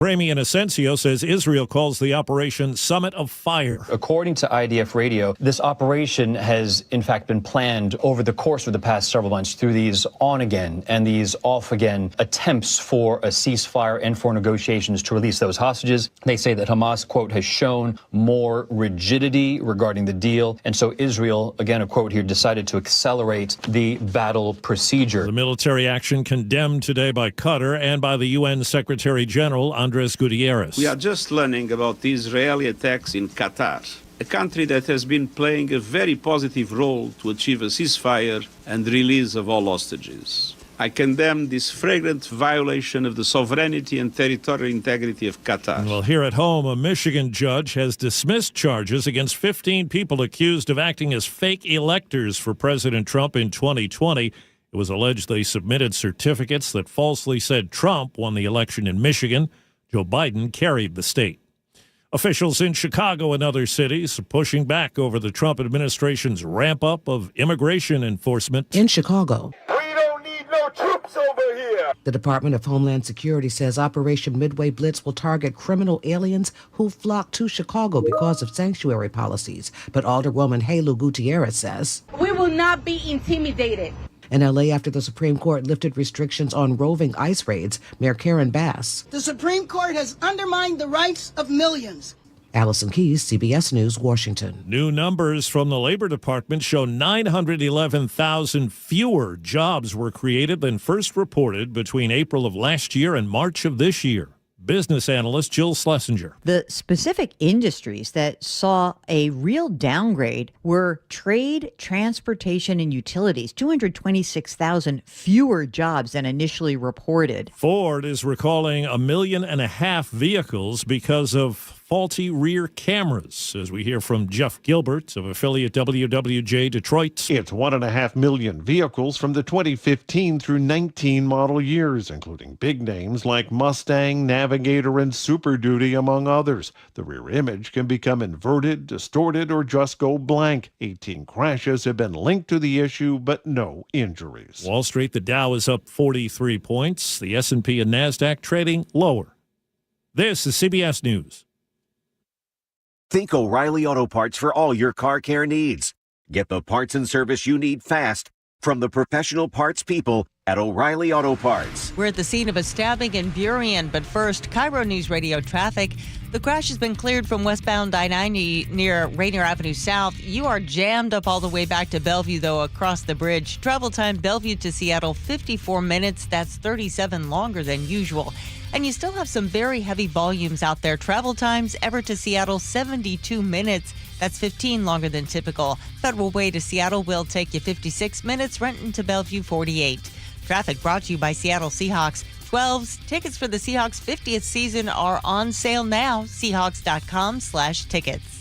Ramy Inocencio says Israel calls the operation Summit of Fire. According to IDF Radio, this operation has, in fact, been planned over the course of the past several months through these on-again and these off-again attempts for a ceasefire and for negotiations to release those hostages. They say that Hamas, quote, has shown more rigidity regarding the deal. And so Israel, again, a quote here, decided to accelerate the battle procedure. The military action condemned today by Qatar and by the UN Secretary General Andres Gutierrez. We are just learning about the Israeli attacks in Qatar, a country that has been playing a very positive role to achieve a ceasefire and release of all hostages. I condemn this flagrant violation of the sovereignty and territorial integrity of Qatar. Well, here at home, a Michigan judge has dismissed charges against 15 people accused of acting as fake electors for President Trump in 2020. It was alleged they submitted certificates that falsely said Trump won the election in Michigan. Joe Biden carried the state. Officials in Chicago and other cities are pushing back over the Trump administration's ramp-up of immigration enforcement. In Chicago, we don't need no troops over here. The Department of Homeland Security says Operation Midday Blitz will target criminal aliens who flock to Chicago because of sanctuary policies. But Alderwoman Helu Gutierrez says, we will not be intimidated. In L.A., after the Supreme Court lifted restrictions on roving ICE raids, Mayor Karen Bass. The Supreme Court has undermined the rights of millions. Allison Keyes, CBS News, Washington. New numbers from the Labor Department show 911,000 fewer jobs were created than first reported between April of last year and March of this year. Business analyst Jill Schlesinger. The specific industries that saw a real downgrade were trade, transportation, and utilities. 226,000 fewer jobs than initially reported. Ford is recalling 1.5 million vehicles because of faulty rear cameras, as we hear from Jeff Gilbert of affiliate WWJ Detroit. It's 1.5 million vehicles from the 2015 through 19 model years, including big names like Mustang, Navigator, and Super Duty, among others. The rear image can become inverted, distorted, or just go blank. 18 crashes have been linked to the issue, but no injuries. Wall Street, the Dow is up 43 points. The S&P and NASDAQ trading lower. This is CBS News. Think O'Reilly Auto Parts for all your car care needs. Get the parts and service you need fast from the professional parts people at O'Reilly Auto Parts. We're at the scene of a stabbing in Burien, but first, KIRO Newsradio traffic. The crash has been cleared from westbound I-90 near Rainier Avenue South. You are jammed up all the way back to Bellevue, though, across the bridge. Travel time, Bellevue to Seattle, 54 minutes. That's 37 longer than usual. And you still have some very heavy volumes out there. Travel times, Everett to Seattle, 72 minutes. That's 15 longer than typical. Federal Way to Seattle will take you 56 minutes. Renton to Bellevue, 48. Traffic brought to you by Seattle Seahawks. 12s. Tickets for the Seahawks 50th season are on sale now. Seahawks.com/tickets.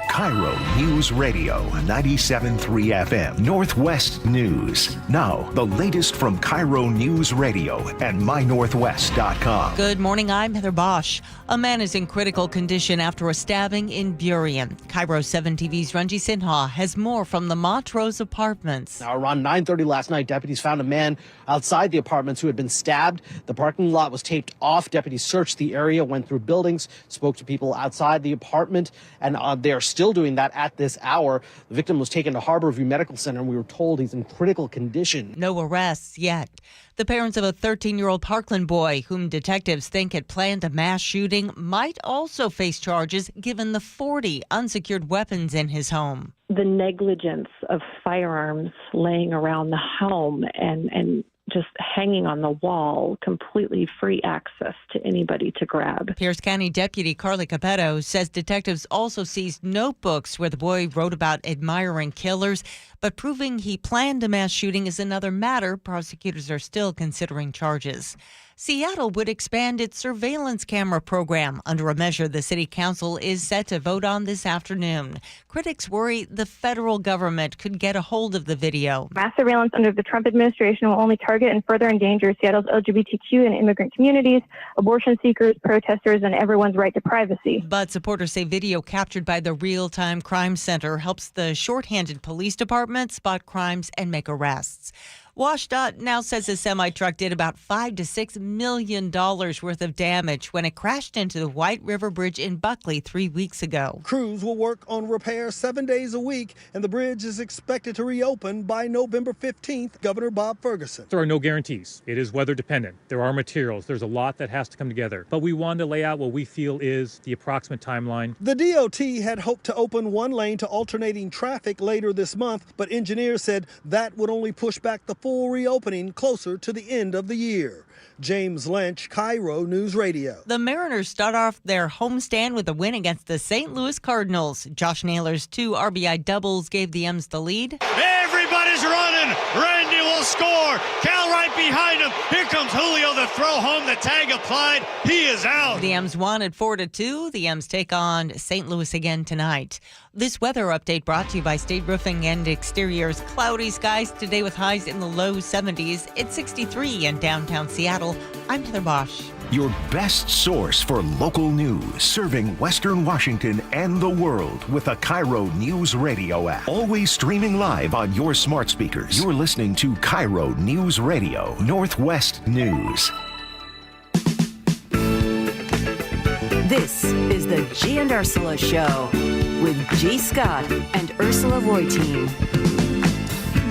KIRO Newsradio 97.3 FM Northwest News. Now, the latest from KIRO Newsradio and mynorthwest.com. Good morning, I'm Heather Bosch. A man is in critical condition after a stabbing in Burien. KIRO 7 TV's Ranji Sinha has more from the Montrose apartments. Now, around 9:30 last night, deputies found a man outside the apartments who had been stabbed. The parking lot was taped off. Deputies searched the area, went through buildings, spoke to people outside the apartment, and they are still doing that at this hour. The victim was taken to Harborview Medical Center, and we were told he's in critical condition. No arrests yet. The parents of a 13-year-old Parkland boy whom detectives think had planned a mass shooting might also face charges given the 40 unsecured weapons in his home. The negligence of firearms laying around the home and just hanging on the wall, completely free access to anybody to grab. Pierce County Deputy Carly Capetto says detectives also seized notebooks where the boy wrote about admiring killers, but proving he planned a mass shooting is another matter. Prosecutors are still considering charges. Seattle would expand its surveillance camera program under a measure the city council is set to vote on this afternoon. Critics worry the federal government could get a hold of the video. Mass surveillance under the Trump administration will only target and further endanger Seattle's LGBTQ and immigrant communities, abortion seekers, protesters, and everyone's right to privacy. But supporters say video captured by the Real-Time Crime Center helps the shorthanded police department spot crimes and make arrests. WashDOT now says the semi-truck did about $5 to $6 million worth of damage when it crashed into the White River Bridge in Buckley 3 weeks ago. Crews will work on repairs 7 days a week, and the bridge is expected to reopen by November 15th, Governor Bob Ferguson. There are no guarantees. It is weather dependent. There are materials. There's a lot that has to come together. But we wanted to lay out what we feel is the approximate timeline. The DOT had hoped to open one lane to alternating traffic later this month, but engineers said that would only push back the full reopening closer to the end of the year. James Lynch, KIRO News Radio. The Mariners start off their homestand with a win against the St. Louis Cardinals. Josh Naylor's 2 RBI doubles gave the M's the lead. Everybody's running. Randy will score. Cal right behind him. Here comes Julio. The throw home. The tag applied. He is out. The M's won at 4-2. The M's take on St. Louis again tonight. This weather update brought to you by State Roofing and Exteriors. Cloudy skies today with highs in the low 70s. It's 63 in downtown Seattle. I'm Heather Bosch. Your best source for local news, serving Western Washington and the world with the KIRO Newsradio App. Always streaming live on your smart speakers. You're listening to KIRO Newsradio, Northwest News. This is the Gee and Ursula Show with G. Scott and Ursula Reutin.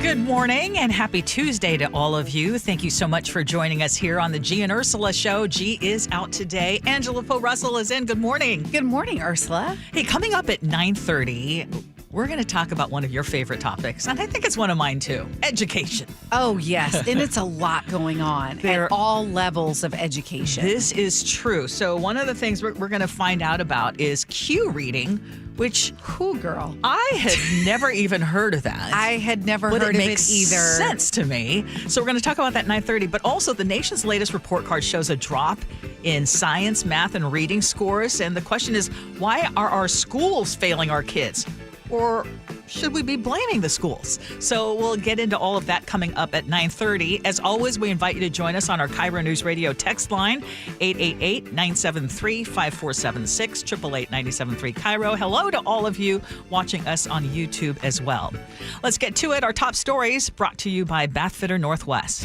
Good morning and happy Tuesday to all of you. Thank you so much for joining us here on the Gee and Ursula Show. Gee is out today. Angela Poe Russell is in. Good morning. Good morning, Ursula. Hey, coming up at 9:30, we're going to talk about one of your favorite topics, and I think it's one of mine too, education. Oh, yes, and it's a lot going on at all levels of education. This is true. So one of the things we're going to find out about is Q reading, which, who girl? I had never even heard of that. I had never heard of it either. Sense to me. So we're going to talk about that at 9:30, but also the nation's latest report card shows a drop in science, math, and reading scores. And the question is, why are our schools failing our kids? Or should we be blaming the schools? So we'll get into all of that coming up at 9:30. As always, we invite you to join us on our KIRO News Radio text line, 888-973-5476, 888-973 KIRO. Hello to all of you watching us on YouTube as well. Let's get to it. Our top stories brought to you by Bathfitter Northwest.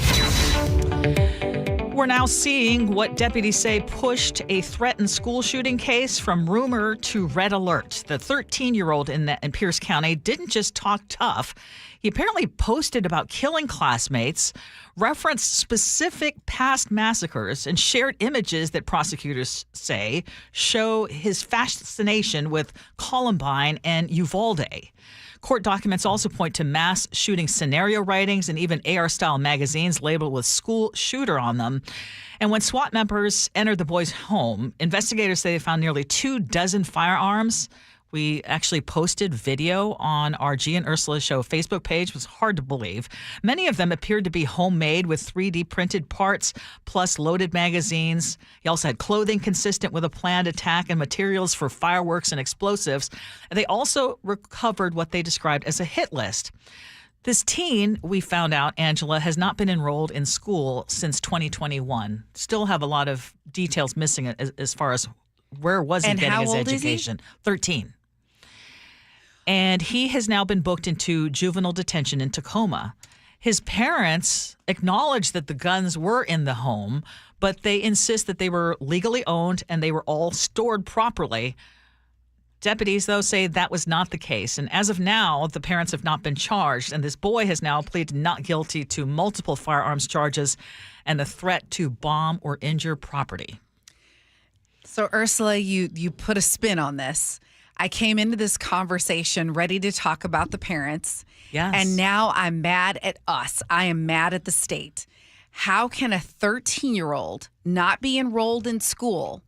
We're now seeing what deputies say pushed a threatened school shooting case from rumor to red alert. The 13-year-old in Pierce County didn't just talk tough. He apparently posted about killing classmates, referenced specific past massacres, and shared images that prosecutors say show his fascination with Columbine and Uvalde. Court documents also point to mass shooting scenario writings and even AR-style magazines labeled with school shooter on them. And when SWAT members entered the boy's home, investigators say they found nearly 24 firearms. We actually posted video on our Gee and Ursula Show Facebook page. It was hard to believe. Many of them appeared to be homemade with 3D printed parts, plus loaded magazines. He also had clothing consistent with a planned attack and materials for fireworks and explosives. And they also recovered what they described as a hit list. This teen, we found out, Angela, has not been enrolled in school since 2021. Still have a lot of details missing as far as where was he getting his education. 13. And he has now been booked into juvenile detention in Tacoma. His parents acknowledge that the guns were in the home, but they insist that they were legally owned and they were all stored properly. Deputies, though, say that was not the case. And as of now, the parents have not been charged. And this boy has now pleaded not guilty to multiple firearms charges and the threat to bomb or injure property. So, Ursula, you put a spin on this. I came into this conversation ready to talk about the parents. Yes. And now I'm mad at us. I am mad at the state. How can a 13-year-old not be enrolled in school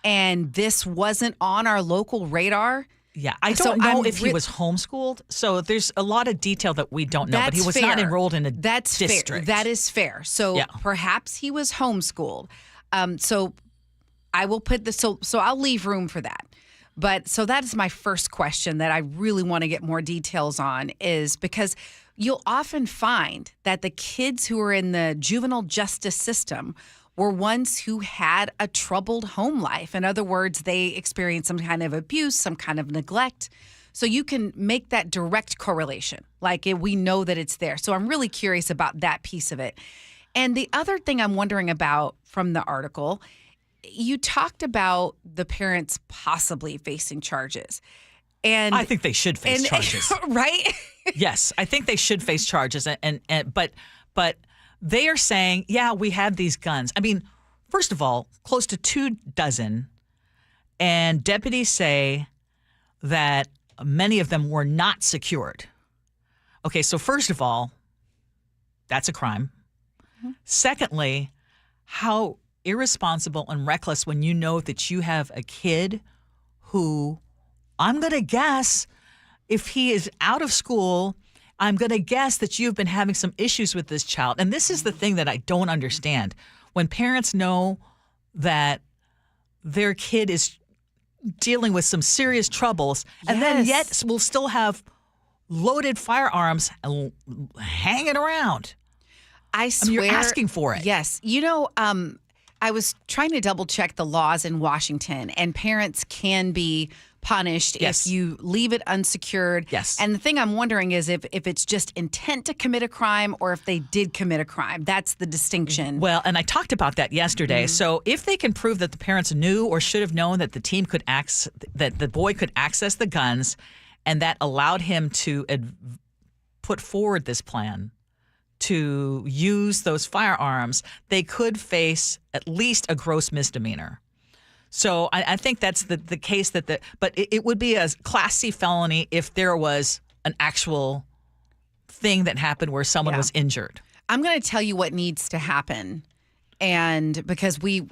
and this wasn't on our local radar? Yeah, I don't know if he was homeschooled. So there's a lot of detail that we don't know, but he was not enrolled in a district. Fair. That is fair. So perhaps he was homeschooled. So I will put this, so I'll leave room for that. But so that is my first question that I really want to get more details on, is because you'll often find that the kids who are in the juvenile justice system were ones who had a troubled home life. In other words, they experienced some kind of abuse, some kind of neglect. So you can make that direct correlation. We know that it's there. So I'm really curious about that piece of it. And the other thing I'm wondering about from the article, you talked about the parents possibly facing charges. And I think they should face charges. Right? Yes, I think they should face charges. But they are saying, yeah, we have these guns. I mean, first of all, close to 24, and deputies say that many of them were not secured. Okay, so first of all, that's a crime. Mm-hmm. Secondly, how irresponsible and reckless when you know that you have a kid who, I'm going to guess, if he is out of school, I'm going to guess that you've been having some issues with this child. And this is the thing that I don't understand. When parents know that their kid is dealing with some serious troubles, and then yet will still have loaded firearms hanging around. I swear. You're asking for it. Yes. I was trying to double check the laws in Washington, and parents can be punished if you leave it unsecured. Yes. And the thing I'm wondering is if it's just intent to commit a crime or if they did commit a crime. That's the distinction. Well, and I talked about that yesterday. Mm-hmm. So if they can prove that the parents knew or should have known that that the boy could access the guns, and that allowed him to put forward this plan to use those firearms, they could face at least a gross misdemeanor. So I think that's the case but it would be a Class C felony if there was an actual thing that happened where someone was injured. I'm going to tell you what needs to happen. And because we've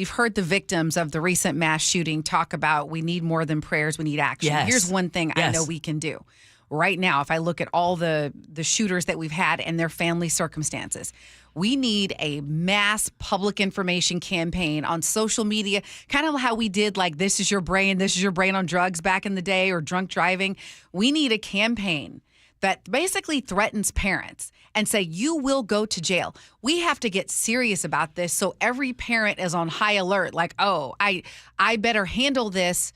heard the victims of the recent mass shooting talk about we need more than prayers, we need action. Yes. Here's one thing I know we can do. Right now, if I look at all the shooters that we've had and their family circumstances, we need a mass public information campaign on social media, kind of how we did this is your brain on drugs back in the day, or drunk driving. We need a campaign that basically threatens parents and say, you will go to jail. We have to get serious about this so every parent is on high alert, I better handle this,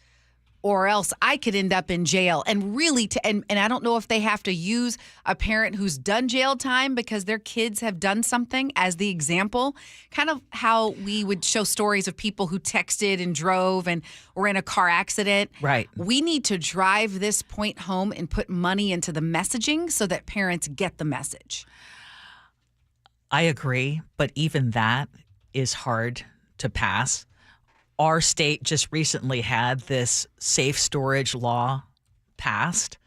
or else I could end up in jail. And really, and I don't know if they have to use a parent who's done jail time because their kids have done something as the example, kind of how we would show stories of people who texted and drove and were in a car accident. Right. We need to drive this point home and put money into the messaging so that parents get the message. I agree, but even that is hard to pass. Our state just recently had this safe storage law passed,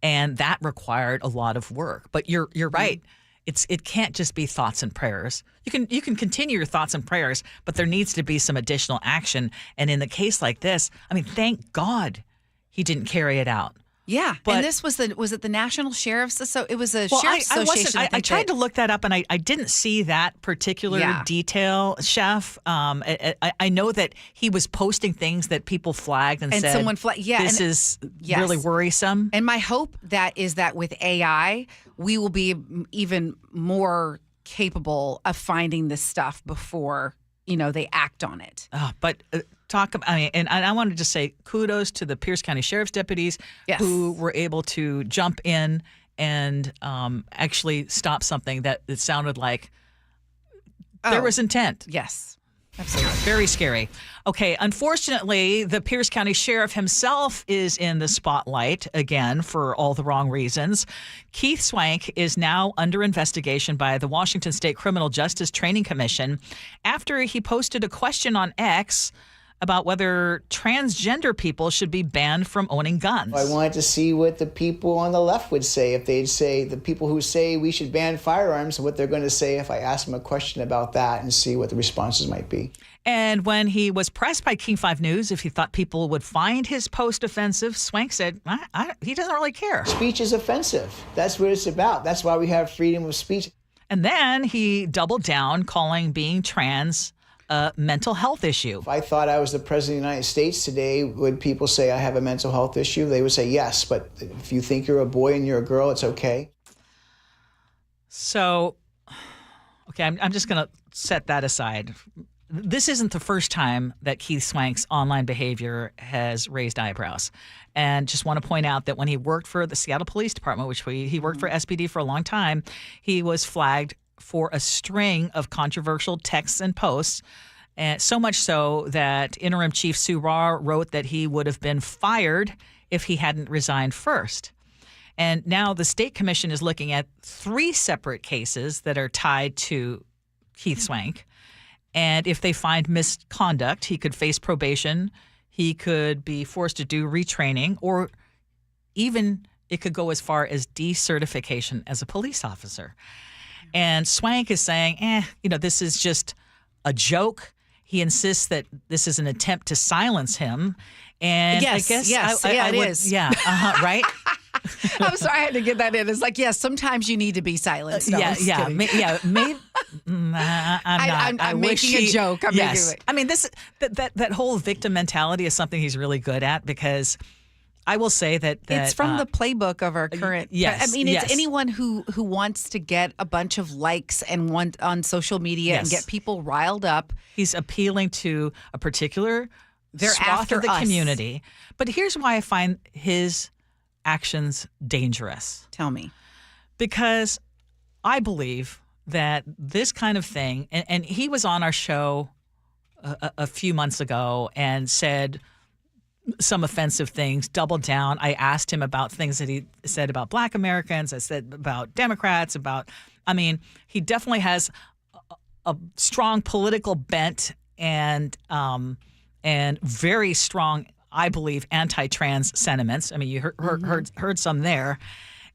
and that required a lot of work. But you're right. It can't just be thoughts and prayers. You can continue your thoughts and prayers, but there needs to be some additional action. And in the case like this, I mean, thank God he didn't carry it out. Yeah, but, and this was it the National Sheriff's? So it was a Sheriff's Association. I tried to look that up, and I didn't see that particular detail, Chef. I know that he was posting things that people flagged and said, someone this is really worrisome. And my hope is that with AI, we will be even more capable of finding this stuff before they act on it. And I wanted to say kudos to the Pierce County Sheriff's deputies who were able to jump in and actually stop something that it sounded like there was intent. Yes, absolutely. Very scary. Okay, unfortunately, the Pierce County Sheriff himself is in the spotlight again for all the wrong reasons. Keith Swank is now under investigation by the Washington State Criminal Justice Training Commission after he posted a question on X about whether transgender people should be banned from owning guns. I wanted to see what the people on the left would say if they'd say, the people who say we should ban firearms, what they're going to say if I ask them a question about that and see what the responses might be. And when he was pressed by King 5 News if he thought people would find his post offensive, Swank said he doesn't really care. Speech is offensive. That's what it's about. That's why we have freedom of speech. And then he doubled down, calling being trans a mental health issue. If I thought I was the president of the United States today, would people say I have a mental health issue? They would say yes, but if you think you're a boy and you're a girl, it's okay. So, okay, I'm just going to set that aside. this isn't the first time that Keith Swank's online behavior has raised eyebrows. And just want to point out that when he worked for the Seattle Police Department, which he worked for SPD for a long time, he was flagged for a string of controversial texts and posts, and so much so that Interim Chief Sue Raw wrote that he would have been fired if he hadn't resigned first. And now the State Commission is looking at 3 separate cases that are tied to Keith Swank. And if they find misconduct, he could face probation, he could be forced to do retraining, or even it could go as far as decertification as a police officer. And Swank is saying, this is just a joke. He insists that this is an attempt to silence him. And yes, I guess it is. Yeah, right? I'm sorry I had to get that in. It's like, yes, sometimes you need to be silenced. No, Maybe. I'm making a joke. I mean, that whole victim mentality is something he's really good at, because I will say that it's from the playbook of our current. Yes, I mean, it's anyone who wants to get a bunch of likes and on social media and get people riled up. He's appealing to a particular swath after of the us. community. But here's why I find his actions dangerous. Tell me. Because I believe that this kind of thing, and he was on our show a few months ago and said some offensive things, doubled down. I asked him about things that he said about Black Americans, I said about Democrats, he definitely has a strong political bent and very strong, I believe, anti-trans sentiments. I mean, you heard some there.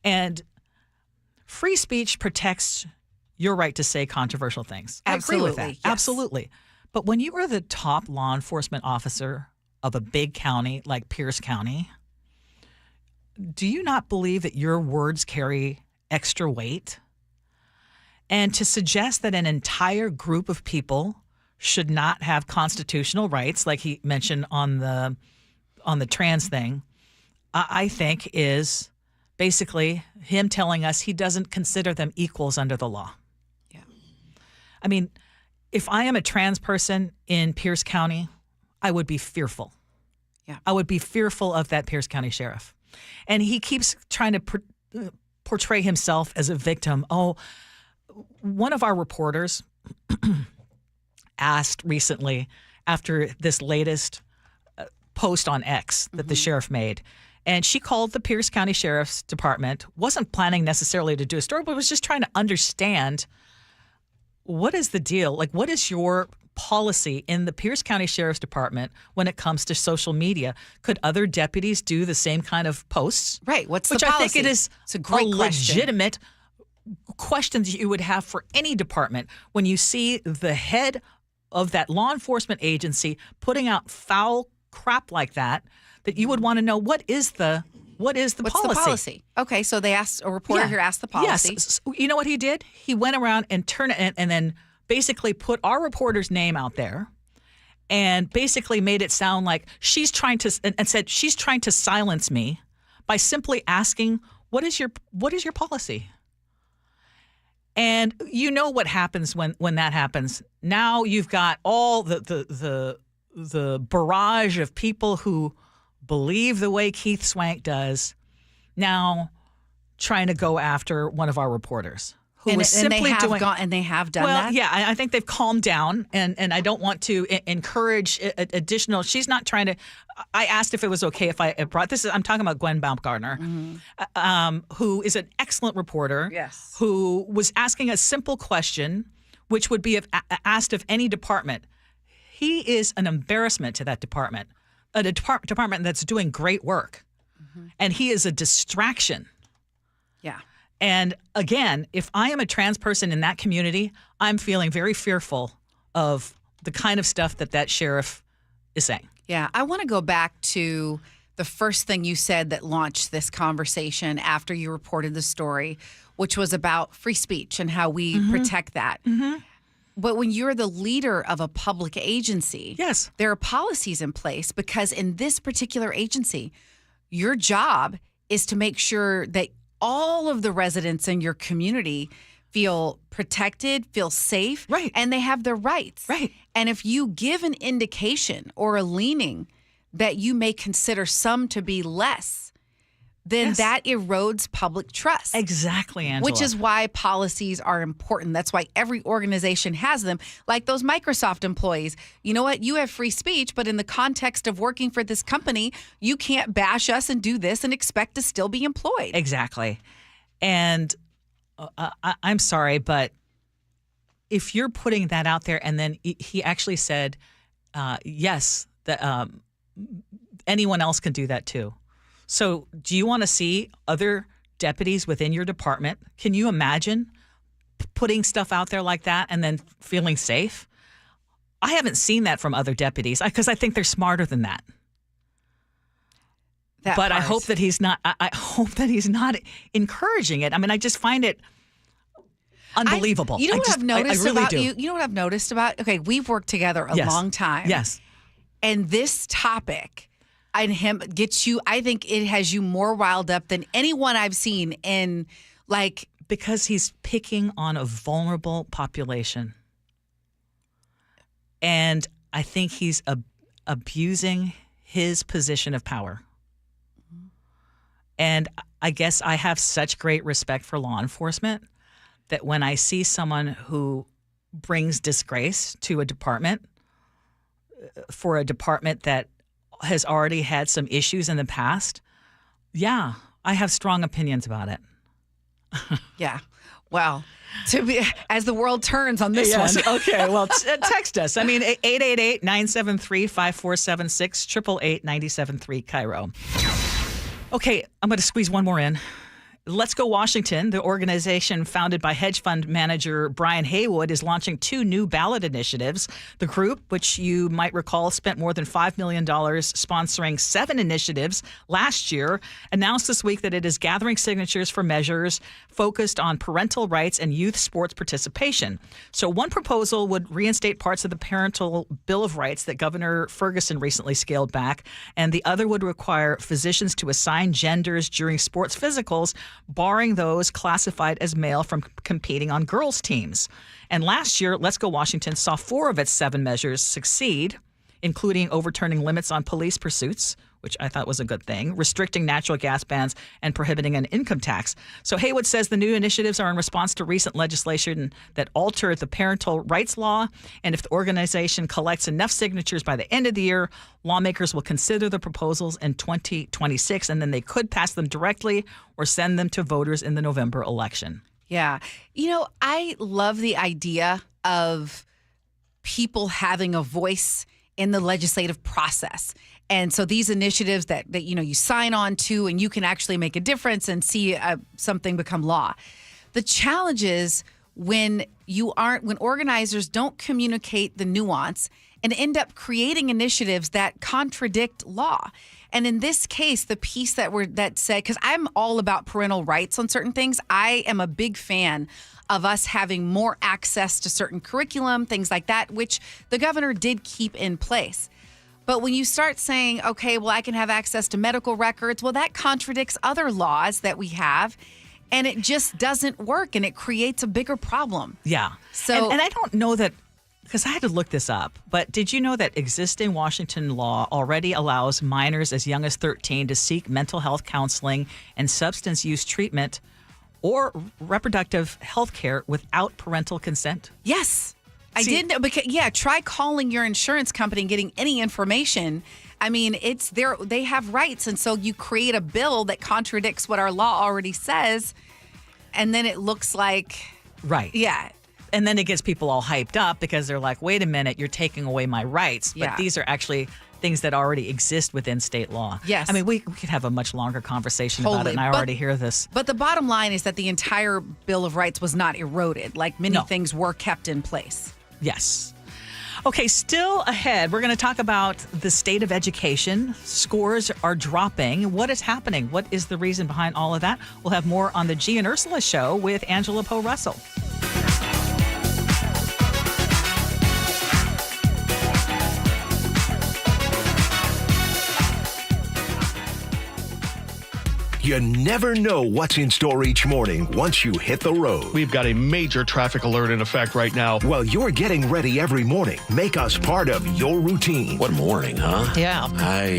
And free speech protects your right to say controversial things. I agree with that. Yes. Absolutely. But when you are the top law enforcement officer of a big county like Pierce County, do you not believe that your words carry extra weight? And to suggest that an entire group of people should not have constitutional rights, like he mentioned on the trans thing, I think is basically him telling us he doesn't consider them equals under the law. Yeah. I mean, if I am a trans person in Pierce County, I would be fearful. Yeah. I would be fearful of that Pierce County sheriff. And he keeps trying to portray himself as a victim. Oh, one of our reporters asked recently, after this latest post on X that the sheriff made, and she called the Pierce County Sheriff's Department, wasn't planning necessarily to do a story, but was just trying to understand, what is the deal? Like, what is your policy in the Pierce County Sheriff's Department when it comes to social media? Could other deputies do the same kind of posts? Right. What's the policy? Which I think it is it's a great legitimate question that you would have for any department when you see the head of that law enforcement agency putting out foul crap like that you would want to know, what is the What's policy? the policy? Okay, so they asked, a reporter here asked the policy. Yes. You know what he did? He went around and turned it and then basically put our reporter's name out there and basically made it sound like she's trying to, and said she's trying to silence me by simply asking, what is your policy? And you know what happens when that happens. Now you've got all the barrage of people who believe the way Keith Swank does now trying to go after one of our reporters. Who was simply they have doing, they have done well, that? yeah, I think they've calmed down, and I don't want to encourage additional. She's not trying to. I asked if it was okay if I brought this. I'm talking about Gwen Baumgartner, who is an excellent reporter. Yes, who was asking a simple question, which would be asked of any department. He is an embarrassment to that department, a department that's doing great work, and he is a distraction. Yeah. And again, if I am a trans person in that community, I'm feeling very fearful of the kind of stuff that sheriff is saying. Yeah, I want to go back to the first thing you said that launched this conversation after you reported the story, which was about free speech and how we protect that. But when you're the leader of a public agency, yes, there are policies in place, because in this particular agency, your job is to make sure that all of the residents in your community feel protected, feel safe, right, and they have their rights. Right. And if you give an indication or a leaning that you may consider some to be less, then that erodes public trust. Exactly, Angela. Which is why policies are important. That's why every organization has them. Like those Microsoft employees. You know what? You have free speech, but in the context of working for this company, you can't bash us and do this and expect to still be employed. Exactly. And I'm sorry, but if you're putting that out there, and then he actually said, yes, that anyone else can do that too. So do you want to see other deputies within your department? Can you imagine putting stuff out there like that and then feeling safe? I haven't seen that from other deputies because I think they're smarter than that. I hope that he's not. I hope that he's not encouraging it. I mean, I just find it unbelievable. You know what I've noticed really about do. you? You know what I've noticed about? Okay, we've worked together a long time. Yes. And this topic and him gets you, I think it has you more riled up than anyone I've seen in like. Because he's picking on a vulnerable population. And I think he's abusing his position of power. And I guess I have such great respect for law enforcement that when I see someone who brings disgrace to a department, for a department that has already had some issues in the past, yeah, I have strong opinions about it. Yeah. Well, as the world turns on this one. Okay, well, text us. I mean, 888-973-5476, 888-973 KIRO. Okay, I'm going to squeeze one more in. Let's Go Washington, the organization founded by hedge fund manager Brian Haywood, is launching 2 new ballot initiatives. The group, which you might recall spent more than $5 million sponsoring 7 initiatives last year, announced this week that it is gathering signatures for measures focused on parental rights and youth sports participation. So one proposal would reinstate parts of the Parental Bill of Rights that Governor Ferguson recently scaled back, and the other would require physicians to assign genders during sports physicals, barring those classified as male from competing on girls' teams. And last year, Let's Go Washington saw 4 of its 7 measures succeed, including overturning limits on police pursuits, which I thought was a good thing, restricting natural gas bans, and prohibiting an income tax. So Haywood says the new initiatives are in response to recent legislation that altered the parental rights law. And if the organization collects enough signatures by the end of the year, lawmakers will consider the proposals in 2026, and then they could pass them directly or send them to voters in the November election. Yeah. You know, I love the idea of people having a voice in the legislative process. And so these initiatives that you know you sign on to and you can actually make a difference and see something become law. The challenge is when organizers don't communicate the nuance and end up creating initiatives that contradict law. And in this case, the piece that said, because I'm all about parental rights on certain things, I am a big fan of us having more access to certain curriculum, things like that, which the governor did keep in place. But when you start saying, okay, well, I can have access to medical records, well, that contradicts other laws that we have, and it just doesn't work, and it creates a bigger problem. Yeah. So, and I don't know that, because I had to look this up, but did you know that existing Washington law already allows minors as young as 13 to seek mental health counseling and substance use treatment or reproductive health care without parental consent? Yes. I didn't know, because try calling your insurance company and getting any information. I mean, they have rights, and so you create a bill that contradicts what our law already says, and then it looks like right. Yeah. And then it gets people all hyped up because they're like, wait a minute, you're taking away my rights. But these are actually things that already exist within state law. Yes. I mean, we could have a much longer conversation about it, and I already hear this. But the bottom line is that the entire Bill of Rights was not eroded. Like many things were kept in place. Yes. Okay, still ahead, we're going to talk about the state of education. Scores are dropping. What is happening? What is the reason behind all of that? We'll have more on the Gee and Ursula Show with Angela Poe Russell. You never know what's in store each morning once you hit the road. We've got a major traffic alert in effect right now. While you're getting ready every morning, make us part of your routine. What morning, huh? Yeah.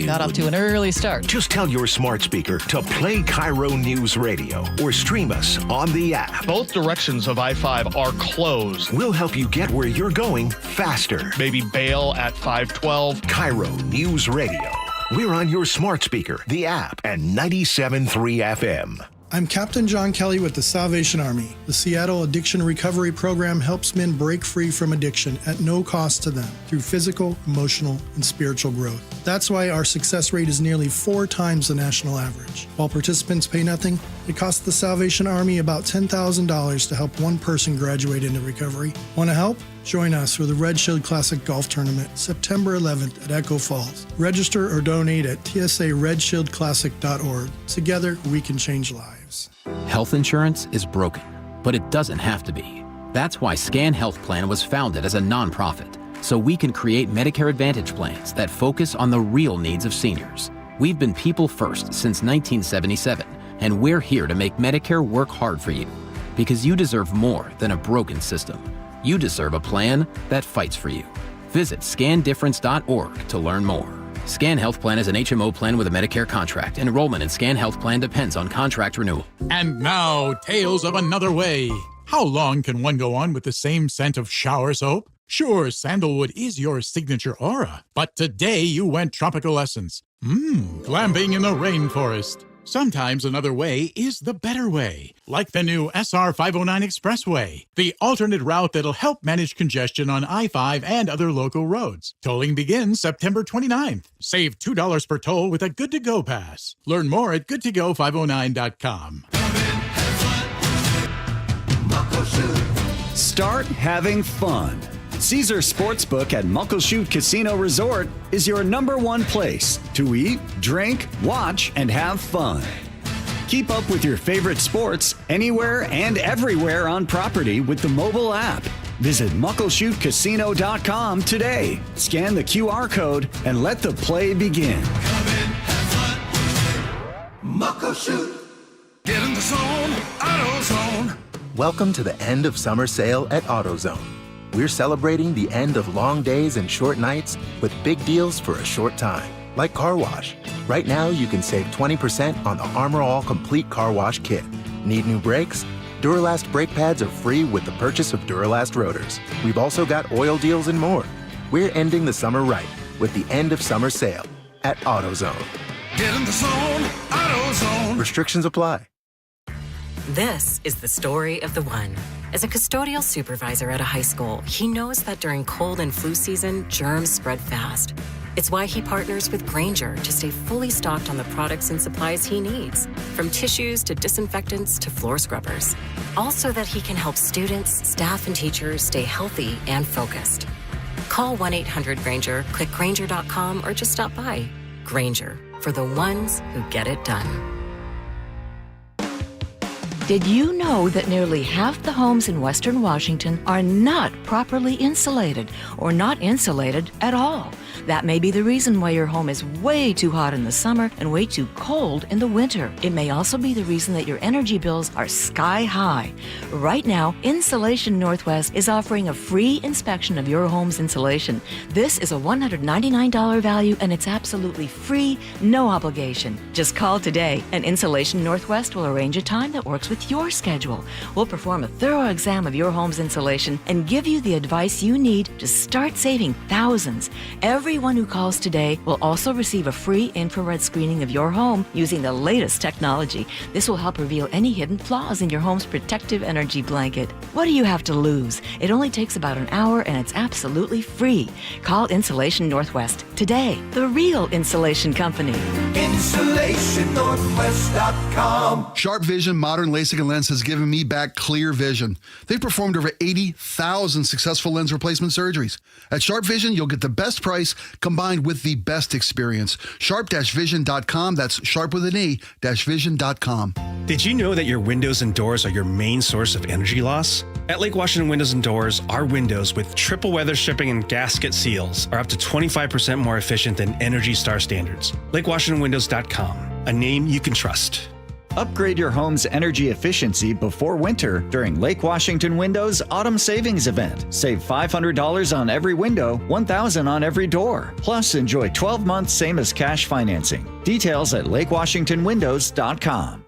Got off to an early start. Just tell your smart speaker to play KIRO News Radio or stream us on the app. Both directions of I-5 are closed. We'll help you get where you're going faster. Maybe bail at 512. KIRO News Radio. We're on your smart speaker, the app, and 97.3 FM. I'm Captain John Kelly with the Salvation Army. The Seattle Addiction Recovery Program helps men break free from addiction at no cost to them through physical, emotional, and spiritual growth. That's why our success rate is nearly 4 times the national average. While participants pay nothing, it costs the Salvation Army about $10,000 to help one person graduate into recovery. Want to help? Join us for the Red Shield Classic Golf Tournament, September 11th at Echo Falls. Register or donate at tsaredshieldclassic.org. Together, we can change lives. Health insurance is broken, but it doesn't have to be. That's why Scan Health Plan was founded as a nonprofit, so we can create Medicare Advantage plans that focus on the real needs of seniors. We've been people first since 1977, and we're here to make Medicare work hard for you, because you deserve more than a broken system. You deserve a plan that fights for you. Visit scandifference.org to learn more. Scan Health Plan is an HMO plan with a Medicare contract. Enrollment in Scan Health Plan depends on contract renewal. And now, tales of another way. How long can one go on with the same scent of shower soap? Sure, sandalwood is your signature aura, but today you went tropical essence. Glamping in the rainforest. Sometimes another way is the better way, like the new SR 509 Expressway, the alternate route that'll help manage congestion on I-5 and other local roads. Tolling begins September 29th. Save $2 per toll with a Good To Go pass. Learn more at goodtogo509.com. Start having fun. Caesar Sportsbook at Muckleshoot Casino Resort is your #1 place to eat, drink, watch, and have fun. Keep up with your favorite sports anywhere and everywhere on property with the mobile app. Visit muckleshootcasino.com today. Scan the QR code and let the play begin. Muckleshoot. Get in the zone, AutoZone. Welcome to the end of summer sale at AutoZone. We're celebrating the end of long days and short nights with big deals for a short time, like car wash. Right now, you can save 20% on the Armor All Complete Car Wash Kit. Need new brakes? Duralast brake pads are free with the purchase of Duralast rotors. We've also got oil deals and more. We're ending the summer right with the end of summer sale at AutoZone. Get in the zone, AutoZone. Restrictions apply. This is the story of the one. As a custodial supervisor at a high school, he knows that during cold and flu season, germs spread fast. It's why he partners with Grainger to stay fully stocked on the products and supplies he needs, from tissues to disinfectants to floor scrubbers. All so that he can help students, staff, and teachers stay healthy and focused. Call 1-800-GRAINGER, click Grainger.com, or just stop by. Grainger, for the ones who get it done. Did you know that nearly half the homes in Western Washington are not properly insulated or not insulated at all? That may be the reason why your home is way too hot in the summer and way too cold in the winter. It may also be the reason that your energy bills are sky high. Right now, Insulation Northwest is offering a free inspection of your home's insulation. This is a $199 value and it's absolutely free, no obligation. Just call today and Insulation Northwest will arrange a time that works with your schedule. We'll perform a thorough exam of your home's insulation and give you the advice you need to start saving thousands. Everyone who calls today will also receive a free infrared screening of your home using the latest technology. This will help reveal any hidden flaws in your home's protective energy blanket. What do you have to lose? It only takes about an hour and it's absolutely free. Call Insulation Northwest today, the real insulation company. InsulationNorthwest.com. Sharp Vision Modern LASIK and Lens has given me back clear vision. They've performed over 80,000 successful lens replacement surgeries. At Sharp Vision, you'll get the best price combined with the best experience. Sharp-vision.com. That's sharp with an E, -vision.com. Did you know that your windows and doors are your main source of energy loss? At Lake Washington Windows and Doors, our windows with triple weather stripping and gasket seals are up to 25% more efficient than Energy Star standards. LakeWashingtonWindows.com, a name you can trust. Upgrade your home's energy efficiency before winter during Lake Washington Windows Autumn Savings Event. Save $500 on every window, $1,000 on every door. Plus, enjoy 12 months same as cash financing. Details at lakewashingtonwindows.com.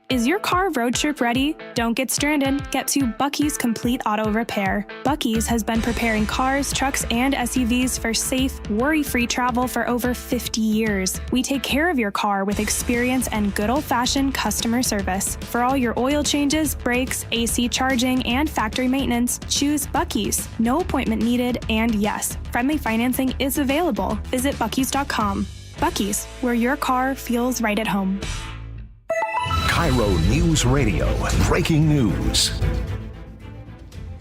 Is your car road trip ready? Don't get stranded. Get to Bucky's Complete Auto Repair. Bucky's has been preparing cars, trucks, and SUVs for safe, worry-free travel for over 50 years. We take care of your car with experience and good old-fashioned customer service. For all your oil changes, brakes, AC charging, and factory maintenance, choose Bucky's. No appointment needed, and yes, friendly financing is available. Visit Bucky's.com. Bucky's, where your car feels right at home. KIRO News Radio. Breaking news.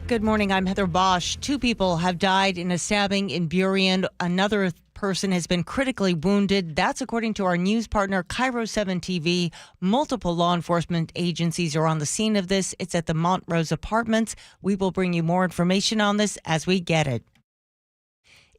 Good morning. I'm Heather Bosch. 2 people have died in a stabbing in Burien. Another person has been critically wounded. That's according to our news partner, KIRO 7 TV. Multiple law enforcement agencies are on the scene of this. It's at the Montrose Apartments. We will bring you more information on this as we get it.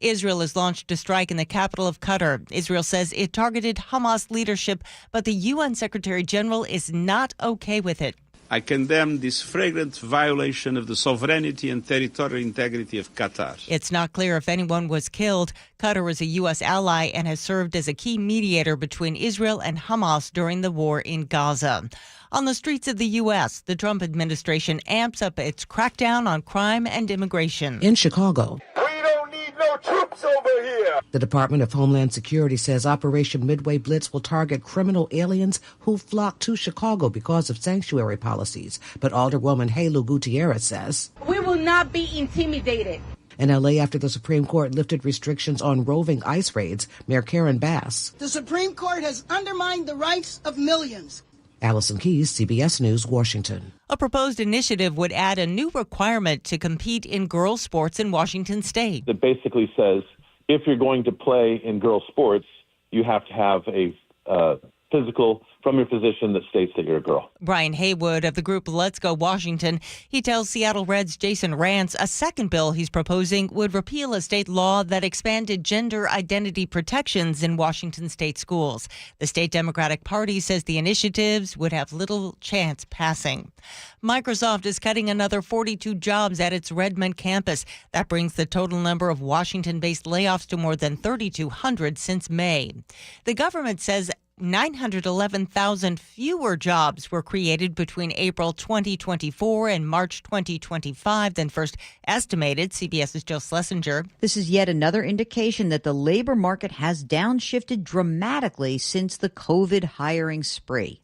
Israel has launched a strike in the capital of Qatar. Israel says it targeted Hamas leadership, but the UN Secretary General is not okay with it. I condemn this flagrant violation of the sovereignty and territorial integrity of Qatar. It's not clear if anyone was killed. Qatar is a U.S. ally and has served as a key mediator between Israel and Hamas during the war in Gaza. On the streets of the U.S., the Trump administration amps up its crackdown on crime and immigration. In Chicago, no troops over here. The Department of Homeland Security says Operation Midday Blitz will target criminal aliens who flock to Chicago because of sanctuary policies. But Alderwoman Helu Gutierrez says, we will not be intimidated. In L.A., after the Supreme Court lifted restrictions on roving ICE raids, Mayor Karen Bass. The Supreme Court has undermined the rights of millions. Allison Keyes, CBS News, Washington. A proposed initiative would add a new requirement to compete in girls' sports in Washington state. It basically says if you're going to play in girls' sports, you have to have a physical from your physician that states that you're a girl. Brian Haywood of the group Let's Go Washington, he tells Seattle Reds' Jason Rance a second bill he's proposing would repeal a state law that expanded gender identity protections in Washington state schools. The state Democratic Party says the initiatives would have little chance passing. Microsoft is cutting another 42 jobs at its Redmond campus. That brings the total number of Washington-based layoffs to more than 3,200 since May. The government says 911,000 fewer jobs were created between April 2024 and March 2025 than first estimated. CBS's Jill Schlesinger. This is yet another indication that the labor market has downshifted dramatically since the COVID hiring spree.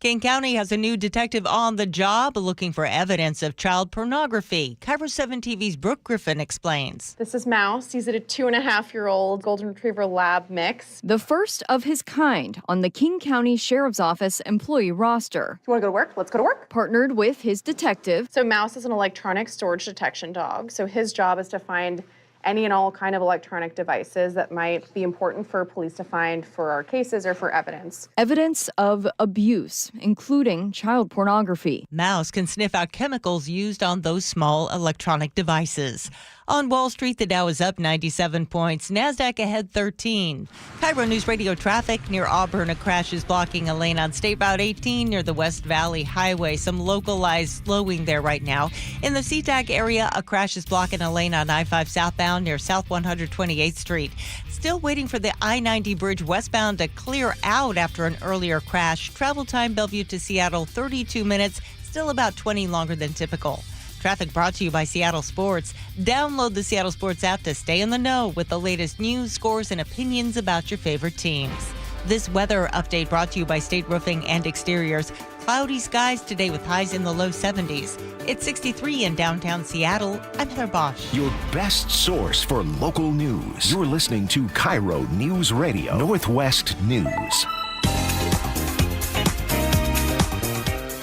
King County has a new detective on the job looking for evidence of child pornography. KIRO 7 TV's Brooke Griffin explains. This is Mouse. He's a 2.5-year-old Golden Retriever Lab mix. The first of his kind on the King County Sheriff's Office employee roster. You want to go to work? Let's go to work. Partnered with his detective. So Mouse is an electronic storage detection dog. So his job is to find any and all kind of electronic devices that might be important for police to find for our cases or for evidence. Evidence of abuse, including child pornography. Mouse can sniff out chemicals used on those small electronic devices. On Wall Street, the Dow is up 97 points. NASDAQ ahead 13. KIRO News Radio traffic near Auburn. A crash is blocking a lane on State Route 18 near the West Valley Highway. Some localized slowing there right now. In the SeaTac area, a crash is blocking a lane on I-5 southbound near South 128th Street. Still waiting for the I-90 bridge westbound to clear out after an earlier crash. Travel time Bellevue to Seattle, 32 minutes. Still about 20 longer than typical. Traffic brought to you by Seattle Sports. Download the Seattle Sports app to stay in the know with the latest news, scores, and opinions about your favorite teams. This weather update brought to you by State Roofing and Exteriors. Cloudy skies today with highs in the low 70s. It's 63 in downtown Seattle. I'm Heather Bosch. Your best source for local news. You're listening to KIRO Newsradio Northwest News.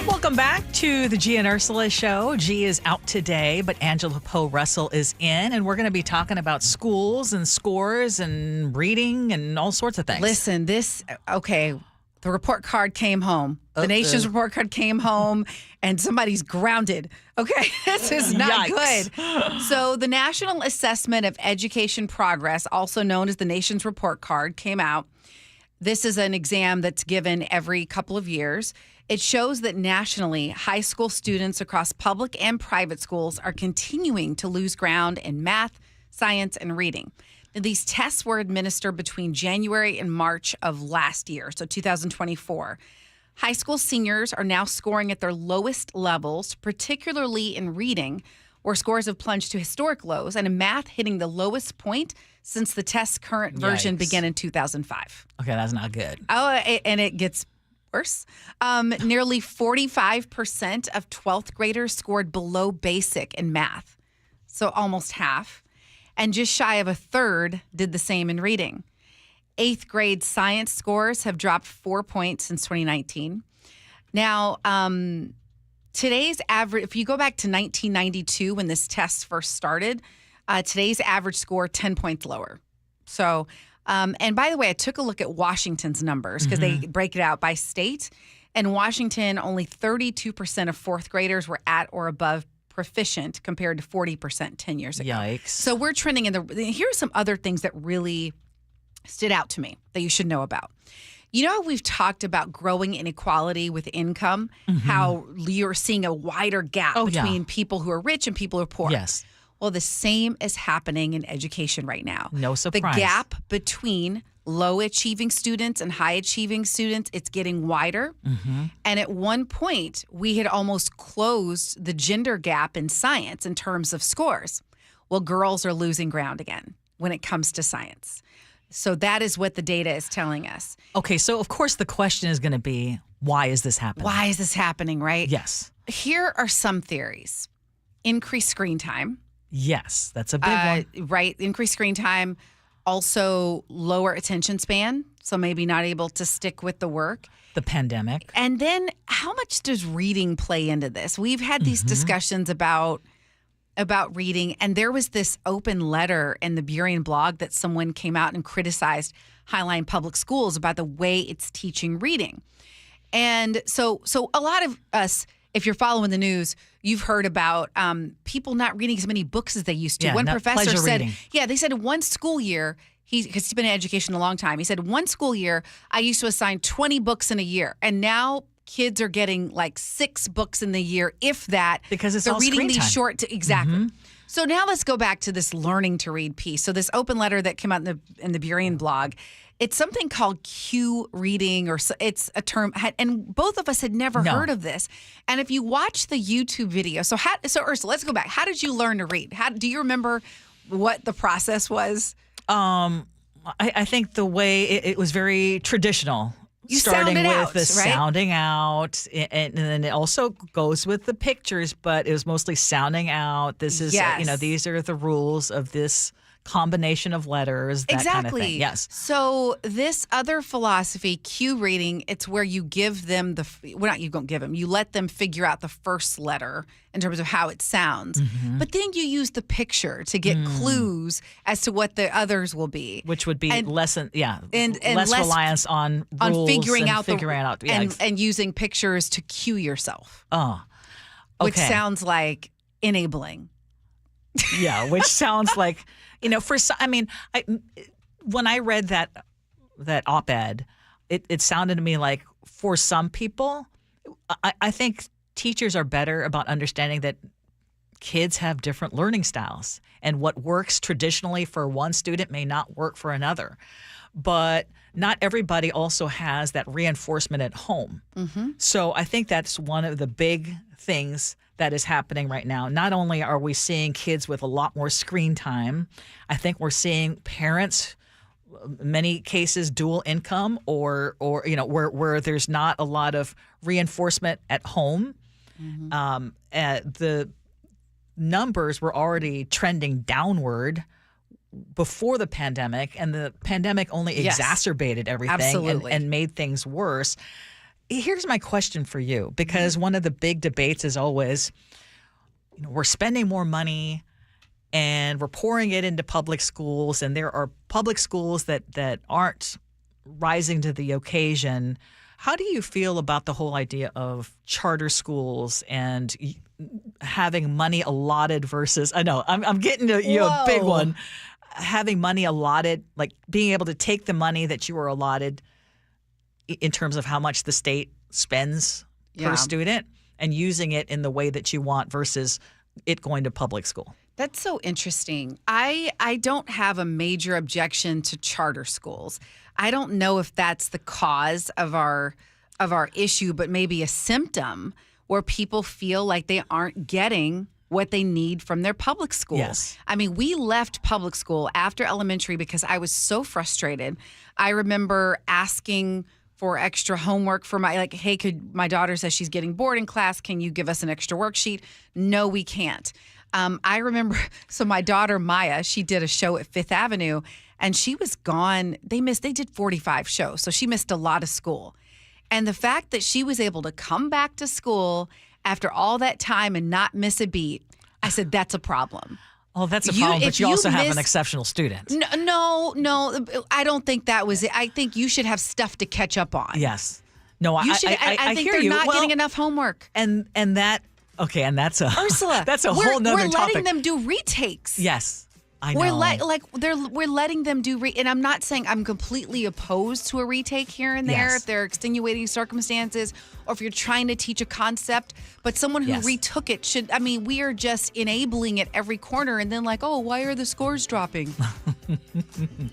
Welcome back to the Gee and Ursula Show. Gee is out today, but Angela Poe Russell is in, and we're going to be talking about schools and scores and reading and all sorts of things. Listen, the report card came home. The nation's report card came home, and somebody's grounded. Okay, this is not good. So the National Assessment of Education Progress, also known as the nation's report card, came out. This is an exam that's given every couple of years. It shows that nationally, high school students across public and private schools are continuing to lose ground in math, science, and reading. Now, these tests were administered between January and March of last year, so 2024. High school seniors are now scoring at their lowest levels, particularly in reading, where scores have plunged to historic lows, and in math hitting the lowest point since the test's current version began in 2005. Okay, that's not good. Oh, and it gets worse. Nearly 45% of 12th graders scored below basic in math, so almost half. And just shy of a third did the same in reading. 8th grade science scores have dropped 4 points since 2019. Now, today's average, if you go back to 1992 when this test first started, today's average score 10 points lower. So, and by the way, I took a look at Washington's numbers because they break it out by state. And Washington, only 32% of 4th graders were at or above proficient compared to 40% 10 years ago. Yikes. So we're trending in here are some other things that really stood out to me that you should know about. You know, we've talked about growing inequality with income, how you're seeing a wider gap between people who are rich and people who are poor. Yes. Well, the same is happening in education right now. No surprise. The gap between low achieving students and high achieving students, it's getting wider. And at one point, we had almost closed the gender gap in science in terms of scores. Well, girls are losing ground again when it comes to science. So that is what the data is telling us. Okay, so of course the question is going to be, why is this happening? Why is this happening, right? Yes. Here are some theories. Increased screen time. Yes, that's a big one. Right, increased screen time. Also lower attention span, so maybe not able to stick with the work. The pandemic. And then how much does reading play into this? We've had these discussions about reading, and there was this open letter in the Burien blog that someone came out and criticized Highline Public Schools about the way it's teaching reading. And so a lot of us, if you're following the news, you've heard about people not reading as many books as they used to. Yeah, one professor said, reading. they said one school year, because he's been in education a long time, he said one school year, I used to assign 20 books in a year. And now kids are getting like 6 books in the year, if that. Because it's they're all reading screen these time. short. Exactly. So now let's go back to this learning to read piece. So this open letter that came out in the Burien blog, it's something called Q reading, or it's a term, and both of us had never heard of this. And if you watch the YouTube video, so Ursula, let's go back. How did you learn to read? Do you remember what the process was? I think the way it was very traditional. You starting sounded with out, the right? sounding out, and then it also goes with the pictures, but it was mostly sounding out. This is, these are the rules of this combination of letters, that kind of thing. Yes. So this other philosophy, Q reading, it's where you give them you don't give them, you let them figure out the first letter in terms of how it sounds. But then you use the picture to get clues as to what the others will be. Which would be less less reliance on rules figuring and out and using pictures to cue yourself. Oh, okay. Which sounds like enabling. Yeah, which sounds like, when I read that op-ed, it sounded to me like for some people, I think teachers are better about understanding that kids have different learning styles, and what works traditionally for one student may not work for another. But not everybody also has that reinforcement at home. So I think that's one of the big things that is happening right now. Not only are we seeing kids with a lot more screen time, I think we're seeing parents, many cases dual income, or where there's not a lot of reinforcement at home. The numbers were already trending downward before the pandemic, and the pandemic only exacerbated everything and made things worse. Here's my question for you, because one of the big debates is always, we're spending more money and we're pouring it into public schools, and there are public schools that aren't rising to the occasion. How do you feel about the whole idea of charter schools and having money allotted versus, I know, I'm getting to you a big one, having money allotted, like being able to take the money that you were allotted in terms of how much the state spends per student and using it in the way that you want versus it going to public school. That's so interesting. I don't have a major objection to charter schools. I don't know if that's the cause of our issue, but maybe a symptom where people feel like they aren't getting what they need from their public school. Yes. I mean, we left public school after elementary because I was so frustrated. I remember asking for extra homework for hey, my daughter says she's getting bored in class. Can you give us an extra worksheet? No, we can't. I remember, so my daughter, Maya, she did a show at Fifth Avenue and she was gone. They did 45 shows. So she missed a lot of school. And the fact that she was able to come back to school after all that time and not miss a beat, I said, that's a problem. Well, that's a problem, but you also have an exceptional student. No, I don't think that was it. I think you should have stuff to catch up on. Yes. No, I think they're not getting enough homework. And that, okay, and that's a Ursula. That's a whole nother topic. We're letting them do retakes. Yes. I know. We're letting them do and I'm not saying I'm completely opposed to a retake here and there if there are extenuating circumstances or if you're trying to teach a concept, but someone who retook it should, we are just enabling it every corner and then why are the scores dropping?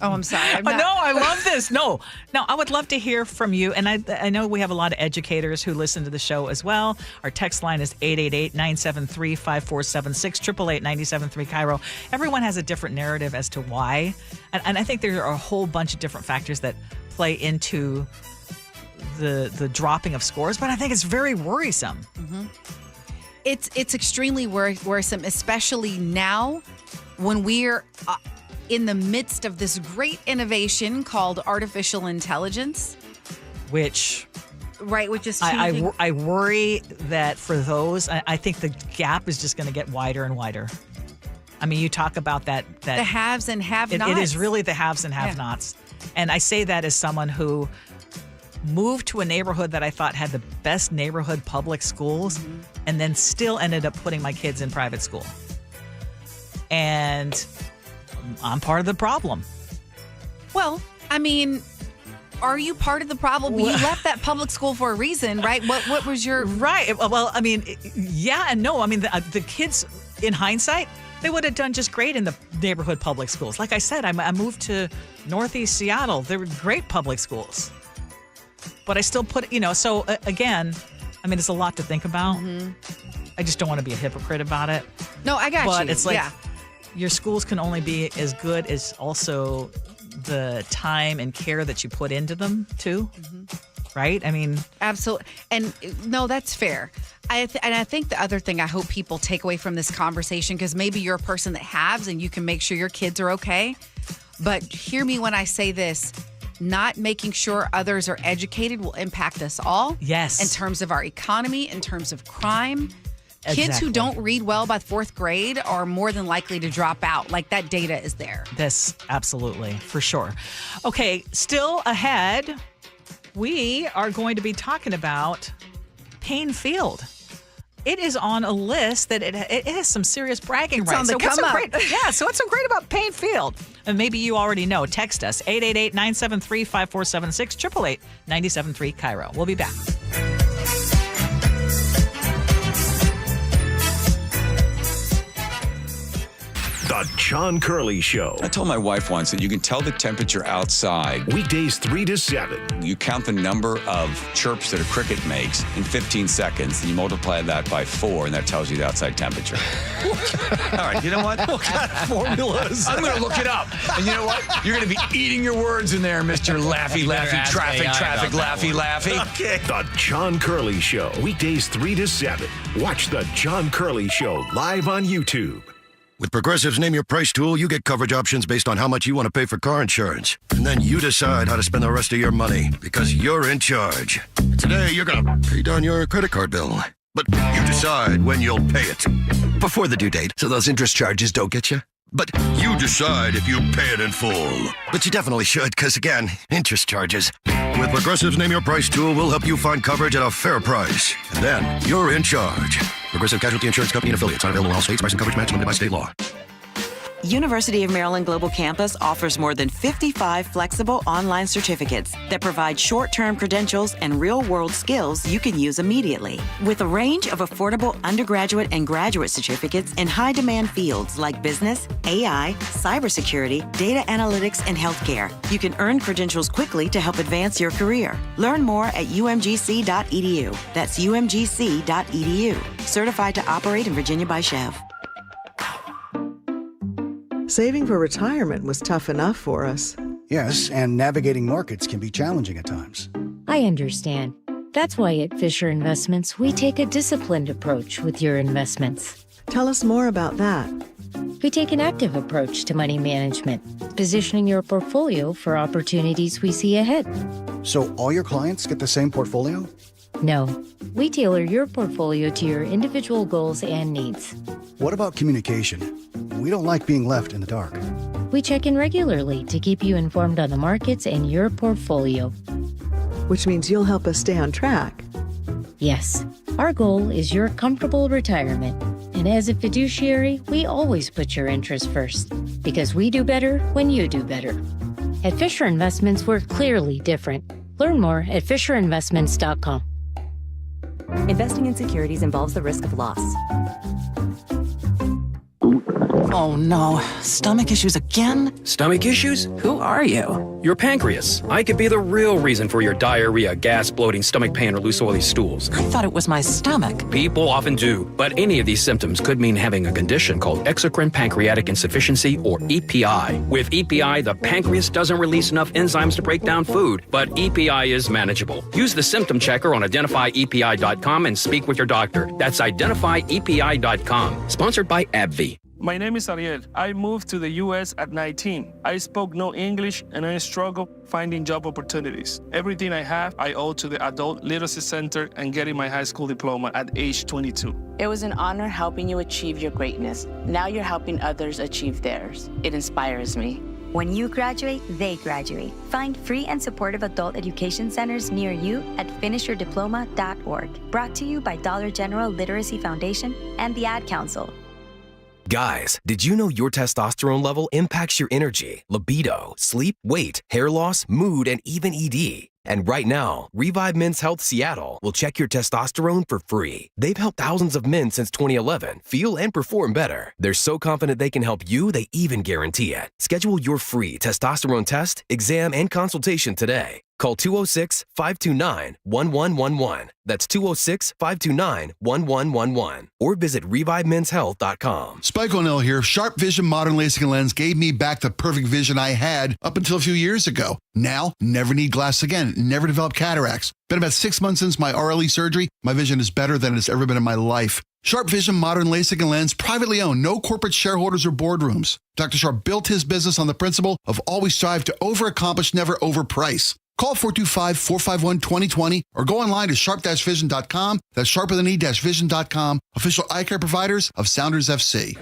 I'm sorry. No, I love this. No, I would love to hear from you. And I know we have a lot of educators who listen to the show as well. Our text line is 888-973-5476, 888-973 KIRO. Everyone has a different narrative as to why. And I think there are a whole bunch of different factors that play into the dropping of scores, but I think it's very worrisome. Mm-hmm. It's extremely worrisome, especially now when we're in the midst of this great innovation called artificial intelligence. Which is changing. I worry that for those, I think the gap is just going to get wider and wider. You talk about that the haves and have-nots. It is really the haves and have-nots. And I say that as someone who moved to a neighborhood that I thought had the best neighborhood public schools and then still ended up putting my kids in private school. And I'm part of the problem. Well, are you part of the problem? You left that public school for a reason, right? What was your... Right. Well, yeah and no. The kids, in hindsight, they would have done just great in the neighborhood public schools. Like I said, I moved to Northeast Seattle. They were great public schools. But I still put, so again, it's a lot to think about. Mm-hmm. I just don't want to be a hypocrite about it. No, I got you. But it's your schools can only be as good as also the time and care that you put into them, too. Mm-hmm. Right? Absolutely. And no, that's fair. And I think the other thing I hope people take away from this conversation, because maybe you're a person that haves and you can make sure your kids are okay. But hear me when I say this. Not making sure others are educated will impact us all. Yes. In terms of our economy, in terms of crime. Exactly. Kids who don't read well by 4th grade are more than likely to drop out. That data is there. This, absolutely, for sure. Okay, still ahead, we are going to be talking about Paine Field. It is on a list that it has some serious bragging rights. So what's so great about Paine Field? And maybe you already know. Text us, 888-973-5476, 888-973 KIRO. We'll be back. The John Curley Show. I told my wife once that you can tell the temperature outside. Weekdays 3 to 7. You count the number of chirps that a cricket makes in 15 seconds, and you multiply that by 4, and that tells you the outside temperature. All right, you know what? What kind of formulas? I'm going to look it up. And you know what? You're going to be eating your words in there, Mr. Laffy, traffic, laffy. Okay. The John Curley Show. Weekdays 3 to 7. Watch The John Curley Show live on YouTube. With Progressive's Name Your Price tool, you get coverage options based on how much you want to pay for car insurance. And then you decide how to spend the rest of your money, because you're in charge. Today, you're going to pay down your credit card bill. But you decide when you'll pay it. Before the due date, so those interest charges don't get you. But you decide if you pay it in full. But you definitely should, because again, interest charges. With Progressive's Name Your Price tool, we'll help you find coverage at a fair price. And then you're in charge. Progressive Casualty Insurance Company and affiliates. Not available in all states. Price and coverage match limited by state law. University of Maryland Global Campus offers more than 55 flexible online certificates that provide short-term credentials and real-world skills you can use immediately. With a range of affordable undergraduate and graduate certificates in high-demand fields like business, AI, cybersecurity, data analytics, and healthcare, you can earn credentials quickly to help advance your career. Learn more at umgc.edu. That's umgc.edu. Certified to operate in Virginia by Chev. Saving for retirement was tough enough for us. Yes, and navigating markets can be challenging at times. I understand. That's why at Fisher Investments, we take a disciplined approach with your investments. Tell us more about that. We take an active approach to money management, positioning your portfolio for opportunities we see ahead. So all your clients get the same portfolio? No, we tailor your portfolio to your individual goals and needs. What about communication? We don't like being left in the dark. We check in regularly to keep you informed on the markets and your portfolio. Which means you'll help us stay on track. Yes, our goal is your comfortable retirement. And as a fiduciary, we always put your interests first, because we do better when you do better. At Fisher Investments, we're clearly different. Learn more at FisherInvestments.com. Investing in securities involves the risk of loss. Oh no, stomach issues again? Stomach issues? Who are you? Your pancreas. I could be the real reason for your diarrhea, gas, bloating, stomach pain, or loose oily stools. I thought it was my stomach. People often do, but any of these symptoms could mean having a condition called exocrine pancreatic insufficiency, or EPI. With EPI, the pancreas doesn't release enough enzymes to break down food, but EPI is manageable. Use the symptom checker on identifyepi.com and speak with your doctor. That's identifyepi.com. Sponsored by AbbVie. My name is Ariel. I moved to the U.S. at 19. I spoke no English and I struggled finding job opportunities. Everything I have, I owe to the Adult Literacy Center and getting my high school diploma at age 22. It was an honor helping you achieve your greatness. Now you're helping others achieve theirs. It inspires me. When you graduate, they graduate. Find free and supportive adult education centers near you at finishyourdiploma.org. Brought to you by Dollar General Literacy Foundation and the Ad Council. Guys, did you know your testosterone level impacts your energy, libido, sleep, weight, hair loss, mood, and even ED? And right now, Revive Men's Health Seattle will check your testosterone for free. They've helped thousands of men since 2011 feel and perform better. They're so confident they can help you, they even guarantee it. Schedule your free testosterone test, exam, and consultation today. Call 206-529-1111. That's 206-529-1111. Or visit ReviveMen'sHealth.com. Spike O'Neill here. Sharp Vision Modern LASIK and Lens gave me back the perfect vision I had up until a few years ago. Now, never need glasses again. Never develop cataracts. Been about 6 months since my RLE surgery. My vision is better than it's ever been in my life. Sharp Vision Modern LASIK and Lens, privately owned, no corporate shareholders or boardrooms. Dr. Sharp built his business on the principle of always strive to overaccomplish, never overprice. Call 425-451-2020 or go online to sharp-vision.com. That's sharp-vision.com. Official eye care providers of Sounders FC.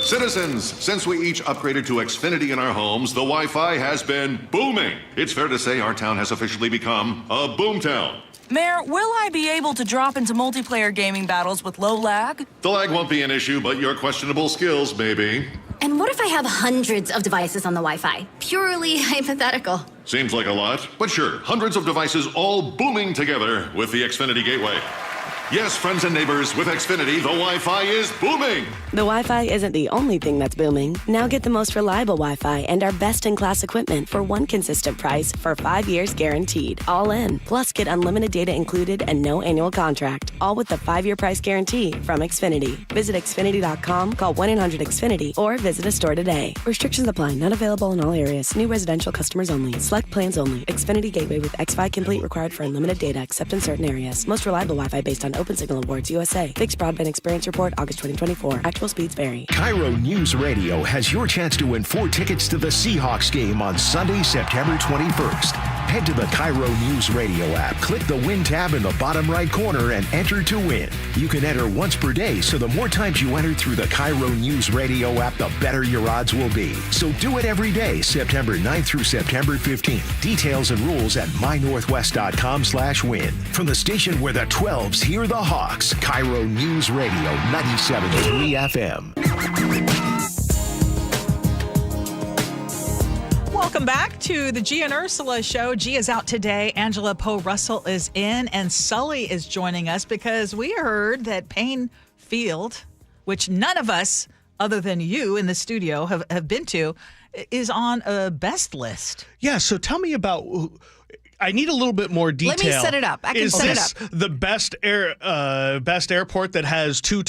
Citizens, since we each upgraded to Xfinity in our homes, the Wi-Fi has been booming. It's fair to say our town has officially become a boomtown. Mayor, will I be able to drop into multiplayer gaming battles with low lag? The lag won't be an issue, but your questionable skills may be. And what if I have hundreds of devices on the Wi-Fi? Purely hypothetical. Seems like a lot, but sure, hundreds of devices all booming together with the Xfinity Gateway. Yes, friends and neighbors, with Xfinity, the Wi-Fi is booming. The Wi-Fi isn't the only thing that's booming. Now get the most reliable Wi-Fi and our best-in-class equipment for one consistent price for 5 years guaranteed. All in. Plus, get unlimited data included and no annual contract. All with the 5-year price guarantee from Xfinity. Visit Xfinity.com, call 1-800-XFINITY, or visit a store today. Restrictions apply. Not available in all areas. New residential customers only. Select plans only. Xfinity Gateway with X5 Complete required for unlimited data except in certain areas. Most reliable Wi-Fi based on Open Signal Awards USA. Fixed Broadband Experience Report, August 2024. Actual speeds vary. KIRO Newsradio has your chance to win 4 tickets to the Seahawks game on Sunday, September 21st. Head to the KIRO Newsradio app, click the Win tab in the bottom right corner, and enter to win. You can enter once per day, so the more times you enter through the KIRO Newsradio app, the better your odds will be. So do it every day, September 9th through September 15th. Details and rules at mynorthwest.com/win. From the station where the 12s hear the Hawks, KIRO News Radio 97.3 FM. Welcome back to the Gee and Ursula Show. Gee is out today. Angela Poe Russell is in, and Sully is joining us because we heard that Paine Field, which none of us other than you in the studio have been to, is on a best list. Yeah, so tell me about... I need a little bit more detail. Let me set it up. I can set it up. Is this the best airport that has two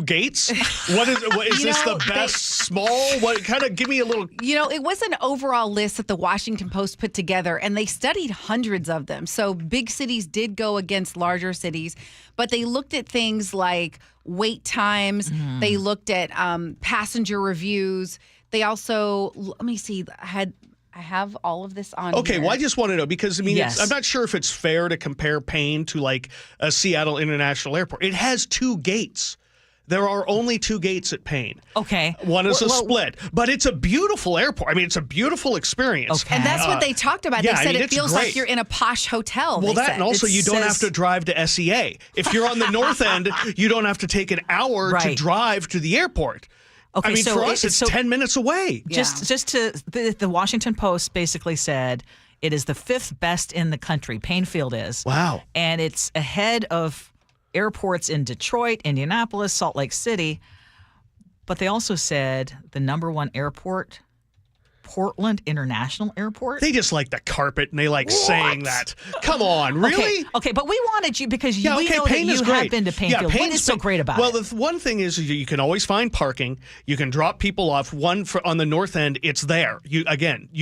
gates? Is this the best small? What kind of give me a little? It was an overall list that the Washington Post put together, and they studied hundreds of them. So big cities did go against larger cities, but they looked at things like wait times. Mm-hmm. They looked at passenger reviews. They also, let me see, I have all of this on Okay, here. well, I just want to know because, Yes. I'm not sure if it's fair to compare Paine to like a Seattle International Airport. It has two gates. There are only two gates at Paine. Okay. One is a split, but it's a beautiful airport. It's a beautiful experience. Okay. And that's what they talked about. Yeah, They said it feels great. like you're in a posh hotel. Well, and also you don't have to drive to SEA. If you're on the north end, you don't have to take an hour to drive to the airport. Okay, so for us, it's 10 minutes away. The Washington Post basically said it is the 5th best in the country. Paine Field is. Wow. And it's ahead of airports in Detroit, Indianapolis, Salt Lake City. But they also said the number 1 airport, Portland International Airport. They just like the carpet and they like saying that. Come on, really? Okay, but we wanted you because we know Paine that is you great. have been to Paine Field. What is so great about it? Well, the one thing is you can always find parking. You can drop people off. On the north end, it's there. You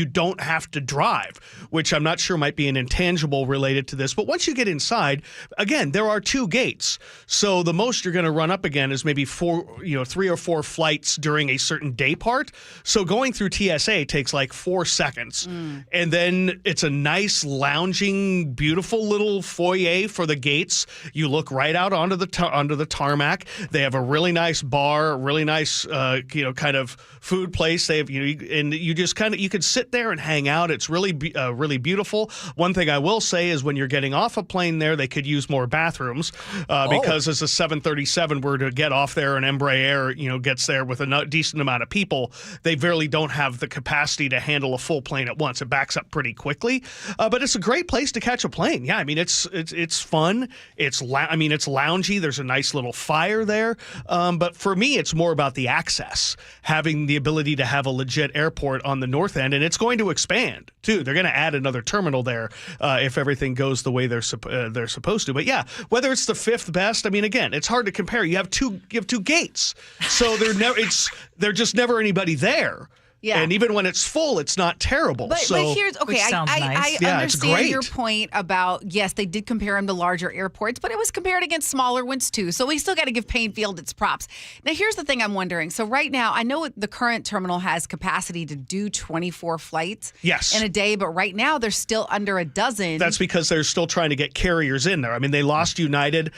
don't have to drive, which I'm not sure might be an intangible related to this. But once you get inside, again, there are 2 gates. So the most you're going to run up again is maybe 3 or 4 flights during a certain day part. So going through TSA takes like 4 seconds. And then it's a nice lounging, beautiful little foyer for the gates. You look right out onto the tarmac. They have a really nice bar, really nice kind of food place. They have and you just you could sit there and hang out. It's really really beautiful. One thing I will say is when you're getting off a plane there, they could use more bathrooms because as a 737 were to get off there and Embraer gets there with a decent amount of people, they really don't have the capacity to handle a full plane at once. It backs up pretty quickly, but it's a great place to catch a plane. Yeah, it's fun. It's loungy. There's a nice little fire there, but for me, it's more about the access, having the ability to have a legit airport on the north end, and it's going to expand too. They're going to add another terminal there if everything goes the way they're supposed to. But yeah, whether it's the 5th best, again, it's hard to compare. You have two gates, so they're just never anybody there. Yeah. And even when it's full, it's not terrible. But here's, okay, I understand your point about, yes, they did compare them to larger airports, but it was compared against smaller ones too. So we still got to give Paine Field its props. Now, here's the thing I'm wondering. So right now, I know the current terminal has capacity to do 24 flights in a day, but right now they're still under a dozen. That's because they're still trying to get carriers in there. They lost United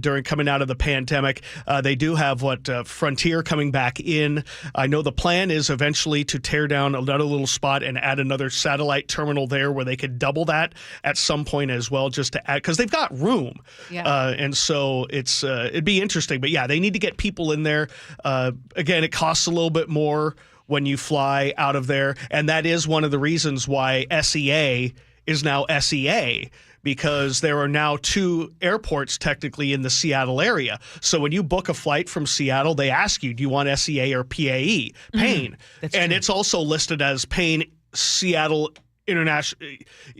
during coming out of the pandemic. They do have Frontier coming back in. I know the plan is eventually to tear down another little spot and add another satellite terminal there where they could double that at some point as well, just to add, because they've got room. Yeah. And so it'd be interesting. But yeah, they need to get people in there. Again, it costs a little bit more when you fly out of there. And that is one of the reasons why SEA is now SEA, because there are now 2 airports technically in the Seattle area. So when you book a flight from Seattle, they ask you, do you want SEA or PAE? Paine. And it's also listed as Paine Seattle International.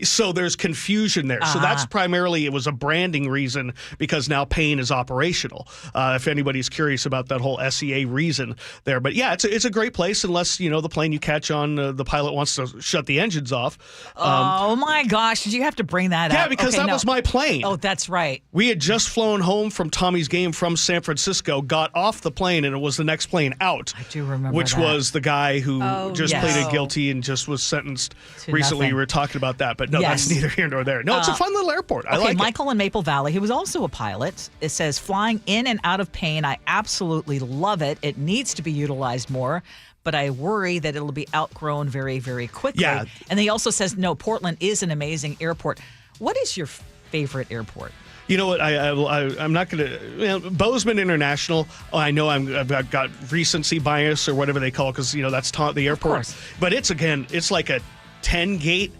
So there's confusion there. So that's primarily, it was a branding reason because now Paine is operational. If anybody's curious about that whole SEA reason there. But yeah, it's a great place unless, the plane you catch on, the pilot wants to shut the engines off. Oh my gosh, did you have to bring that up? Yeah, because that was my plane. Oh, that's right. We had just flown home from Tommy's game from San Francisco, got off the plane, and it was the next plane out. I do remember which that. was the guy who just pleaded guilty and just was sentenced recently. We were talking about that, but no, that's neither here nor there. No, it's a fun little airport. I like it. Michael in Maple Valley, who was also a pilot, it says, flying in and out of Paine, I absolutely love it. It needs to be utilized more, but I worry that it'll be outgrown very, very quickly. Yeah. And he also says, no, Portland is an amazing airport. What is your favorite airport? You know what? I'm not going to. Bozeman International. I know I've got recency bias or whatever they call it because that's the airport. But it's like a 10 gate.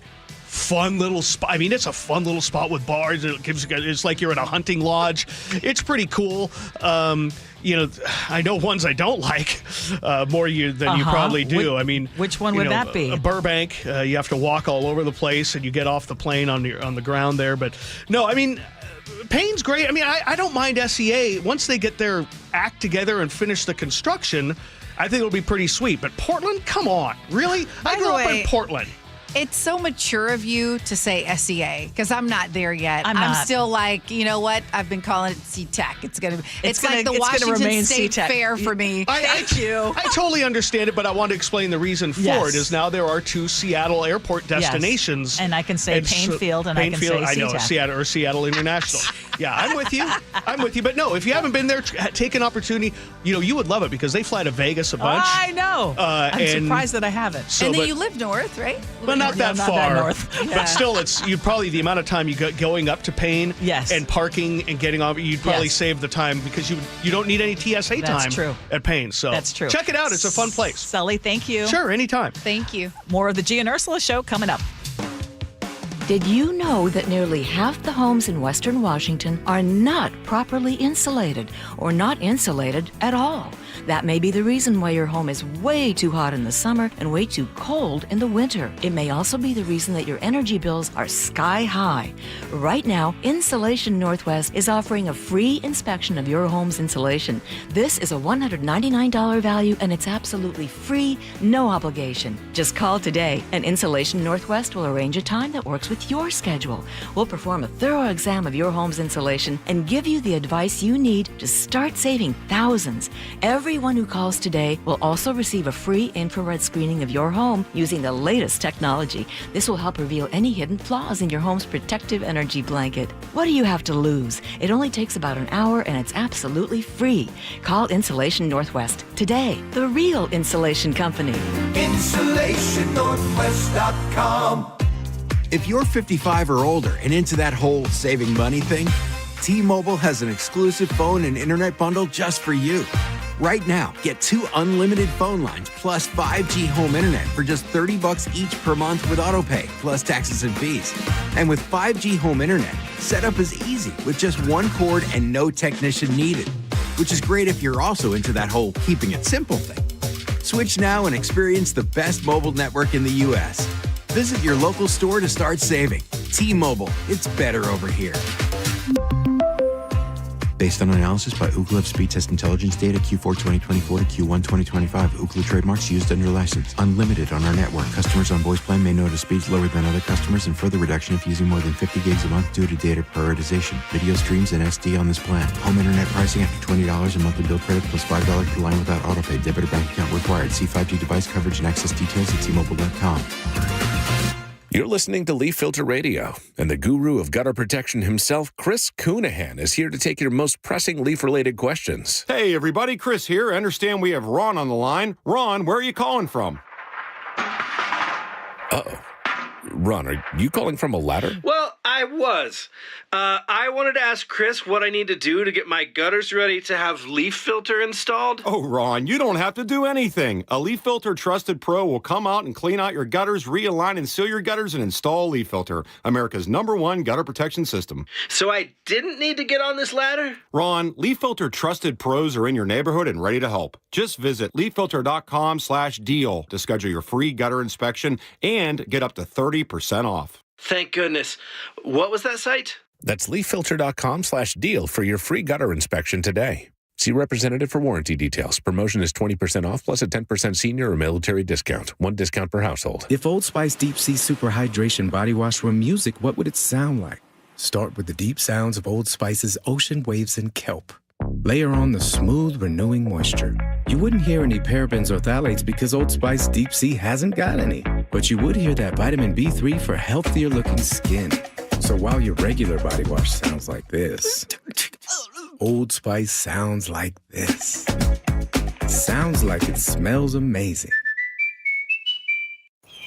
Fun little spot. I mean, it's a fun little spot with bars. It's like you're at a hunting lodge. It's pretty cool. I know ones I don't like more than you probably do. Which one would that be? Burbank. You have to walk all over the place, and you get off the plane on the ground there. But no, Paine's great. I don't mind SEA once they get their act together and finish the construction. I think it'll be pretty sweet. But Portland, come on, really? I grew up in Portland. It's so mature of you to say SEA because I'm not there yet. I'm still like, you know what? I've been calling it SeaTac. It's like the Washington State Fair for me. Thank you. I totally understand it, but I want to explain the reason for it is now there are 2 Seattle airport destinations. Yes. And I can say Paine Field and Paine I can say I know, SeaTac. Seattle International. Yeah, I'm with you. But no, if you haven't been there, take an opportunity. You would love it because they fly to Vegas a bunch. I know. I'm surprised that I haven't. And then you live north, right? Well, not that far. That north. But still, you probably the amount of time you got going up to Paine and parking and getting off, you'd probably save the time because you don't need any TSA time at Paine. So that's true. Check it out. It's a fun place. Sully, thank you. Sure, anytime. Thank you. More of the Gee and Ursula Show coming up. Did you know that nearly half the homes in Western Washington are not properly insulated or not insulated at all? That may be the reason why your home is way too hot in the summer and way too cold in the winter. It may also be the reason that your energy bills are sky high. Right now, Insulation Northwest is offering a free inspection of your home's insulation. This is a $199 value and it's absolutely free, no obligation. Just call today and Insulation Northwest will arrange a time that works with your schedule. We'll perform a thorough exam of your home's insulation and give you the advice you need to start saving thousands. Everyone who calls today will also receive a free infrared screening of your home using the latest technology. This will help reveal any hidden flaws in your home's protective energy blanket. What do you have to lose? It only takes about an hour and it's absolutely free. Call Insulation Northwest today, the real insulation company. InsulationNorthwest.com. If you're 55 or older and into that whole saving money thing, T-Mobile has an exclusive phone and internet bundle just for you. Right now, get 2 unlimited phone lines plus 5G home internet for just $30 each per month with autopay, plus taxes and fees. And with 5G home internet, setup is easy with just 1 cord and no technician needed, which is great if you're also into that whole keeping it simple thing. Switch now and experience the best mobile network in the U.S. Visit your local store to start saving. T-Mobile, it's better over here. Based on analysis by Ookla of speed test intelligence data Q4 2024 to Q1 2025. Ookla trademarks used under license. Unlimited on our network. Customers on voice plan may notice speeds lower than other customers and further reduction if using more than 50 gigs a month due to data prioritization. Video streams and SD on this plan. Home internet pricing after $20 a monthly bill credit plus $5 per line without autopay. Debit or bank account required. See 5G device coverage and access details at T-Mobile.com. You're listening to Leaf Filter Radio, and the guru of gutter protection himself, Chris Coonahan, is here to take your most pressing leaf-related questions. Hey, everybody, Chris here. I understand we have Ron on the line. Ron, where are you calling from? Uh-oh. Ron, are you calling from a ladder? Well, I was. I wanted to ask Chris what I need to do to get my gutters ready to have Leaf Filter installed. Oh, Ron, you don't have to do anything. A Leaf Filter Trusted Pro will come out and clean out your gutters, realign and seal your gutters, and install Leaf Filter, America's #1 gutter protection system. So I didn't need to get on this ladder? Ron, Leaf Filter Trusted Pros are in your neighborhood and ready to help. Just visit leaffilter.com/deal to schedule your free gutter inspection and get up to 30% off. Thank goodness. What was that site? That's leaffilter.com/deal for your free gutter inspection today. See representative for warranty details. Promotion is 20% off plus a 10% senior or military discount. 1 discount per household. If Old Spice Deep Sea Super Hydration Body Wash were music, what would it sound like? Start with the deep sounds of Old Spice's ocean waves and kelp. Layer on the smooth, renewing moisture. You wouldn't hear any parabens or phthalates because Old Spice Deep Sea hasn't got any. But you would hear that vitamin B3 for healthier looking skin. So while your regular body wash sounds like this, Old Spice sounds like this. Sounds like it smells amazing.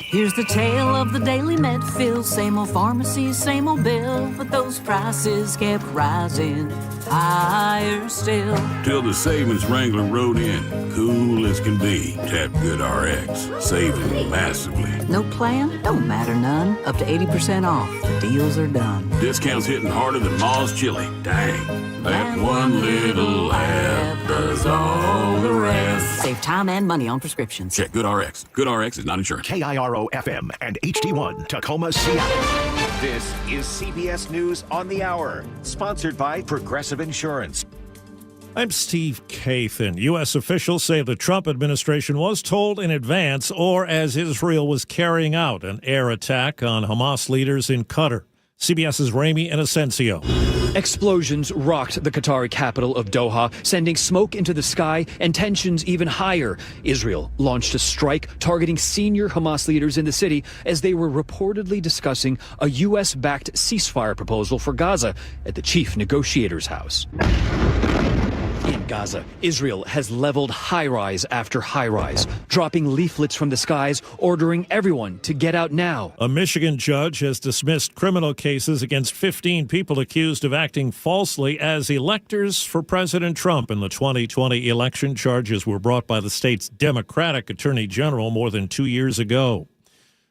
Here's the tale of the daily med fill. Same old pharmacy, same old bill. But those prices kept rising higher still. Till the savings wrangler rode in, cool as can be. Tap Good RX, saving massively. With no plan, don't matter none. Up to 80% off. The deals are done. Discounts hitting harder than Ma's chili. Dang. That one little app does all the rest. Save time and money on prescriptions. Check GoodRx. GoodRx is not insurance. KIRO FM and HD1 Tacoma, Seattle. This is CBS News on the Hour, sponsored by Progressive Insurance. I'm Steve Kathan. U.S. officials say the Trump administration was told in advance, or as Israel was carrying out an air attack on Hamas leaders in Qatar. CBS's Ramy Inocencio. Explosions rocked the Qatari capital of Doha, sending smoke into the sky and tensions even higher. Israel launched a strike targeting senior Hamas leaders in the city as they were reportedly discussing a U.S.-backed ceasefire proposal for Gaza at the chief negotiator's house. In Gaza, Israel has leveled high-rise after high-rise, dropping leaflets from the skies, ordering everyone to get out now. A Michigan judge has dismissed criminal cases against 15 people accused of acting falsely as electors for President Trump in the 2020 election. Charges were brought by the state's Democratic Attorney General more than 2 years ago.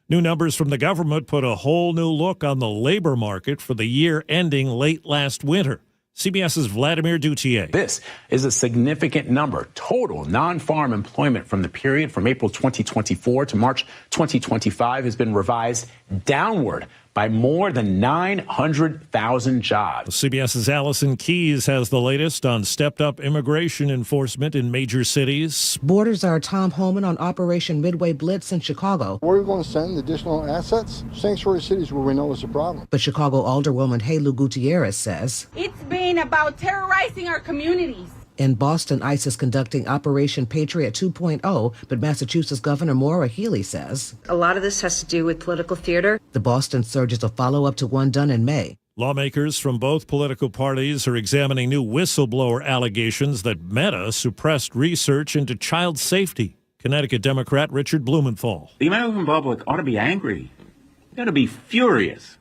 New numbers from the government put a whole new look on the labor market for the year ending late last winter. CBS's Vladimir Duthier. This is a significant number. Total non-farm employment from the period from April 2024 to March 2025 has been revised downward by more than 900,000 jobs. CBS's Allison Keyes has the latest on stepped-up immigration enforcement in major cities. Borders are Tom Homan on Operation Midway Blitz in Chicago. Where are we going to send additional assets? Sanctuary cities where we know it's a problem. But Chicago Alderwoman Helu Gutierrez says it's been about terrorizing our communities. In Boston, ICE is conducting Operation Patriot 2.0, but Massachusetts Governor Maura Healey says a lot of this has to do with political theater. The Boston surge is a follow-up to one done in May. Lawmakers from both political parties are examining new whistleblower allegations that Meta suppressed research into child safety. Connecticut Democrat Richard Blumenthal. The American public ought to be angry. They ought to be furious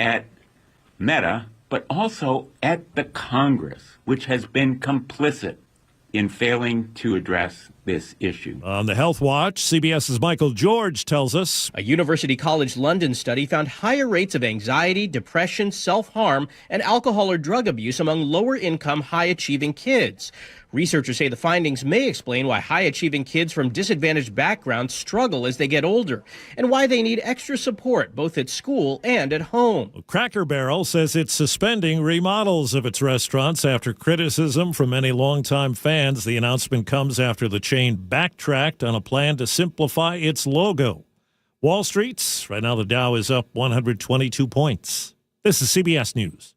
at Meta, but also at the Congress, which has been complicit in failing to address this issue. On the Health Watch, CBS's Michael George tells us a University College London study found higher rates of anxiety, depression, self-harm, and alcohol or drug abuse among lower-income, high-achieving kids. Researchers say the findings may explain why high-achieving kids from disadvantaged backgrounds struggle as they get older, and why they need extra support both at school and at home. Cracker Barrel says it's suspending remodels of its restaurants after criticism from many longtime fans. The announcement comes after the chain backtracked on a plan to simplify its logo. Wall Street, right now the Dow is up 122 points. This is CBS News.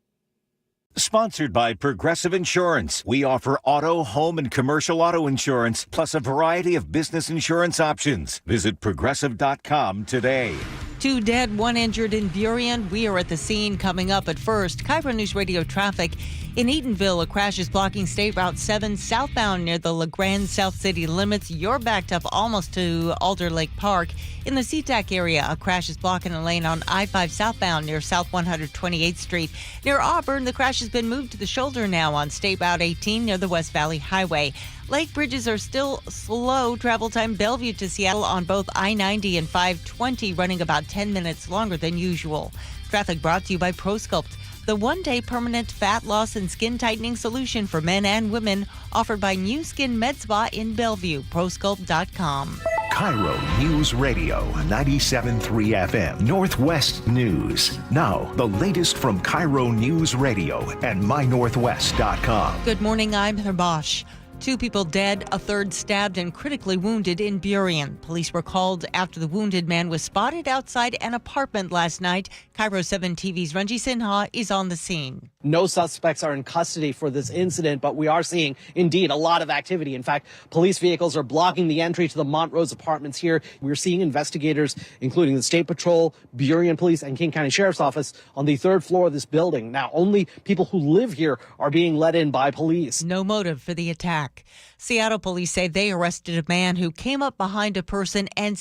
Sponsored by Progressive Insurance. We offer auto, home, and commercial auto insurance, plus a variety of business insurance options. Visit Progressive.com today. 2 dead, 1 injured in Burien. We are at the scene coming up. At first, KIRO Newsradio traffic. In Eatonville, a crash is blocking State Route 7 southbound near the LeGrand South City limits. You're backed up almost to Alder Lake Park. In the SeaTac area, a crash is blocking a lane on I-5 southbound near South 128th Street. Near Auburn, the crash has been moved to the shoulder now on State Route 18 near the West Valley Highway. Lake bridges are still slow. Travel time Bellevue to Seattle on both I-90 and 520 running about 10 minutes longer than usual. Traffic brought to you by ProSculpt, the one-day permanent fat loss and skin tightening solution for men and women, offered by New Skin Med Spa in Bellevue. ProSculpt.com. KIRO Newsradio 97.3 FM Northwest News. Now, the latest from KIRO Newsradio and mynorthwest.com. Good morning, I'm Heather Bosch. 2 people dead, a third stabbed and critically wounded in Burien. Police were called after the wounded man was spotted outside an apartment last night. KIRO 7 TV's Ranji Sinha is on the scene. No suspects are in custody for this incident, but we are seeing, indeed, a lot of activity. In fact, police vehicles are blocking the entry to the Montrose apartments here. We're seeing investigators, including the State Patrol, Burien Police, and King County Sheriff's Office on the 3rd floor of this building. Now, only people who live here are being let in by police. No motive for the attack. Seattle police say they arrested a man who came up behind a person and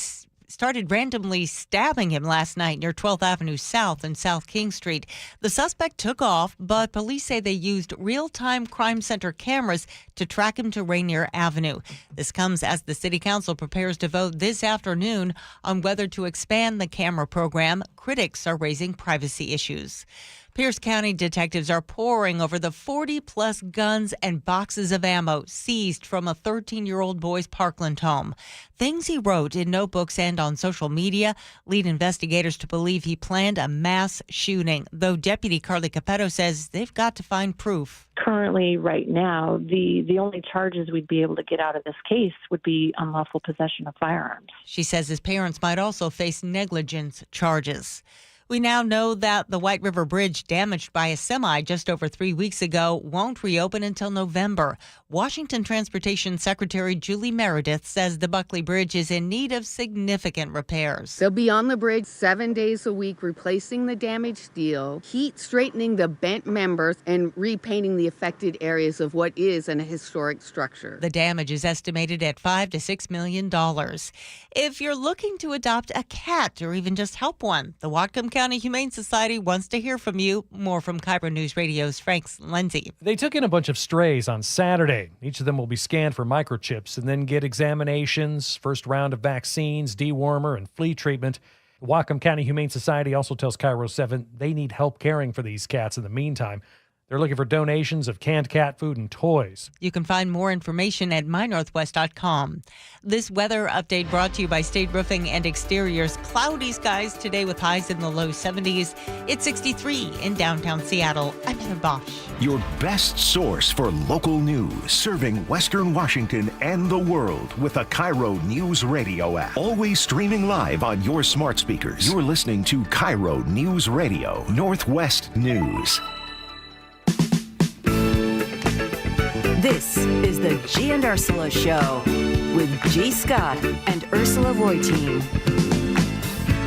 started randomly stabbing him last night near 12th Avenue South and South King Street. The suspect took off, but police say they used real-time crime center cameras to track him to Rainier Avenue. This comes as the city council prepares to vote this afternoon on whether to expand the camera program. Critics are raising privacy issues. Pierce County detectives are poring over the 40-plus guns and boxes of ammo seized from a 13-year-old boy's Parkland home. Things he wrote in notebooks and on social media lead investigators to believe he planned a mass shooting, though Deputy Carly Capetto says they've got to find proof. Currently, right now, the only charges we'd be able to get out of this case would be unlawful possession of firearms. She says his parents might also face negligence charges. We now know that the White River Bridge damaged by a semi just over 3 weeks ago won't reopen until November. Washington Transportation Secretary Julie Meredith says the Buckley Bridge is in need of significant repairs. They'll be on the bridge 7 days a week, replacing the damaged steel, heat straightening the bent members, and repainting the affected areas of what is an historic structure. The damage is estimated at $5 to $6 million. If you're looking to adopt a cat or even just help one, the Whatcom County Humane Society wants to hear from you. More from KIRO News Radio's Frank Lindsay. They took in a bunch of strays on Saturday. Each of them will be scanned for microchips and then get examinations, first round of vaccines, dewormer, and flea treatment. The Whatcom County Humane Society also tells KIRO 7 they need help caring for these cats in the meantime. They're looking for donations of canned cat food and toys. You can find more information at mynorthwest.com. This weather update brought to you by State Roofing and Exteriors. Cloudy skies today with highs in the low 70s. It's 63 in downtown Seattle. I'm Heather Bosch. Your best source for local news, serving Western Washington and the world with the KIRO Newsradio App. Always streaming live on your smart speakers. You're listening to KIRO Newsradio, Northwest News. This is the Gee and Ursula Show with G. Scott and Ursula Reutin.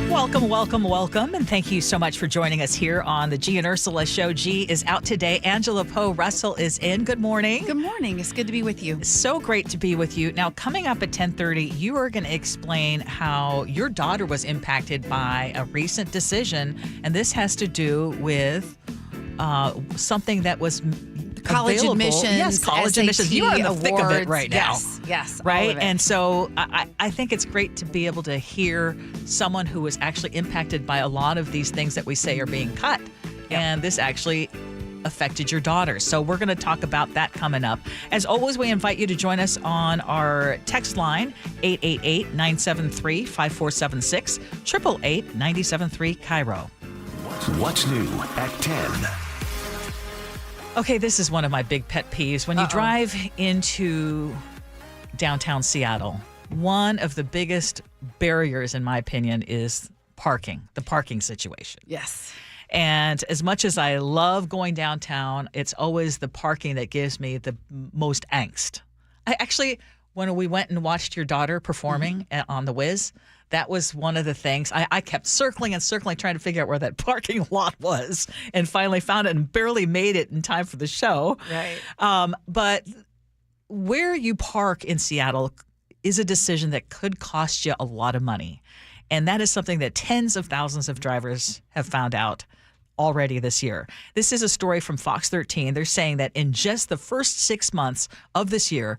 Welcome, welcome, welcome, and thank you so much for joining us here on the Gee and Ursula Show. Gee is out today. Angela Poe Russell is in. Good morning. Good morning. It's good to be with you. So great to be with you. Now, coming up at 10:30, you are going to explain how your daughter was impacted by a recent decision, and this has to do with something that was college available. admissions. Yes, college SAT admissions. You're in the thick of it right now. Yes. Right? All of it. And so I think it's great to be able to hear someone who was actually impacted by a lot of these things that we say are being cut. Yep. And this actually affected your daughter. So we're going to talk about that coming up. As always, we invite you to join us on our text line, 888-973-5476, 888-973 KIRO. What's new at 10? Okay, this is one of my big pet peeves. When you drive into downtown Seattle, one of the biggest barriers, in my opinion, is parking, the parking situation. Yes. And as much as I love going downtown, it's always the parking that gives me the most angst. I actually, when we went and watched your daughter performing on the Wiz, that was one of the things. I kept circling and circling, trying to figure out where that parking lot was, and finally found it and barely made it in time for the show. Right. But where you park in Seattle is a decision that could cost you a lot of money. And that is something that tens of thousands of drivers have found out already this year. This is a story from Fox 13. They're saying that in just the first 6 months of this year,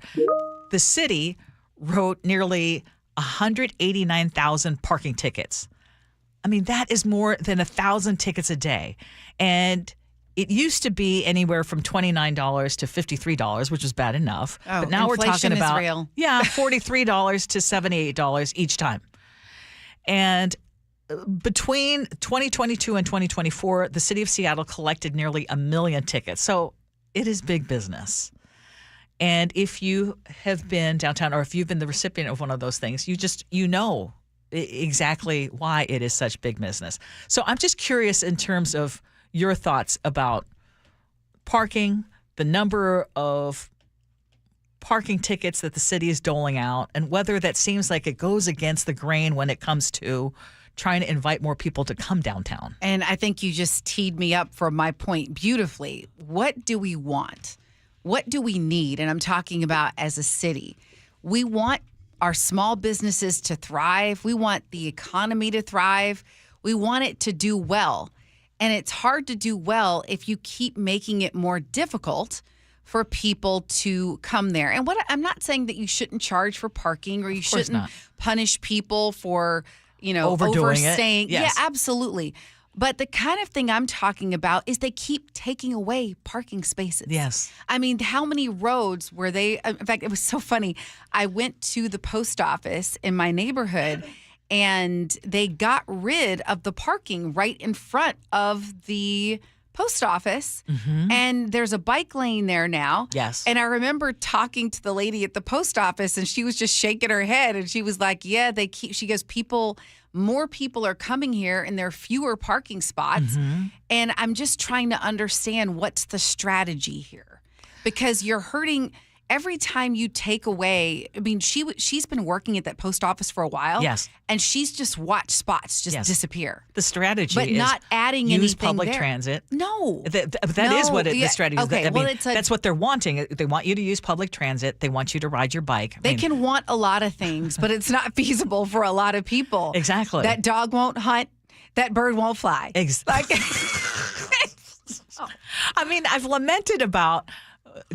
the city wrote nearly 189,000 parking tickets. I mean, that is more than 1,000 tickets a day. And it used to be anywhere from $29 to $53, which was bad enough. Oh, but now we're talking is about real. $43 to $78 each time. And between 2022 and 2024, the city of Seattle collected nearly 1 million tickets. So it is big business. And if you have been downtown, or if you've been the recipient of one of those things, you know exactly why it is such big business. So I'm just curious in terms of your thoughts about parking, the number of parking tickets that the city is doling out, and whether that seems like it goes against the grain when it comes to trying to invite more people to come downtown. And I think you just teed me up for my point beautifully. What do we want? What do we need? And I'm talking about as a city. We want our small businesses to thrive. We want the economy to thrive. We want it to do well. And it's hard to do well if you keep making it more difficult for people to come there. And I'm not saying that you shouldn't charge for parking or you shouldn't punish people for, overstaying. Yes. Yeah, absolutely. But the kind of thing I'm talking about is they keep taking away parking spaces. Yes. I mean, how many roads were they? In fact, it was so funny. I went to the post office in my neighborhood and they got rid of the parking right in front of the post office. Mm-hmm. And there's a bike lane there now. Yes. And I remember talking to the lady at the post office and she was just shaking her head and she was like, yeah, she goes, more people are coming here and there are fewer parking spots. Mm-hmm. And I'm just trying to understand what's the strategy here, because you're hurting every time you take away. I mean, she's been working at that post office for a while. Yes. And she's just watched spots disappear. The strategy but is not adding use anything public there. transit. No. That is what the strategy is. Okay, That's what they're wanting. They want you to use public transit. They want you to ride your bike. They can want a lot of things, but it's not feasible for a lot of people. Exactly. That dog won't hunt. That bird won't fly. Exactly. I mean, I've lamented about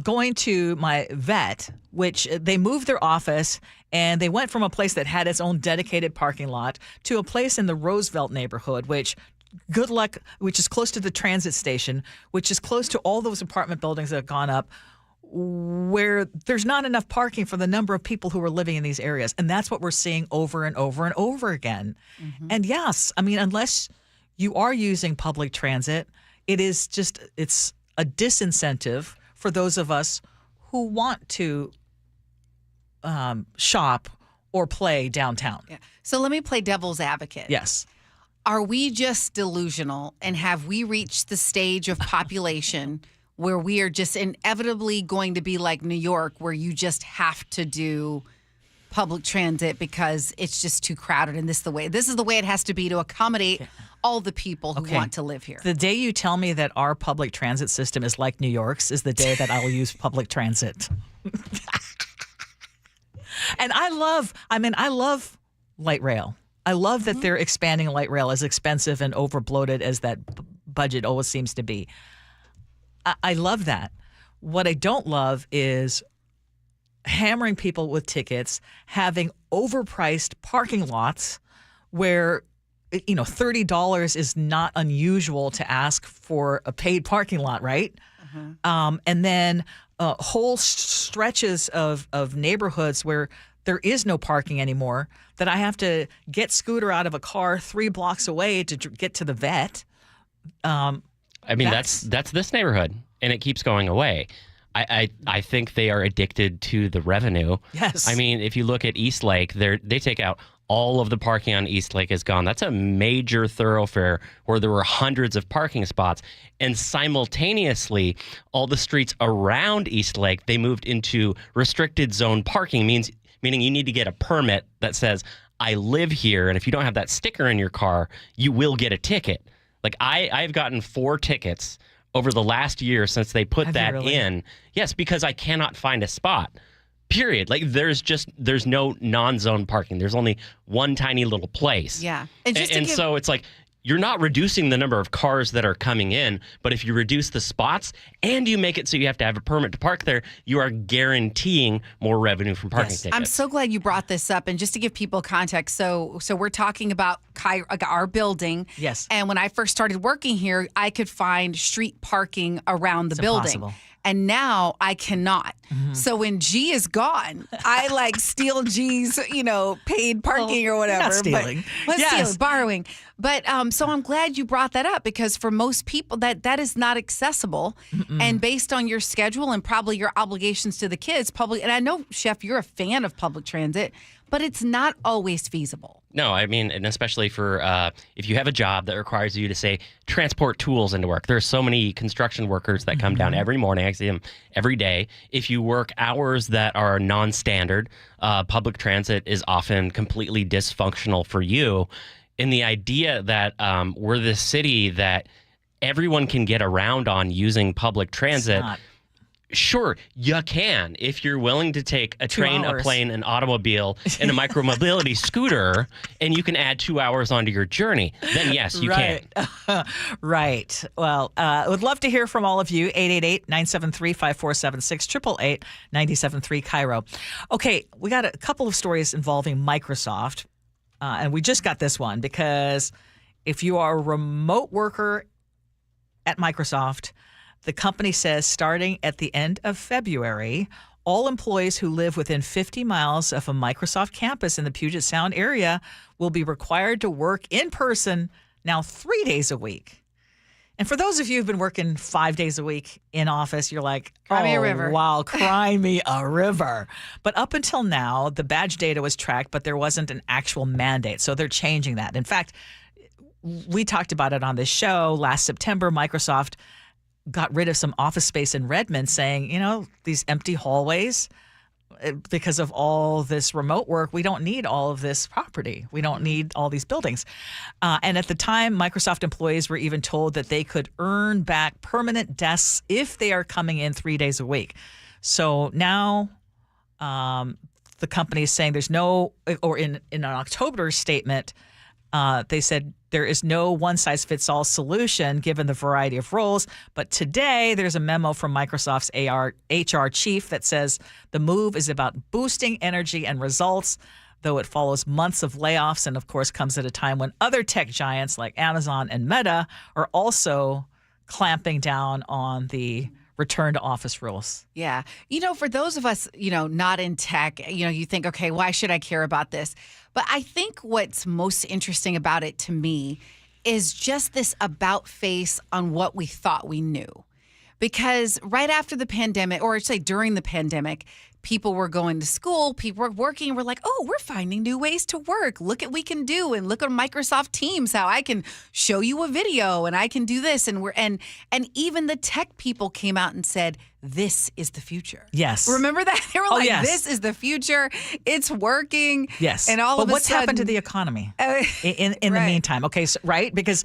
going to my vet, which they moved their office and they went from a place that had its own dedicated parking lot to a place in the Roosevelt neighborhood, which good luck, which is close to the transit station, which is close to all those apartment buildings that have gone up, where there's not enough parking for the number of people who are living in these areas. And that's what we're seeing over and over and over again. Mm-hmm. And yes, I mean, unless you are using public transit, it's a disincentive for those of us who want to shop or play downtown. Yeah. So let me play devil's advocate. Yes. Are we just delusional, and have we reached the stage of population where we are just inevitably going to be like New York, where you just have to do public transit because it's just too crowded, and this is the way it has to be to accommodate all the people who want to live here? The day you tell me that our public transit system is like New York's is the day that I will use public transit. And I love light rail. I love that they're expanding light rail, as expensive and over-bloated as that budget always seems to be. I love that. What I don't love is hammering people with tickets, having overpriced parking lots where $30 is not unusual to ask for a paid parking lot, right? Uh-huh. And then whole stretches of neighborhoods where there is no parking anymore, that I have to get Scooter out of a car 3 blocks away to get to the vet. I mean, that's this neighborhood, and it keeps going away. I think they are addicted to the revenue. Yes. I mean, if you look at Eastlake, they take out all of the parking on Eastlake is gone. That's a major thoroughfare where there were hundreds of parking spots. And simultaneously, all the streets around Eastlake, they moved into restricted zone parking, meaning you need to get a permit that says, I live here. And if you don't have that sticker in your car, you will get a ticket. Like I've gotten 4 tickets over the last year since they put that in. Yes, because I cannot find a spot. Period. Like there's no non-zone parking. There's only one tiny little place. Yeah. So it's like you're not reducing the number of cars that are coming in, but if you reduce the spots and you make it so you have to have a permit to park there, you are guaranteeing more revenue from parking tickets. I'm so glad you brought this up. And just to give people context, so we're talking about our building. Yes. And when I first started working here, I could find street parking around the building. Impossible. And now I cannot. Mm-hmm. So when G is gone, I steal G's, paid parking or whatever. Not stealing. Stealing, borrowing. But so I'm glad you brought that up, because for most people that is not accessible. Mm-mm. And based on your schedule and probably your obligations to the kids, and I know, Chef, you're a fan of public transit, but it's not always feasible. No, I mean, and especially for if you have a job that requires you to, say, transport tools into work. There's so many construction workers that come down every morning. I see them every day. If you work hours that are non-standard, public transit is often completely dysfunctional for you. And the idea that we're this city that everyone can get around on using public transit, Sure, you can. If you're willing to take a train, a plane, an automobile, and a micromobility scooter, and you can add 2 hours onto your journey, then yes, you can. Right. Well, I would love to hear from all of you. 888-973-5476, 888-973 KIRO. Okay, we got a couple of stories involving Microsoft, and we just got this one because if you are a remote worker at Microsoft, the company says starting at the end of February, all employees who live within 50 miles of a Microsoft campus in the Puget Sound area will be required to work in person now 3 days a week. And for those of you who've been working 5 days a week in office, you're like, cry me a river. Wow, cry me a river. But up until now, the badge data was tracked, but there wasn't an actual mandate. So they're changing that. In fact, we talked about it on this show last September. Microsoft got rid of some office space in Redmond, saying, these empty hallways, because of all this remote work, we don't need all of this property. We don't need all these buildings. And at the time, Microsoft employees were even told that they could earn back permanent desks if they are coming in 3 days a week. So now the company is saying there's no, or in an October statement, they said there is no one-size-fits-all solution given the variety of roles. But today, there's a memo from Microsoft's HR chief that says the move is about boosting energy and results, though it follows months of layoffs and, of course, comes at a time when other tech giants like Amazon and Meta are also clamping down on the return to office rules. Yeah. For those of us, not in tech, you think, okay, why should I care about this? But I think what's most interesting about it to me is just this about face on what we thought we knew. Because right after the pandemic, or I'd say during the pandemic, people were going to school, people were working, and we're like, oh, we're finding new ways to work. Look at what we can do. And look at Microsoft Teams, how I can show you a video and I can do this. And even the tech people came out and said, this is the future. Yes. Remember that? They were this is the future. It's working. Yes. And all but of a what's sudden, happened to the economy in the meantime? Okay, so, right? Because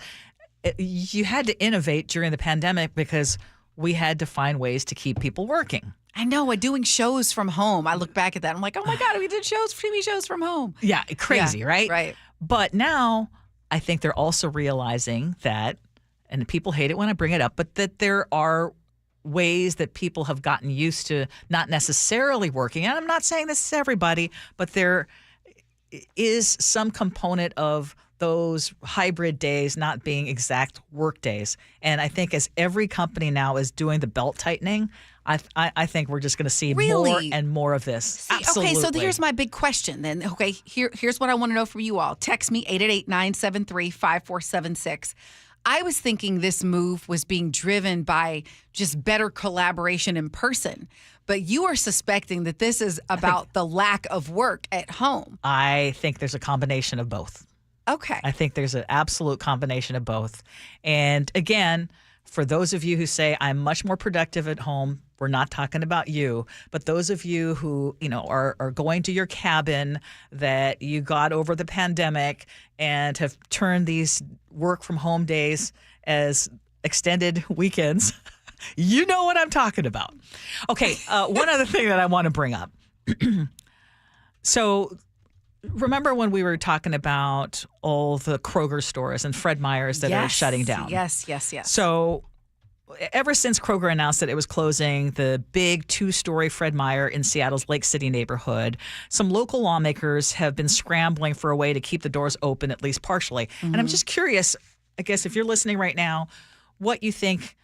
you had to innovate during the pandemic because we had to find ways to keep people working. I know, doing shows from home. I look back at that. I'm like, oh my God, we did TV shows from home. Yeah, crazy, right? Right. But now I think they're also realizing that, and people hate it when I bring it up, but that there are ways that people have gotten used to not necessarily working. And I'm not saying this is everybody, but there is some component of those hybrid days not being exact work days. And I think as every company now is doing the belt tightening, I think we're just going to see more and more of this. Absolutely. Okay, so here's my big question then. Okay, here's what I want to know from you all. Text me 888-973-5476. I was thinking this move was being driven by just better collaboration in person, but you are suspecting that this is about the lack of work at home. I think there's a combination of both. Okay. I think there's an absolute combination of both. And again, for those of you who say, I'm much more productive at home, we're not talking about you, but those of you who, are going to your cabin that you got over the pandemic and have turned these work from home days as extended weekends, you know what I'm talking about. Okay, one other thing that I want to bring up. So remember when we were talking about all the Kroger stores and Fred Meyer's that are shutting down? Yes. So ever since Kroger announced that it was closing the big 2-story Fred Meyer in Seattle's Lake City neighborhood, some local lawmakers have been scrambling for a way to keep the doors open, at least partially. Mm-hmm. And I'm just curious, I guess if you're listening right now, what you think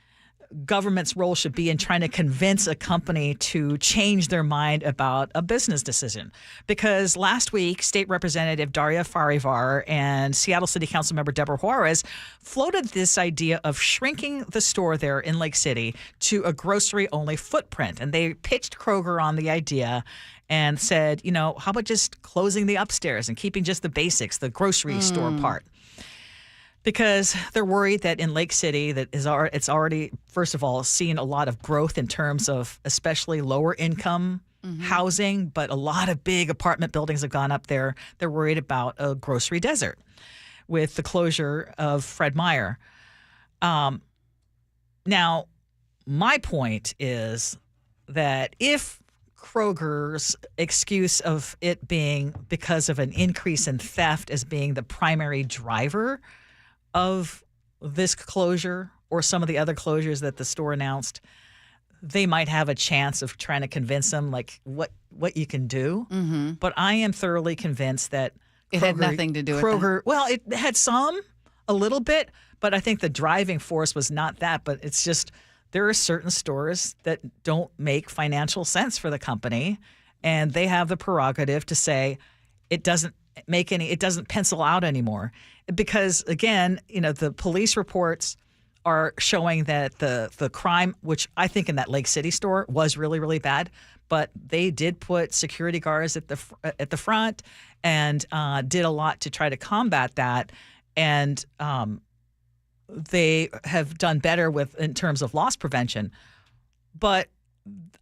government's role should be in trying to convince a company to change their mind about a business decision. Because last week, State Representative Daria Farivar and Seattle City Council member Deborah Juarez floated this idea of shrinking the store there in Lake City to a grocery-only footprint. And they pitched Kroger on the idea and said, how about just closing the upstairs and keeping just the basics, the grocery store part? Because they're worried that in Lake City it's already, first of all, seen a lot of growth in terms of especially lower income housing, but a lot of big apartment buildings have gone up there. They're worried about a grocery desert with the closure of Fred Meyer. Now, my point is that if Kroger's excuse of it being because of an increase in theft as being the primary driver of this closure or some of the other closures that the store announced, they might have a chance of trying to convince them like what you can do. Mm-hmm. But I am thoroughly convinced that It had nothing to do with Kroger. Well, it had a little bit, but I think the driving force was not that. But it's just there are certain stores that don't make financial sense for the company, and they have the prerogative to say it doesn't pencil out anymore. Because again, the police reports are showing that the crime, which I think in that Lake City store was really, really bad, but they did put security guards at the front and did a lot to try to combat that. And they have done better in terms of loss prevention. But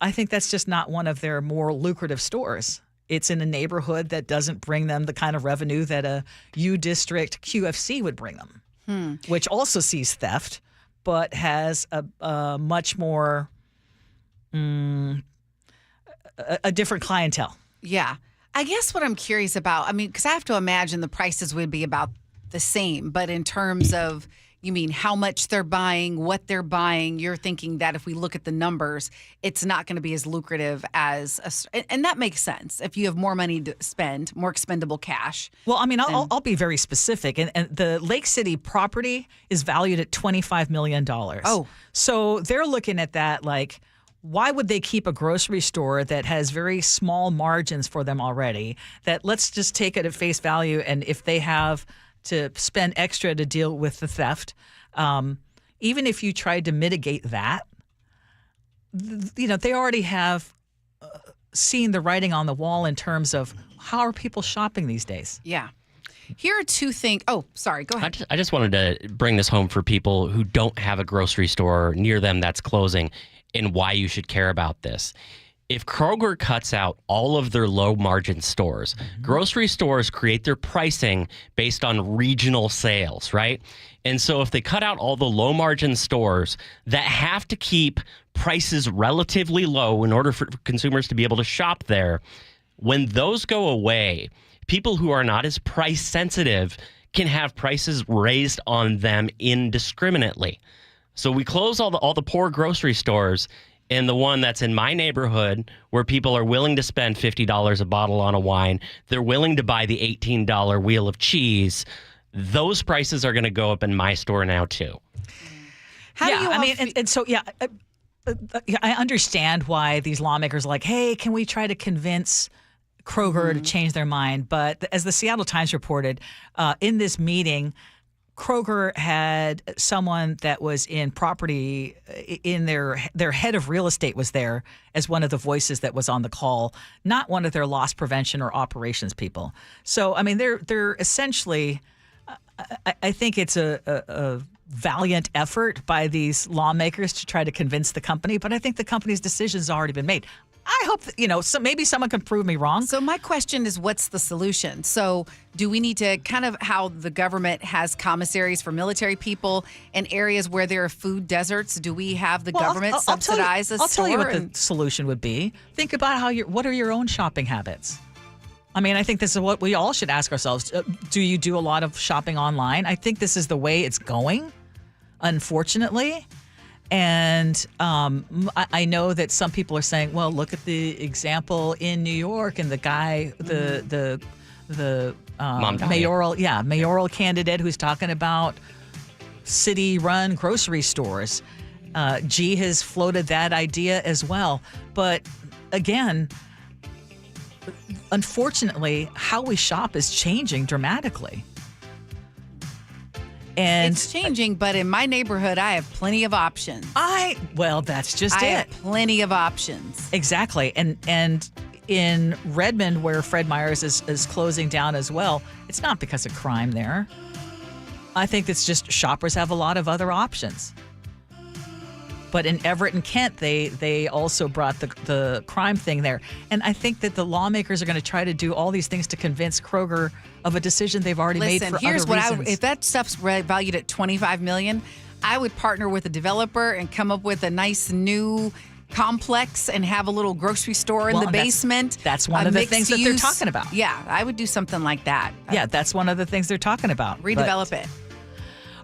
I think that's just not one of their more lucrative stores. It's in a neighborhood that doesn't bring them the kind of revenue that a U District QFC would bring them, which also sees theft, but has a much more a different clientele. Yeah. I guess what I'm curious about, because I have to imagine the prices would be about the same, but in terms of, you mean how much they're buying, what they're buying, you're thinking that if we look at the numbers, it's not going to be as lucrative as, and that makes sense. If you have more money to spend, more expendable cash. Well, I'll be very specific. And the Lake City property is valued at $25 million. Oh. So they're looking at that like, why would they keep a grocery store that has very small margins for them already? That let's just take it at face value. And if they have to spend extra to deal with the theft, even if you tried to mitigate that, they already have seen the writing on the wall in terms of how are people shopping these days. Yeah. Here are two things. Oh, sorry. Go ahead. I just wanted to bring this home for people who don't have a grocery store near them that's closing and why you should care about this. If Kroger cuts out all of their low-margin stores, grocery stores create their pricing based on regional sales, right? And so if they cut out all the low-margin stores that have to keep prices relatively low in order for consumers to be able to shop there, when those go away, people who are not as price-sensitive can have prices raised on them indiscriminately. So we close all the poor grocery stores. And the one that's in my neighborhood where people are willing to spend $50 a bottle on a wine, they're willing to buy the $18 wheel of cheese, those prices are going to go up in my store now, too. I understand why these lawmakers are like, hey, can we try to convince Kroger to change their mind? But as the Seattle Times reported, in this meeting, Kroger had someone that was in property in their head of real estate was there as one of the voices that was on the call, not one of their loss prevention or operations people. So, they're essentially, I think it's a valiant effort by these lawmakers to try to convince the company, but I think the company's decision has already been made. I hope that, so maybe someone can prove me wrong. So my question is, what's the solution? So do we need to kind of how the government has commissaries for military people in areas where there are food deserts? Do we have the government subsidize a store? I'll tell you what the solution would be. Think about what are your own shopping habits? I think this is what we all should ask ourselves. Do you do a lot of shopping online? I think this is the way it's going, unfortunately. And I know that some people are saying, well, look at the example in New York and the guy, the mayoral candidate who's talking about city-run grocery stores. Gee has floated that idea as well. But again, unfortunately, how we shop is changing dramatically. And it's changing, but in my neighborhood, I have plenty of options. That's just it. I have plenty of options. Exactly. And in Redmond, where Fred Meyer's is closing down as well, it's not because of crime there. I think it's just shoppers have a lot of other options. But in Everett and Kent, they also brought the crime thing there. And I think that the lawmakers are going to try to do all these things to convince Kroger of a decision they've already made for here's other reasons. If that stuff's valued at $25 million, I would partner with a developer and come up with a nice new complex and have a little grocery store in the basement. That's one of the things that they're talking about. Yeah, I would do something like that. Yeah, that's one of the things they're talking about. Redevelop it.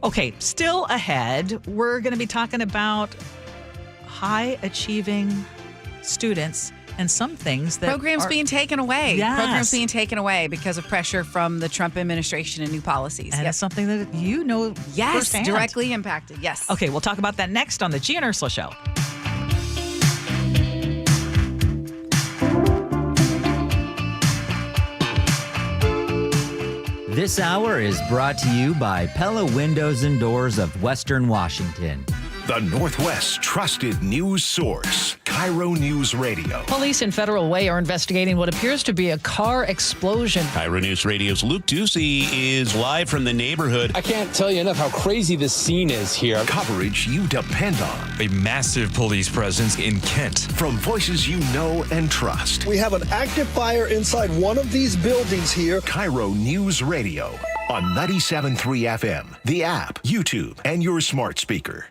Okay, still ahead, we're going to be talking about high-achieving students and some things that Programs being taken away. Yes. Programs being taken away because of pressure from the Trump administration and new policies. And it's something that you know firsthand. Directly impacted. Yes. Okay, we'll talk about that next on the Gee and Ursula Show. This hour is brought to you by Pella Windows and Doors of Western Washington. The Northwest's trusted news source, KIRO Newsradio. Police in Federal Way are investigating what appears to be a car explosion. KIRO News Radio's Luke Ducey is live from the neighborhood. I can't tell you enough how crazy this scene is here. Coverage you depend on. A massive police presence in Kent. From voices you know and trust. We have an active fire inside one of these buildings here. KIRO News Radio on 97.3 FM, the app, YouTube, and your smart speaker.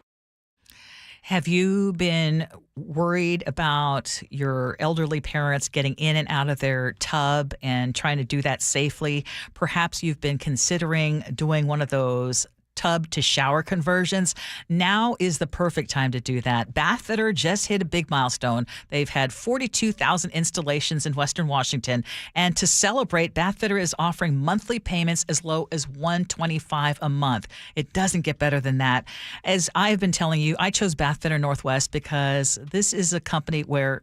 Have you been worried about your elderly parents getting in and out of their tub and trying to do that safely? Perhaps you've been considering doing one of those tub to shower conversions. Now is the perfect time to do that. Bathfitter just hit a big milestone. They've had 42,000 installations in Western Washington. And to celebrate, Bathfitter is offering monthly payments as low as $125 a month. It doesn't get better than that. As I've been telling you, I chose Bathfitter Northwest because this is a company where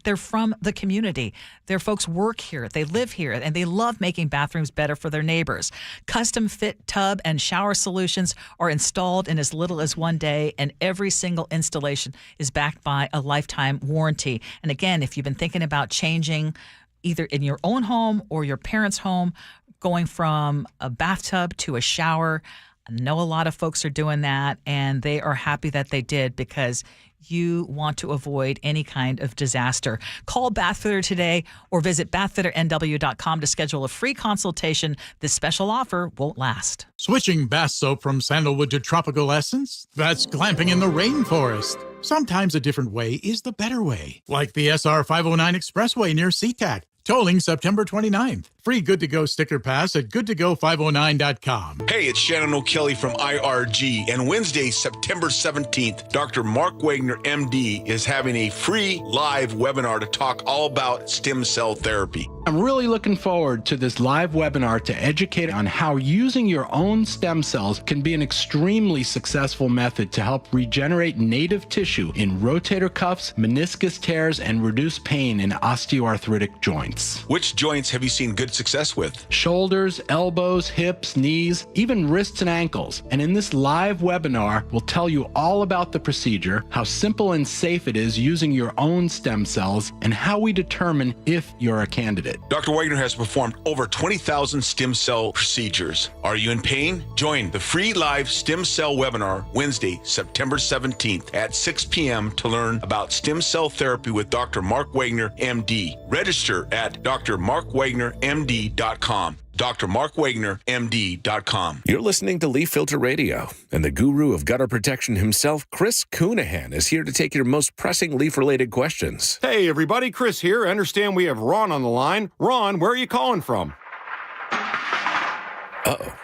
they're from the community. Their folks work here, they live here, and they love making bathrooms better for their neighbors. Custom fit tub and shower solutions are installed in as little as 1 day, and every single installation is backed by a lifetime warranty. And again, if you've been thinking about changing either in your own home or your parents' home, going from a bathtub to a shower, I know a lot of folks are doing that, and they are happy that they did because you want to avoid any kind of disaster. Call Bathfitter today or visit bathfitternw.com to schedule a free consultation. This special offer won't last. Switching bath soap from sandalwood to tropical essence? That's glamping in the rainforest. Sometimes a different way is the better way. Like the SR 509 Expressway near SeaTac. Tolling September 29th. Free Good To Go sticker pass at goodtogo509.com. Hey, it's Shannon O'Kelly from IRG. And Wednesday, September 17th, Dr. Mark Wagner, MD, is having a free live webinar to talk all about stem cell therapy. I'm really looking forward to this live webinar to educate on how using your own stem cells can be an extremely successful method to help regenerate native tissue in rotator cuffs, meniscus tears, and reduce pain in osteoarthritic joints. Which joints have you seen good success with? Shoulders, elbows, hips, knees, even wrists and ankles. And in this live webinar, we'll tell you all about the procedure, how simple and safe it is using your own stem cells, and how we determine if you're a candidate. Dr. Wagner has performed over 20,000 stem cell procedures. Are you in pain? Join the free live stem cell webinar Wednesday, September 17th at 6 p.m. to learn about stem cell therapy with Dr. Mark Wagner, MD. Register at drmarkwagnermd.com. drmarkwagnermd.com. You're listening to Leaf Filter Radio, and the guru of gutter protection himself, Chris Coonahan, is here to take your most pressing leaf-related questions. Hey, everybody, Chris here. I understand we have Ron on the line. Ron, where are you calling from? Uh-oh.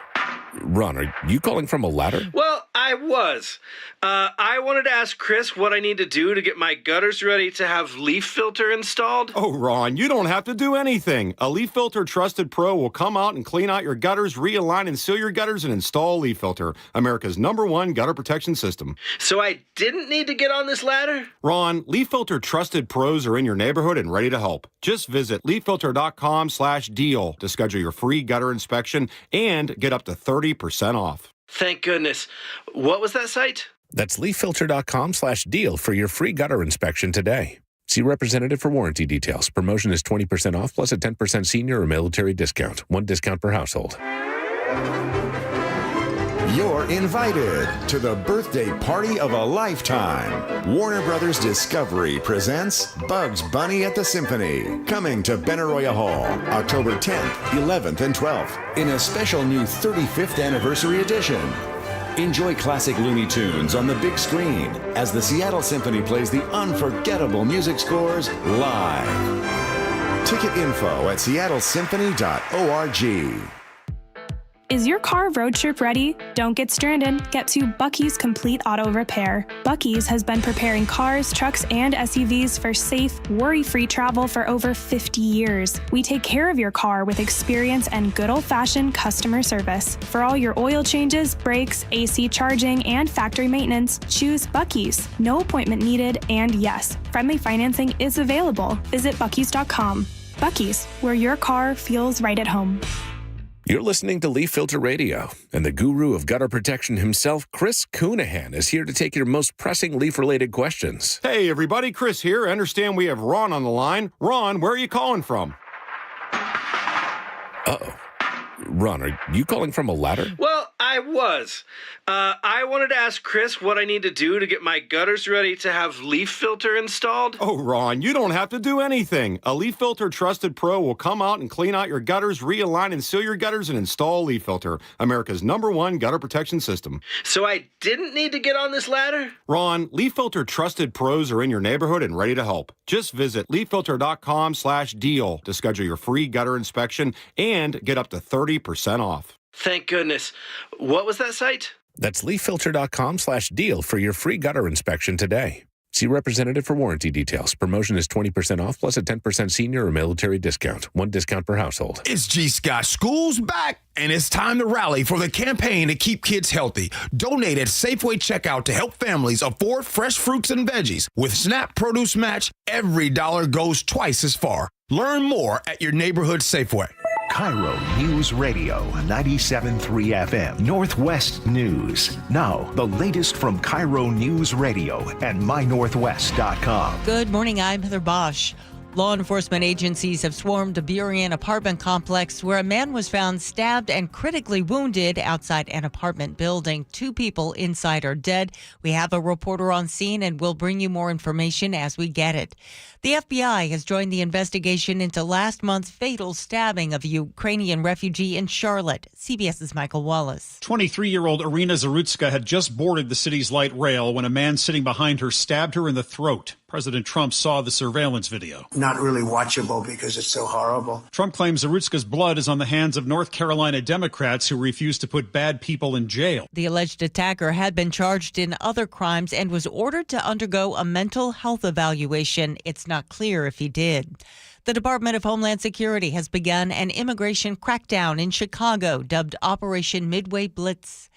Ron, are you calling from a ladder? Well, I was. I wanted to ask Chris what I need to do to get my gutters ready to have Leaf Filter installed. Oh, Ron, you don't have to do anything. A Leaf Filter Trusted Pro will come out and clean out your gutters, realign and seal your gutters, and install Leaf Filter, America's #1 gutter protection system. So I didn't need to get on this ladder? Ron, Leaf Filter Trusted Pros are in your neighborhood and ready to help. Just visit leaffilter.com/deal to schedule your free gutter inspection and get up to 30% off. Thank goodness. What was that site? That's leaffilter.com/deal for your free gutter inspection today. See representative for warranty details. Promotion is 20% off plus a 10% senior or military discount. 1 discount per household. You're invited to the birthday party of a lifetime. Warner Brothers Discovery presents Bugs Bunny at the Symphony, coming to Benaroya Hall, October 10th, 11th, and 12th, in a special new 35th anniversary edition. Enjoy classic Looney Tunes on the big screen as the Seattle Symphony plays the unforgettable music scores live. Ticket info at seattlesymphony.org. Is your car road trip ready? Don't get stranded. Get to Bucky's Complete Auto Repair. Bucky's has been preparing cars, trucks, and SUVs for safe, worry-free travel for over 50 years. We take care of your car with experience and good old-fashioned customer service. For all your oil changes, brakes, AC charging, and factory maintenance, choose Bucky's. No appointment needed, and yes, friendly financing is available. Visit Bucky's.com. Bucky's, where your car feels right at home. You're listening to Leaf Filter Radio, and the guru of gutter protection himself, Chris Coonahan, is here to take your most pressing leaf-related questions. Hey, everybody, Chris here. I understand we have Ron on the line. Ron, where are you calling from? Uh-oh. Ron, are you calling from a ladder? Well, I was. I wanted to ask Chris what I need to do to get my gutters ready to have leaf filter installed. Oh, Ron, you don't have to do anything. A Leaf Filter Trusted Pro will come out and clean out your gutters, realign and seal your gutters, and install Leaf Filter, America's #1 gutter protection system. So I didn't need to get on this ladder? Ron, Leaf Filter Trusted Pros are in your neighborhood and ready to help. Just visit leaffilter.com/deal to schedule your free gutter inspection and get up to 30% off. Thank goodness. What was that site? That's leaffilter.com/deal for your free gutter inspection today. See representative for warranty details. Promotion is 20% off plus a 10% senior or military discount. One discount per household. It's G. Scott. School's back, and it's time to rally for the campaign to keep kids healthy. Donate at Safeway checkout to help families afford fresh fruits and veggies. With SNAP Produce Match, every dollar goes twice as far. Learn more at your neighborhood Safeway. KIRO Newsradio 97.3 FM Northwest News. Now, the latest from KIRO News Radio and mynorthwest.com. Good morning, I'm Heather Bosch. Law enforcement agencies have swarmed a Burien apartment complex where a man was found stabbed and critically wounded outside an apartment building. 2 people inside are dead. We have a reporter on scene and we'll bring you more information as we get it. The FBI has joined the investigation into last month's fatal stabbing of a Ukrainian refugee in Charlotte. CBS's Michael Wallace. 23-year-old Irina Zarutska had just boarded the city's light rail when a man sitting behind her stabbed her in the throat. President Trump saw the surveillance video. Not really watchable because it's so horrible. Trump claims Zarutska's blood is on the hands of North Carolina Democrats who refuse to put bad people in jail. The alleged attacker had been charged in other crimes and was ordered to undergo a mental health evaluation. It's not clear if he did. The Department of Homeland Security has begun an immigration crackdown in Chicago, dubbed Operation Midway Blitz.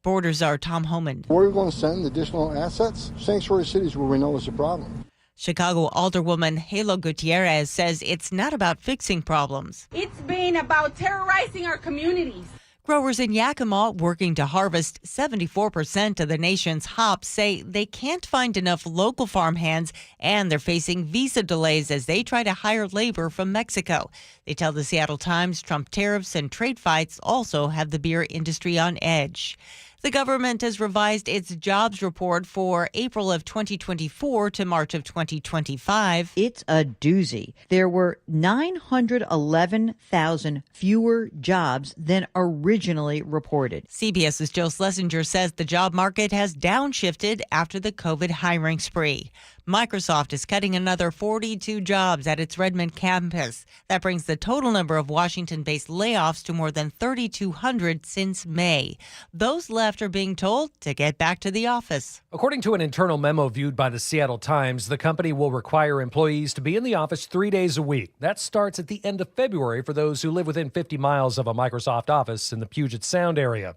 Borders are Tom Homan. Where are we going to send additional assets? Sanctuary cities where we know there's a problem. Chicago Alderwoman Halo Gutierrez says it's not about fixing problems. It's been about terrorizing our communities. Growers in Yakima working to harvest 74% of the nation's hops say they can't find enough local farm hands and they're facing visa delays as they try to hire labor from Mexico. They tell the Seattle Times Trump tariffs and trade fights also have the beer industry on edge. The government has revised its jobs report for April of 2024 to March of 2025. It's a doozy. There were 911,000 fewer jobs than originally reported. CBS's Joe Schlesinger says the job market has downshifted after the COVID hiring spree. Microsoft is cutting another 42 jobs at its Redmond campus. That brings the total number of Washington-based layoffs to more than 3,200 since May. Those left are being told to get back to the office. According to an internal memo viewed by the Seattle Times, the company will require employees to be in the office 3 days a week. That starts at the end of February for those who live within 50 miles of a Microsoft office in the Puget Sound area.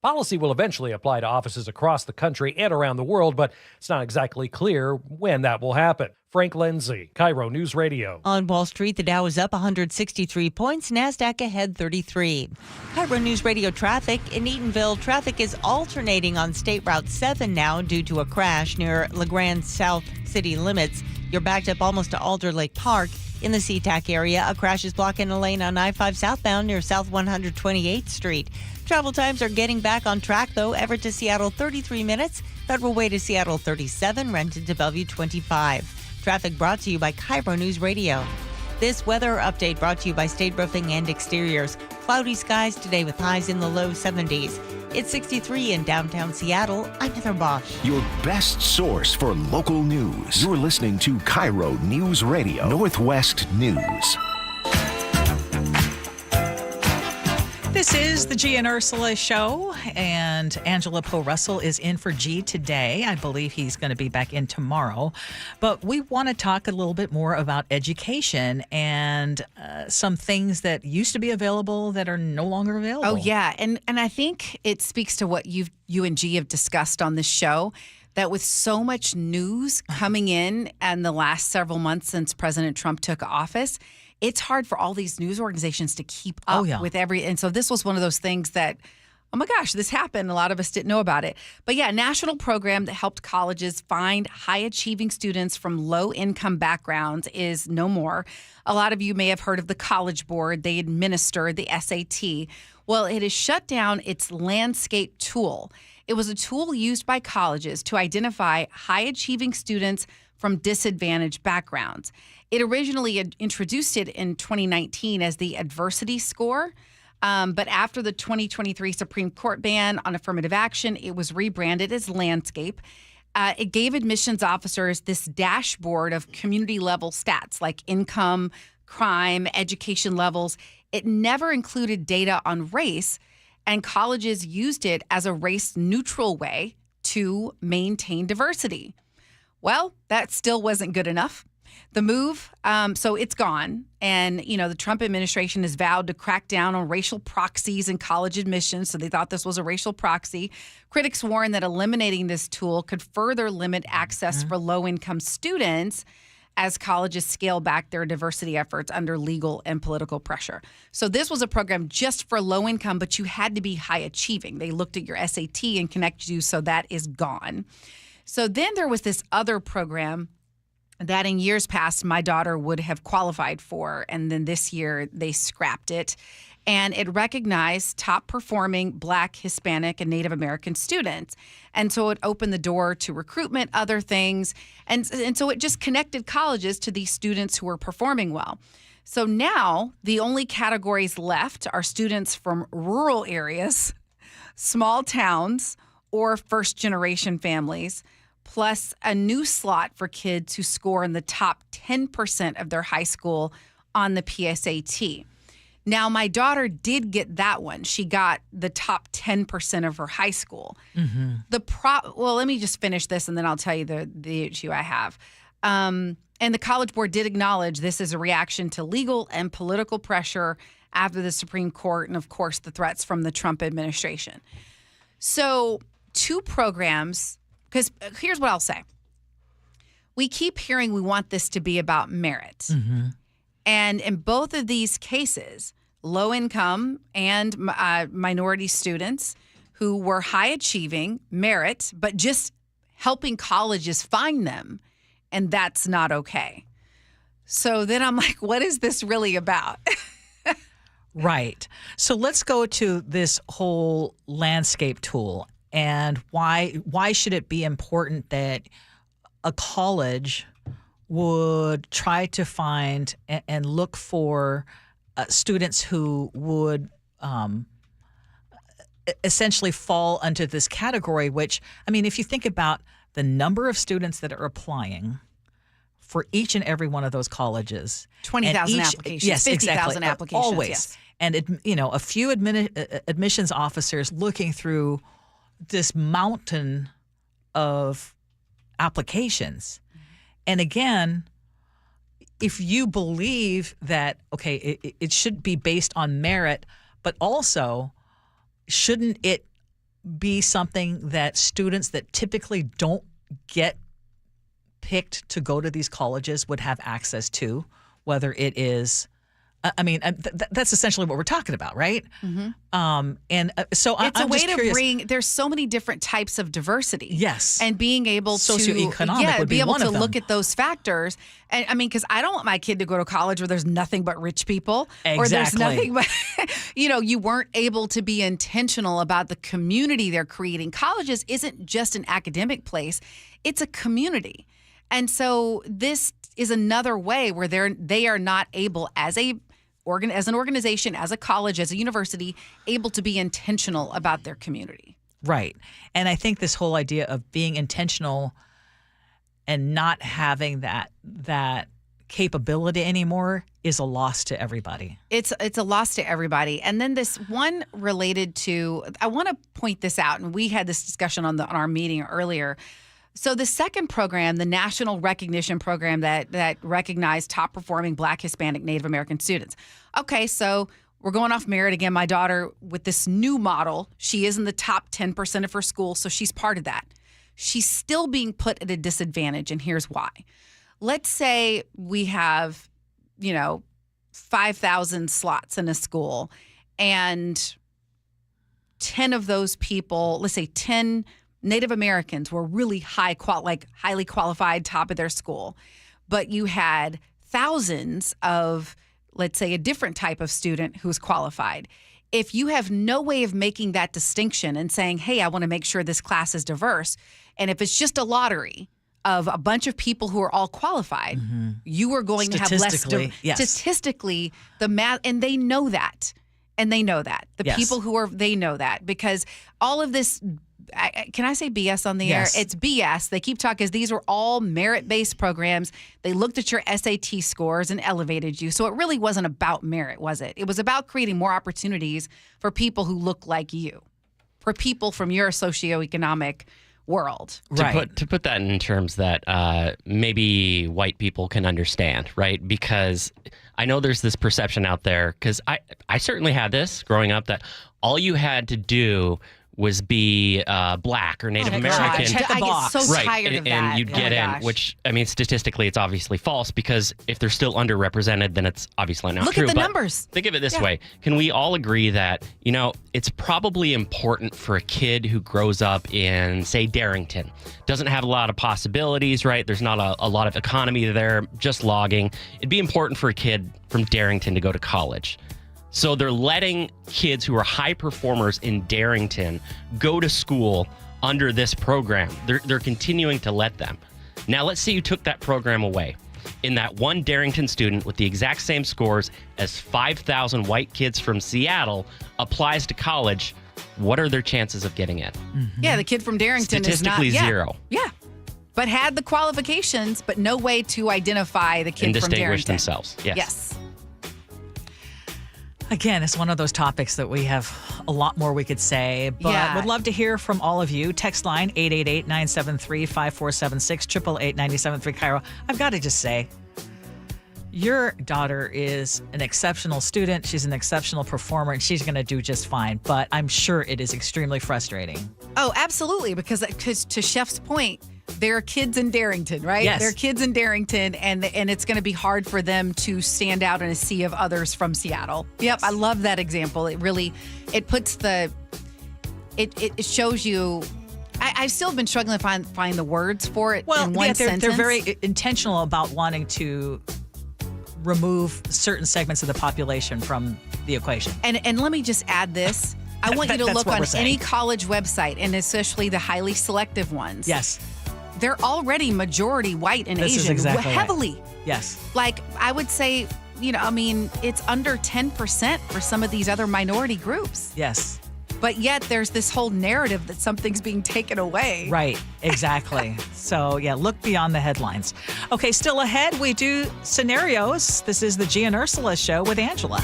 Policy will eventually apply to offices across the country and around the world, but it's not exactly clear when that will happen. Frank Lindsay, KIRO News Radio. On Wall Street, the Dow is up 163 points, NASDAQ ahead 33. KIRO News Radio traffic. In Eatonville, traffic is alternating on State Route 7 now due to a crash near LeGrand South city limits. You're backed up almost to Alder Lake Park. In the SeaTac area, a crash is blocking a lane on I-5 southbound near South 128th Street. Travel times are getting back on track, though. Everett to Seattle, 33 minutes. Federal Way to Seattle, 37. Renton to Bellevue, 25. Traffic brought to you by KIRO News Radio. This weather update brought to you by State Roofing and Exteriors. Cloudy skies today with highs in the low 70s. It's 63 in downtown Seattle. I'm Heather Bosch. Your best source for local news. You're listening to KIRO Newsradio Northwest News. This is the Gee and Ursula Show, and Angela Poe Russell is in for Gee today. I believe he's going to be back in tomorrow. But we want to talk a little bit more about education and some things that used to be available that are no longer available. Oh, yeah. And I think it speaks to what you and Gee have discussed on this show, that with so much news coming in the last several months since President Trump took office, it's hard for all these news organizations to keep up with and so this was one of those things that, oh my gosh, this happened. A lot of us didn't know about it. But yeah, a national program that helped colleges find high-achieving students from low-income backgrounds is no more. A lot of you may have heard of the College Board. They administer the SAT. Well, it has shut down its landscape tool. It was a tool used by colleges to identify high-achieving students from disadvantaged backgrounds. It originally introduced it in 2019 as the adversity score, but after the 2023 Supreme Court ban on affirmative action, it was rebranded as Landscape. It gave admissions officers this dashboard of community-level stats like income, crime, education levels. It never included data on race, and colleges used it as a race-neutral way to maintain diversity. Well, that still wasn't good enough. The move, so it's gone. And, the Trump administration has vowed to crack down on racial proxies in college admissions. So they thought this was a racial proxy. Critics warn that eliminating this tool could further limit access for low-income students as colleges scale back their diversity efforts under legal and political pressure. So this was a program just for low income, but you had to be high achieving. They looked at your SAT and connected you, so that is gone. So then there was this other program that in years past my daughter would have qualified for, and then this year they scrapped it. And it recognized top-performing Black, Hispanic, and Native American students. And so it opened the door to recruitment, other things. And so it just connected colleges to these students who were performing well. So now the only categories left are students from rural areas, small towns, or first-generation families, plus a new slot for kids who score in the top 10% of their high school on the PSAT. Now, my daughter did get that one. She got the top 10% of her high school. Mm-hmm. Well, let me just finish this, and then I'll tell you the issue I have. And the College Board did acknowledge this is a reaction to legal and political pressure after the Supreme Court and, of course, the threats from the Trump administration. So 2 programs, because here's what I'll say. We keep hearing we want this to be about merit. Mm-hmm. And in both of these cases, low-income and minority students who were high-achieving, merit, but just helping colleges find them, and that's not okay. So then I'm like, what is this really about? Right. So let's go to this whole landscape tool, and why should it be important that a college would try to find and look for students who would essentially fall under this category, which, I mean, if you think about the number of students that are applying for each and every one of those colleges. 20,000 applications, yes, 50,000 exactly, applications. Always. Yes. And, a few admissions officers looking through this mountain of applications. And again, if you believe that, okay, it should be based on merit, but also shouldn't it be something that students that typically don't get picked to go to these colleges would have access to, whether it is, that's essentially what we're talking about, right? Mm-hmm. So it's I'm a way just to curious. there's so many different types of diversity. Yes. And being able socioeconomic would be able one to of them. look at those factors. And because I don't want my kid to go to college where there's nothing but rich people. Exactly. Or there's nothing but, you weren't able to be intentional about the community they're creating. Colleges isn't just an academic place, it's a community. And so this is another way where they are not able, as a as an organization, as a college, as a university, able to be intentional about their community. Right. And I think this whole idea of being intentional and not having that capability anymore is a loss to everybody. It's a loss to everybody. And then this one related to, I want to point this out, and we had this discussion on our meeting earlier. So the second program, the National Recognition Program that recognized top performing Black, Hispanic, Native American students. Okay, so we're going off merit again. My daughter, with this new model, she is in the top 10% of her school, so she's part of that. She's still being put at a disadvantage, and here's why. Let's say we have, 5,000 slots in a school, and 10 of those people, let's say 10 Native Americans were really highly qualified, top of their school. But you had thousands of, let's say, a different type of student who's qualified. If you have no way of making that distinction and saying, hey, I want to make sure this class is diverse, and if it's just a lottery of a bunch of people who are all qualified, you are going to have less. Statistically, the math, and they know that. And they know that. The people who are, they know that, because all of this, can I say BS on the air? It's BS. They keep talking as these are all merit-based programs. They looked at your SAT scores and elevated you. So it really wasn't about merit, was it? It was about creating more opportunities for people who look like you, for people from your socioeconomic world. To put that in terms that maybe white people can understand, right? Because I know there's this perception out there, because I certainly had this growing up, that all you had to do was be Black or Native American. Check a box. I get so tired of that. And you'd get in, which, I mean, statistically, it's obviously false, because if they're still underrepresented, then it's obviously not true. Look at the numbers. Think of it this way. Can we all agree that, it's probably important for a kid who grows up in, say, Darrington, doesn't have a lot of possibilities, right? There's not a lot of economy there, just logging. It'd be important for a kid from Darrington to go to college. So they're letting kids who are high performers in Darrington go to school under this program. They're continuing to let them. Now, let's say you took that program away. In that one Darrington student with the exact same scores as 5,000 white kids from Seattle applies to college, what are their chances of getting in? Yeah, the kid from Darrington is not... Statistically zero. Yeah. But had the qualifications, but no way to identify the kid and from Darrington. distinguish themselves. Yes. Again, it's one of those topics that we have a lot more we could say, but would love to hear from all of you. Text line 888-973-5476, 888-973 KIRO. I've got to just say, your daughter is an exceptional student. She's an exceptional performer, and she's going to do just fine. But I'm sure it is extremely frustrating. Oh, absolutely. Because to Chef's point, there are kids in Darrington, right? Yes. There are kids in Darrington, and it's going to be hard for them to stand out in a sea of others from Seattle. Yep, I love that example. It really, it puts it shows you. I've still been struggling to find the words for it in one sentence. They're very intentional about wanting to remove certain segments of the population from the equation. And let me just add this. I want you to look on any college website, and especially the highly selective ones. Yes. They're already majority white and This is Asian, exactly heavily. Right. Yes. Like, I would say, it's under 10% for some of these other minority groups. Yes. But yet there's this whole narrative that something's being taken away. Right, exactly. So, look beyond the headlines. Okay, still ahead, we do scenarios. This is the Gee and Ursula Show with Angela.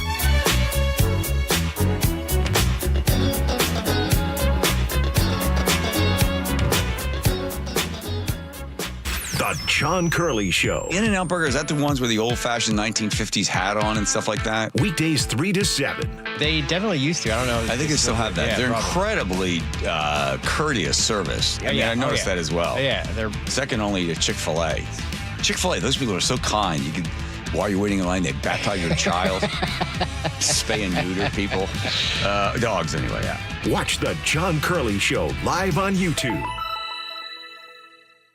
The John Curley Show. In-N-Out Burger, is that the ones with the old-fashioned 1950s hat on and stuff like that? Weekdays 3 to 7. They definitely used to. I don't know. I think they still have that. Yeah, they're probably. incredibly courteous service. I noticed that as well. Yeah, they're second only to Chick-fil-A. Chick-fil-A, those people are so kind. You could, while you're waiting in line, they baptize your child. Spay and neuter people. Dogs, anyway, yeah. Watch The John Curley Show live on YouTube.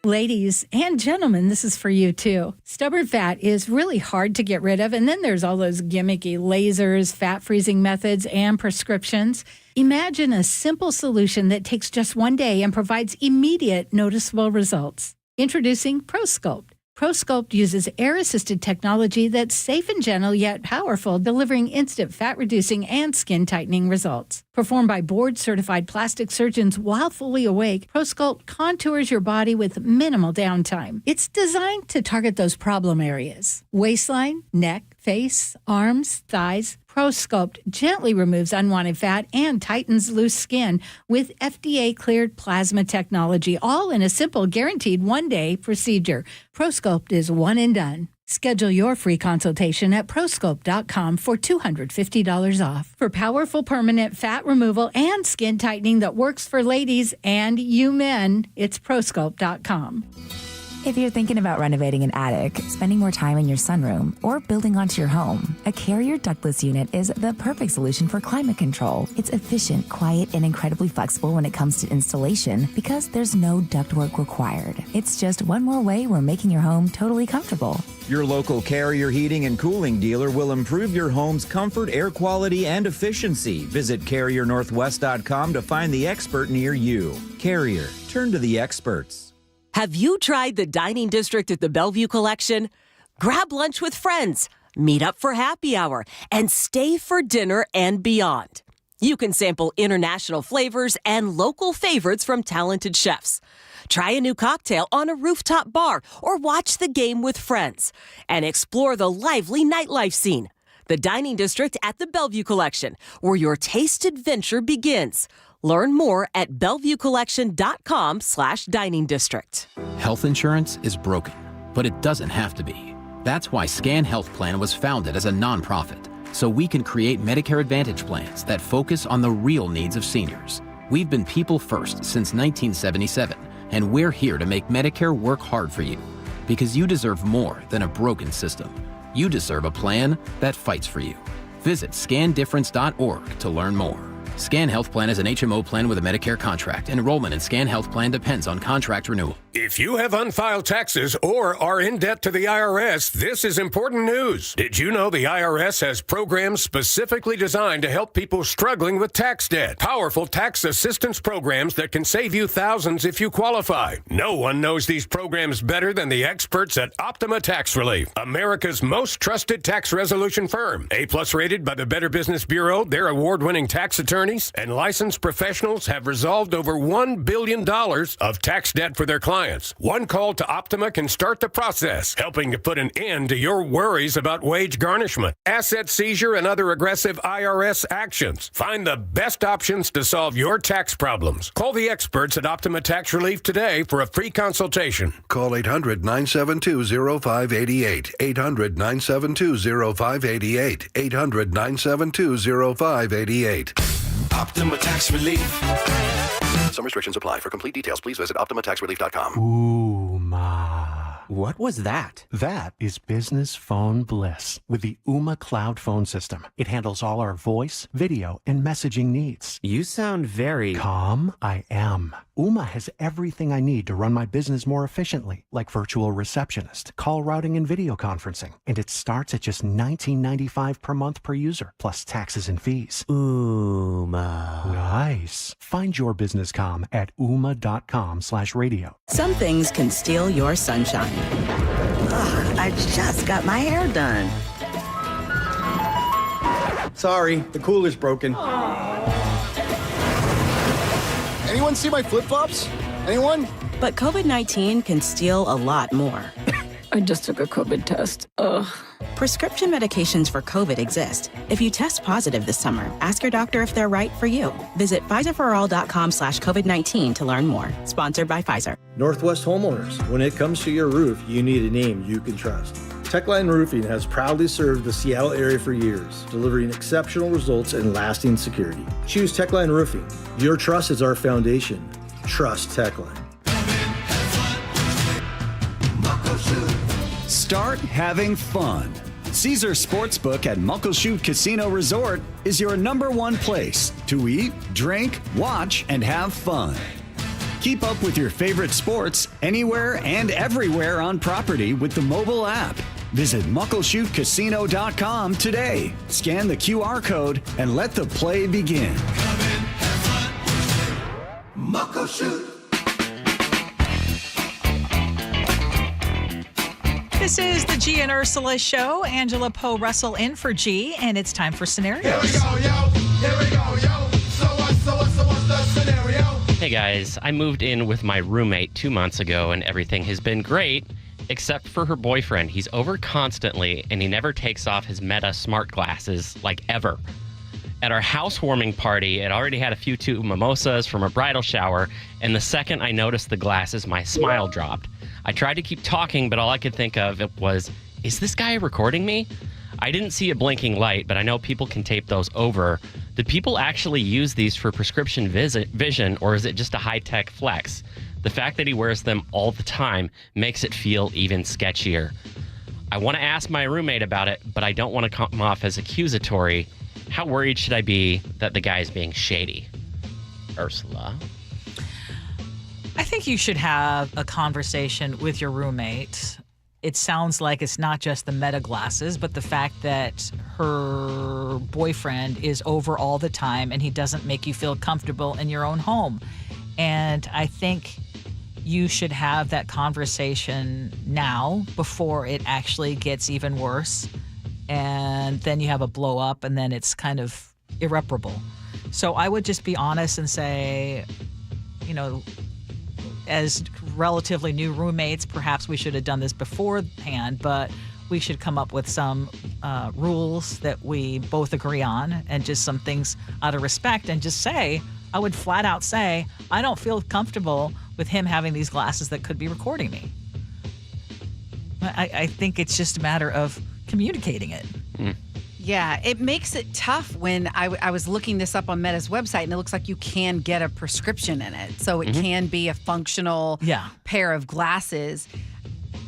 Ladies and gentlemen, this is for you too. Stubborn fat is really hard to get rid of, and then there's all those gimmicky lasers, fat freezing methods, and prescriptions. Imagine a simple solution that takes just one day and provides immediate noticeable results. Introducing ProSculpt. ProSculpt uses air-assisted technology that's safe and gentle yet powerful, delivering instant fat-reducing and skin-tightening results. Performed by board-certified plastic surgeons while fully awake, ProSculpt contours your body with minimal downtime. It's designed to target those problem areas: waistline, neck, face, arms, thighs. ProSculpt gently removes unwanted fat and tightens loose skin with FDA-cleared plasma technology, all in a simple, guaranteed one-day procedure. ProSculpt is one and done. Schedule your free consultation at prosculpt.com for $250 off. For powerful permanent fat removal and skin tightening that works for ladies and you men, it's prosculpt.com. If you're thinking about renovating an attic, spending more time in your sunroom, or building onto your home, a Carrier ductless unit is the perfect solution for climate control. It's efficient, quiet, and incredibly flexible when it comes to installation because there's no ductwork required. It's just one more way we're making your home totally comfortable. Your local Carrier heating and cooling dealer will improve your home's comfort, air quality, and efficiency. Visit CarrierNorthwest.com to find the expert near you. Carrier, turn to the experts. Have you tried the dining district at the Bellevue Collection? Grab lunch with friends, meet up for happy hour, and stay for dinner and beyond. You can sample international flavors and local favorites from talented chefs. Try a new cocktail on a rooftop bar or watch the game with friends and explore the lively nightlife scene. The dining district at the Bellevue Collection, where your taste adventure begins. Learn more at BellevueCollection.com/dining district. Health insurance is broken, but it doesn't have to be. That's why Scan Health Plan was founded as a nonprofit, so we can create Medicare Advantage plans that focus on the real needs of seniors. We've been people first since 1977, and we're here to make Medicare work hard for you, because you deserve more than a broken system. You deserve a plan that fights for you. Visit scandifference.org to learn more. Scan Health Plan is an HMO plan with a Medicare contract. Enrollment in Scan Health Plan depends on contract renewal. If you have unfiled taxes or are in debt to the IRS, this is important news. Did you know the IRS has programs specifically designed to help people struggling with tax debt? Powerful tax assistance programs that can save you thousands if you qualify. No one knows these programs better than the experts at Optima Tax Relief, America's most trusted tax resolution firm. A+ rated by the Better Business Bureau, their award-winning tax attorneys and licensed professionals have resolved over $1 billion of tax debt for their clients. One call to Optima can start the process, helping to put an end to your worries about wage garnishment, asset seizure, and other aggressive IRS actions. Find the best options to solve your tax problems. Call the experts at Optima Tax Relief today for a free consultation. Call 800-972-0588. 800-972-0588. 800-972-0588. Optima Tax Relief. Some restrictions apply. For complete details, please visit OptimaTaxRelief.com. Ooma. What was that? That is business phone bliss with the Ooma Cloud Phone System. It handles all our voice, video, and messaging needs. You sound very... Calm? I am. Ooma has everything I need to run my business more efficiently, like virtual receptionist, call routing, and video conferencing. And it starts at just $19.95 per month per user, plus taxes and fees. Ooma. Nice. Find your business comm at ooma.com/radio. Some things can steal your sunshine. Ugh, I just got my hair done. Sorry, the cooler's broken. Anyone see my flip-flops? Anyone? But COVID-19 can steal a lot more. I just took a COVID test. Ugh. Prescription medications for COVID exist. If you test positive this summer, ask your doctor if they're right for you. Visit PfizerForAll.com/COVID-19 to learn more. Sponsored by Pfizer. Northwest homeowners, when it comes to your roof, you need a name you can trust. Techline Roofing has proudly served the Seattle area for years, delivering exceptional results and lasting security. Choose Techline Roofing. Your trust is our foundation. Trust Techline. Start having fun. Caesar Sportsbook at Muckleshoot Casino Resort is your #1 place to eat, drink, watch, and have fun. Keep up with your favorite sports anywhere and everywhere on property with the mobile app. Visit MuckleshootCasino.com today. Scan the QR code and let the play begin. Come in, have fun. Muckleshoot. This is the Gee and Ursula Show. Angela Poe Russell in for Gee, and it's time for scenarios. Here we go, yo. Here we go, yo. So what's the scenario? Hey guys, I moved in with my roommate 2 months ago and everything has been great, except for her boyfriend. He's over constantly and he never takes off his Meta smart glasses, like ever. At our housewarming party, it already had a few two mimosas from a bridal shower, and the second I noticed the glasses, my smile dropped. I tried to keep talking, but all I could think of was, is this guy recording me? I didn't see a blinking light, but I know people can tape those over. Did people actually use these for prescription vision, or is it just a high-tech flex? The fact that he wears them all the time makes it feel even sketchier. I want to ask my roommate about it, but I don't want to come off as accusatory. How worried should I be that the guy is being shady? Ursula? I think you should have a conversation with your roommate. It sounds like it's not just the Meta glasses, but the fact that her boyfriend is over all the time and he doesn't make you feel comfortable in your own home. And I think you should have that conversation now before it actually gets even worse. And then you have a blow up and then it's kind of irreparable. So I would just be honest and say, you know, as relatively new roommates, perhaps we should have done this beforehand, but we should come up with some rules that we both agree on and just some things out of respect and just say, I would flat out say, I don't feel comfortable with him having these glasses that could be recording me. I think it's just a matter of communicating it. Yeah, it makes it tough when I was looking this up on Meta's website, and it looks like you can get a prescription in it. So it can be a functional pair of glasses.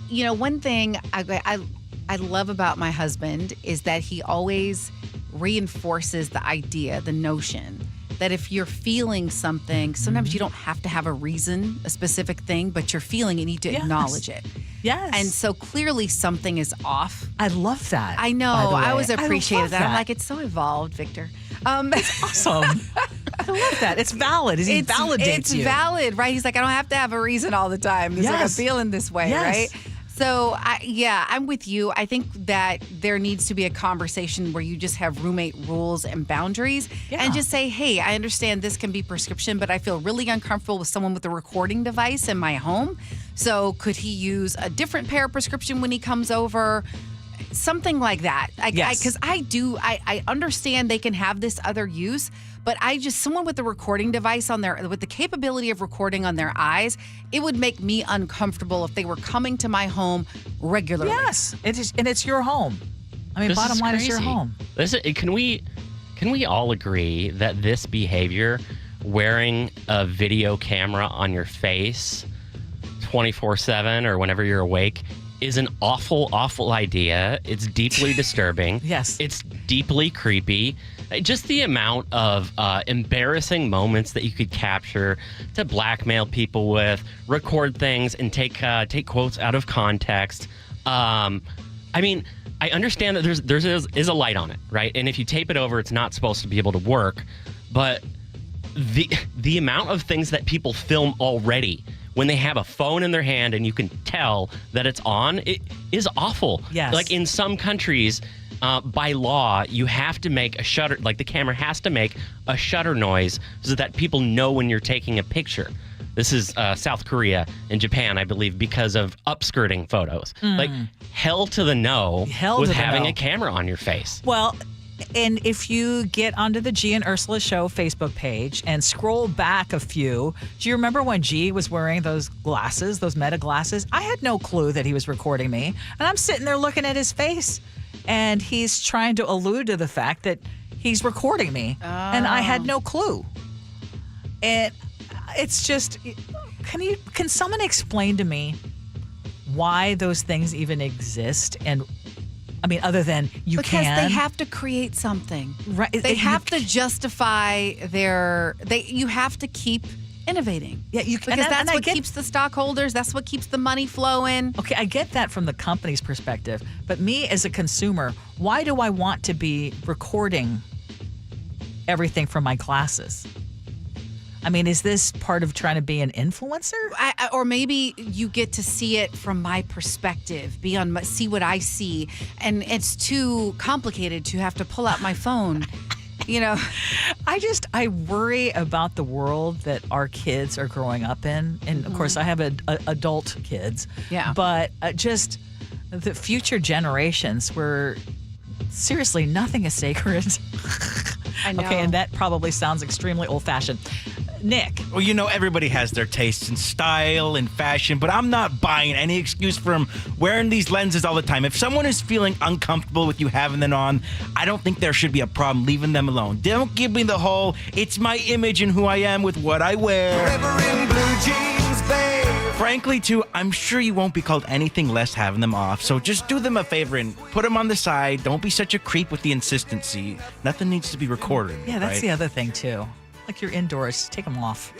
You know, one thing I love about my husband is that he always reinforces the idea, the notion that if you're feeling something, sometimes you don't have to have a reason, a specific thing, but you're feeling it, you need to acknowledge it. Yes. And so clearly something is off. I love that. I know. by the way. I always appreciated that. I'm that. like, it's so evolved, Victor. It's awesome. I love that. It's valid. He validates it's you. valid, right? He's like, I don't have to have a reason all the time. He's like, I'm feeling this way, right? So, I'm with you. I think that there needs to be a conversation where you just have roommate rules and boundaries and just say, hey, I understand this can be prescription, but I feel really uncomfortable with someone with a recording device in my home. So could he use a different pair of prescription when he comes over? Something like that. Because I understand they can have this other use, but someone with a recording device with the capability of recording on their eyes, it would make me uncomfortable if they were coming to my home regularly. Yes, it is, and it's your home. I mean, bottom line is your home. Can we all agree that this behavior, wearing a video camera on your face 24/7 or whenever you're awake, is an awful, awful idea. It's deeply disturbing. Yes. It's deeply creepy. Just the amount of embarrassing moments that you could capture to blackmail people with, record things, and take quotes out of context. I mean, I understand that there is a light on it, right? And if you tape it over, it's not supposed to be able to work. But the amount of things that people film already when they have a phone in their hand and you can tell that it's on, it is awful. Yes. Like in some countries, by law, you have to make a shutter, like the camera has to make a shutter noise so that people know when you're taking a picture. This is South Korea and Japan, I believe, because of upskirting photos. Like hell to the no with having a camera on your face. Well, and if you get onto the Gee and Ursula Show Facebook page and scroll back a few, do you remember when Gee was wearing those glasses, those Meta glasses? I had no clue that he was recording me. And I'm sitting there looking at his face, and he's trying to allude to the fact that he's recording me. And I had no clue. And it's just, can someone explain to me why those things even exist? And I mean, other than because they have to create something. Right. They have to justify you have to keep innovating. Yeah, because that's what keeps the stockholders, that's what keeps the money flowing. Okay, I get that from the company's perspective, but me as a consumer, why do I want to be recording everything from my classes? I mean, is this part of trying to be an influencer? Or maybe you get to see it from my perspective, see what I see. And it's too complicated to have to pull out my phone. I worry about the world that our kids are growing up in. And of course, I have adult kids. Yeah. But just the future generations where seriously, nothing is sacred. I know. Okay, and that probably sounds extremely old-fashioned. Nick. Well, everybody has their tastes in style and fashion, but I'm not buying any excuse for them wearing these lenses all the time. If someone is feeling uncomfortable with you having them on, I don't think there should be a problem leaving them alone. Don't give me the whole, it's my image and who I am with what I wear. Forever in blue jeans, babe. Frankly, too, I'm sure you won't be called anything less having them off, so just do them a favor and put them on the side. Don't be such a creep with the insistency. Nothing needs to be recorded. Yeah, that's right? the other thing, too. Like you're indoors, take them off.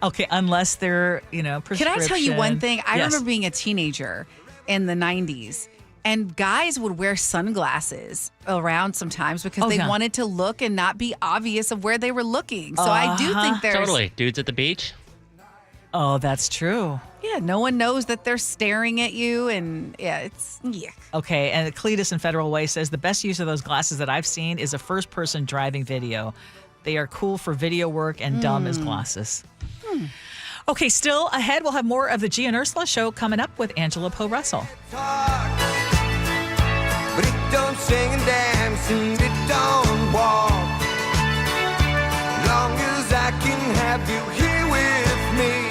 Okay, unless they're, prescription. Can I tell you one thing? I Yes. remember being a teenager in the 90s, and guys would wear sunglasses around sometimes because they wanted to look and not be obvious of where they were looking. So I do think there's... Totally. Dudes at the beach? Oh, that's true. Yeah, no one knows that they're staring at you, and it's... Yeah. Okay, and Cletus in Federal Way says the best use of those glasses that I've seen is a first-person driving video. They are cool for video work and dumb as glasses. Okay, still ahead, we'll have more of the Gee and Ursula Show coming up with Angela Poe Russell. But it don't sing and dance and it don't walk. Long as I can have you here with me.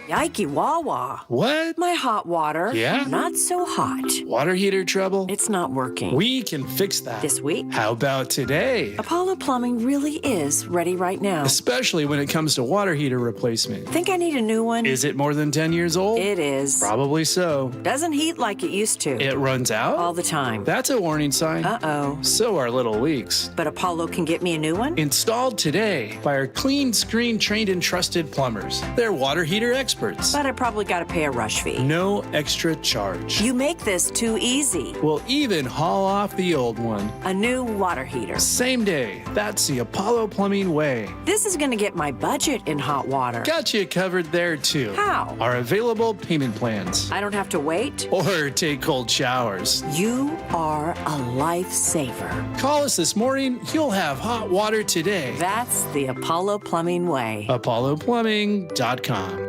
Yikey Wawa. What? My hot water. Yeah? Not so hot. Water heater trouble? It's not working. We can fix that. This week? How about today? Apollo Plumbing really is ready right now. Especially when it comes to water heater replacement. Think I need a new one? Is it more than 10 years old? It is. Probably so. Doesn't heat like it used to. It runs out? All the time. That's a warning sign. Uh-oh. So are little leaks. But Apollo can get me a new one? Installed today by our clean screen trained and trusted plumbers. They're water heater experts. But I probably got to pay a rush fee. No extra charge. You make this too easy. We'll even haul off the old one. A new water heater. Same day. That's the Apollo Plumbing way. This is going to get my budget in hot water. Got you covered there too. How? Our available payment plans. I don't have to wait? Or take cold showers. You are a lifesaver. Call us this morning. You'll have hot water today. That's the Apollo Plumbing way. ApolloPlumbing.com.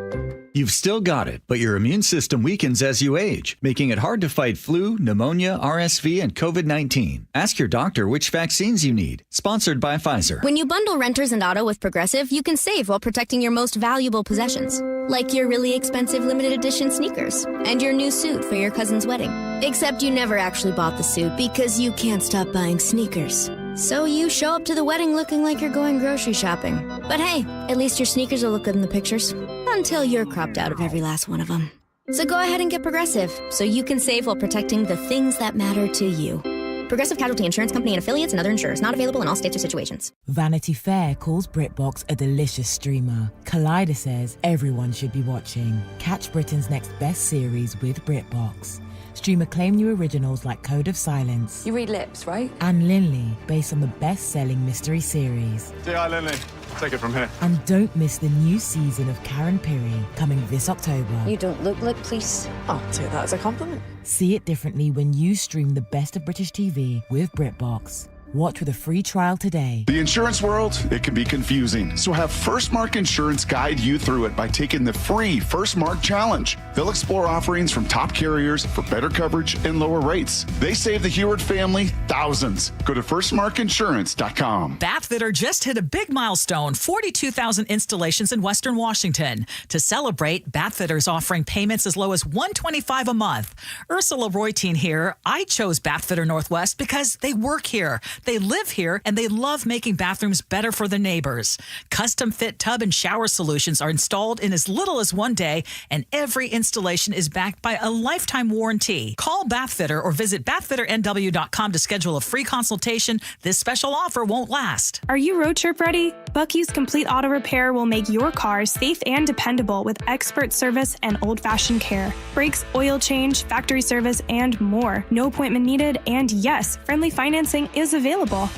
You've still got it, but your immune system weakens as you age, making it hard to fight flu, pneumonia, RSV, and COVID-19. Ask your doctor which vaccines you need. Sponsored by Pfizer. When you bundle renters and auto with Progressive, you can save while protecting your most valuable possessions. Like your really expensive limited edition sneakers and your new suit for your cousin's wedding. Except you never actually bought the suit because you can't stop buying sneakers. So you show up to the wedding looking like you're going grocery shopping. But hey, at least your sneakers will look good in the pictures. Until you're cropped out of every last one of them. So go ahead and get Progressive, so you can save while protecting the things that matter to you. Progressive Casualty Insurance Company and affiliates and other insurers. Not available in all states or situations. Vanity Fair calls BritBox a delicious streamer. Collider says everyone should be watching. Catch Britain's next best series with BritBox. Stream acclaimed new originals like Code of Silence. You read lips, right? And Linley, based on the best-selling mystery series. Say hi, Linley. Take it from here. And don't miss the new season of Karen Piri, coming this October. You don't look like police. I'll take that as a compliment. See it differently when you stream the best of British TV with BritBox. Watch with a free trial today. The insurance world, it can be confusing. So have First Mark Insurance guide you through it by taking the free First Mark Challenge. They'll explore offerings from top carriers for better coverage and lower rates. They save the Heward family thousands. Go to firstmarkinsurance.com. Bathfitter just hit a big milestone, 42,000 installations in Western Washington. To celebrate, Bathfitter is offering payments as low as $125 a month. Ursula Reutin here. I chose Bathfitter Northwest because they work here. They live here, and they love making bathrooms better for their neighbors. Custom-fit tub and shower solutions are installed in as little as 1 day, and every installation is backed by a lifetime warranty. Call Bathfitter or visit bathfitternw.com to schedule a free consultation. This special offer won't last. Are you road trip ready? Bucky's Complete Auto Repair will make your car safe and dependable with expert service and old-fashioned care. Brakes, oil change, factory service, and more. No appointment needed, and yes, friendly financing is available.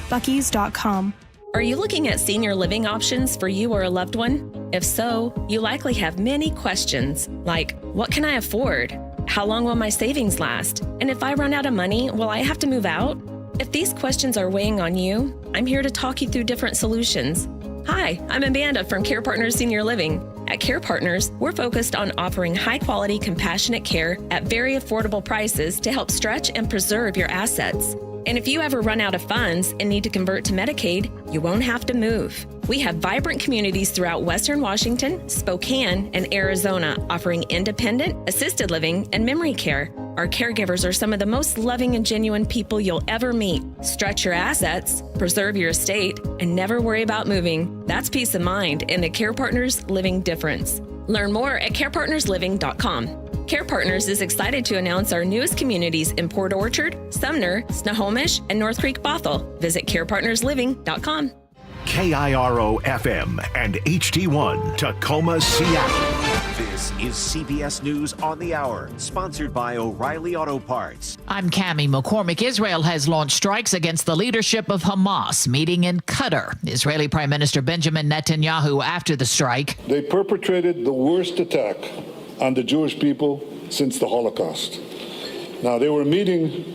Bucky's.com. Are you looking at senior living options for you or a loved one? If so, you likely have many questions like, what can I afford? How long will my savings last? And if I run out of money, will I have to move out? If these questions are weighing on you, I'm here to talk you through different solutions. Hi, I'm Amanda from Care Partners Senior Living. At Care Partners, we're focused on offering high-quality, compassionate care at very affordable prices to help stretch and preserve your assets. And if you ever run out of funds and need to convert to Medicaid, you won't have to move. We have vibrant communities throughout Western Washington, Spokane, and Arizona offering independent, assisted living, and memory care. Our caregivers are some of the most loving and genuine people you'll ever meet. Stretch your assets, preserve your estate, and never worry about moving. That's peace of mind and the Care Partners Living difference. Learn more at carepartnersliving.com. Care Partners is excited to announce our newest communities in Port Orchard, Sumner, Snohomish, and North Creek Bothell. Visit carepartnersliving.com. KIRO FM and HD1 Tacoma, Seattle. This is CBS News on the Hour, sponsored by O'Reilly Auto Parts. I'm Cammie McCormick. Israel has launched strikes against the leadership of Hamas, meeting in Qatar. Israeli Prime Minister Benjamin Netanyahu after the strike. They perpetrated the worst attack on the Jewish people since the Holocaust. Now, they were meeting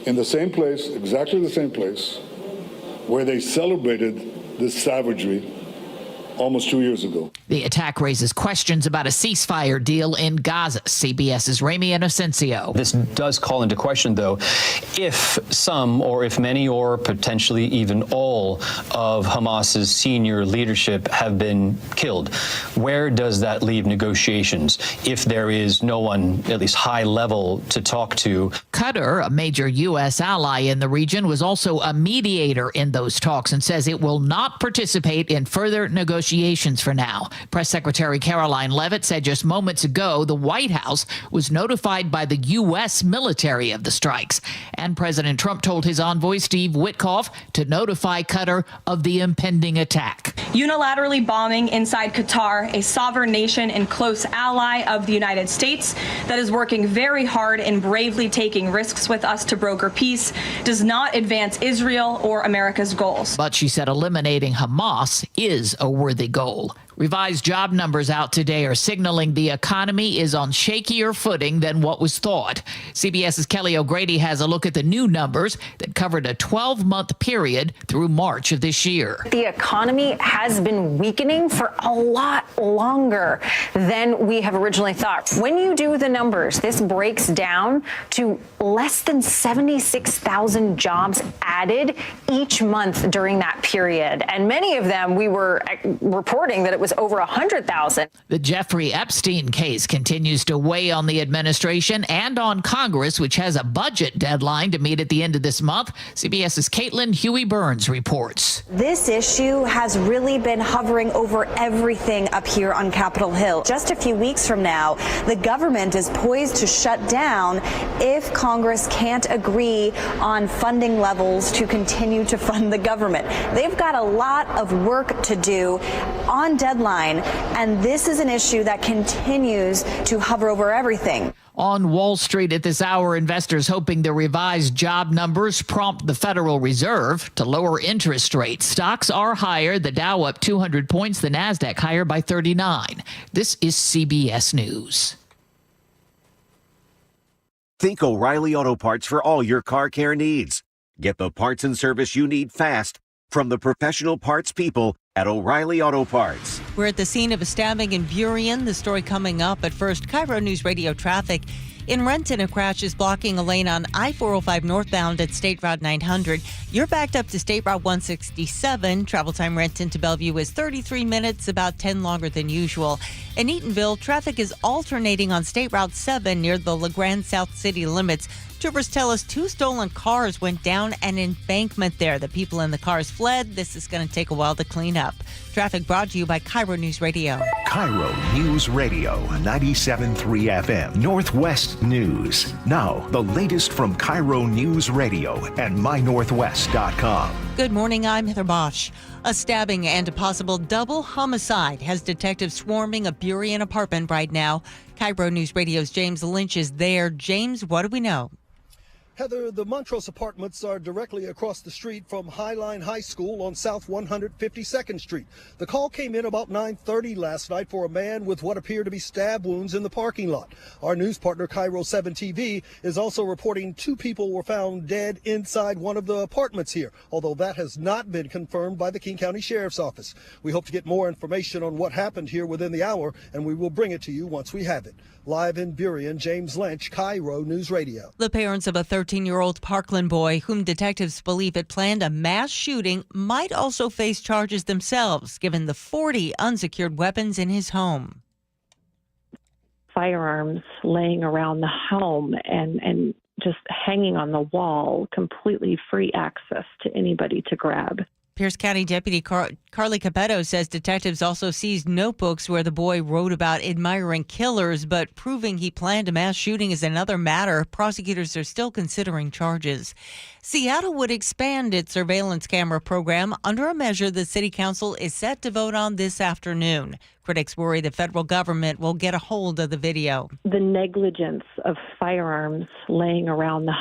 in the same place, exactly the same place, where they celebrated this savagery almost 2 years ago. The attack raises questions about a ceasefire deal in Gaza. CBS's Ramy Inocencio. This does call into question, though, if some or if many or potentially even all of Hamas's senior leadership have been killed. Where does that leave negotiations if there is no one, at least high level, to talk to? Qatar, a major U.S. ally in the region, was also a mediator in those talks and says it will not participate in further negotiations for now. Press Secretary Caroline Leavitt said just moments ago the White House was notified by the U.S. military of the strikes. And President Trump told his envoy, Steve Witkoff, to notify Qatar of the impending attack. Unilaterally bombing inside Qatar, a sovereign nation and close ally of the United States that is working very hard and bravely taking risks with us to broker peace, does not advance Israel or America's goals. But she said eliminating Hamas is a worthy goal. Revised job numbers out today are signaling the economy is on shakier footing than what was thought. CBS's Kelly O'Grady has a look at the new numbers that covered a 12-month period through March of this year. The economy has been weakening for a lot longer than we have originally thought. When you do the numbers, this breaks down to less than 76,000 jobs added each month during that period. And many of them we were reporting that it was over 100,000. The Jeffrey Epstein case continues to weigh on the administration and on Congress, which has a budget deadline to meet at the end of this month. CBS's Caitlin Huey-Burns reports. This issue has really been hovering over everything up here on Capitol Hill. Just a few weeks from now, the government is poised to shut down if Congress can't agree on funding levels to continue to fund the government. They've got a lot of work to do on deadline, and this is an issue that continues to hover over everything. On Wall Street at this hour, investors hoping the revised job numbers prompt the Federal Reserve to lower interest rates. Stocks are higher, the Dow up 200 points, the Nasdaq higher by 39. This is CBS News. Think O'Reilly Auto Parts for all your car care needs. Get the parts and service you need fast from the professional parts people at O'Reilly Auto Parts. We're at the scene of a stabbing in Burien. The story coming up. At first, KIRO News Radio traffic. In Renton, a crash is blocking a lane on I-405 northbound at State Route 900. You're backed up to State Route 167. Travel time Renton to Bellevue is 33 minutes, about 10 longer than usual. In Eatonville, traffic is alternating on State Route 7 near the LeGrand South City limits. Troopers tell us 2 stolen cars went down an embankment there. The people in the cars fled. This is going to take a while to clean up. Traffic brought to you by KIRO News Radio. KIRO News Radio, 97.3 FM, Northwest News. Now, the latest from KIRO News Radio and mynorthwest.com. Good morning, I'm Heather Bosch. A stabbing and a possible double homicide has detectives swarming a Burien apartment right now. KIRO News Radio's James Lynch is there. James, what do we know? Heather, the Montrose apartments are directly across the street from Highline High School on South 152nd Street. The call came in about 9:30 last night for a man with what appear to be stab wounds in the parking lot. Our news partner, KIRO 7 TV, is also reporting 2 people were found dead inside one of the apartments here, although that has not been confirmed by the King County Sheriff's Office. We hope to get more information on what happened here within the hour, and we will bring it to you once we have it. Live in Burien, James Lynch, KIRO News Radio. The parents of a 13-year-old Parkland boy whom detectives believe had planned a mass shooting might also face charges themselves, given the 40 unsecured weapons in his home. Firearms laying around the home and just hanging on the wall, completely free access to anybody to grab. Pierce County Deputy Carly Capetto says detectives also seized notebooks where the boy wrote about admiring killers, but proving he planned a mass shooting is another matter. Prosecutors are still considering charges. Seattle would expand its surveillance camera program under a measure the city council is set to vote on this afternoon. Critics worry the federal government will get a hold of the video. The negligence of firearms laying around the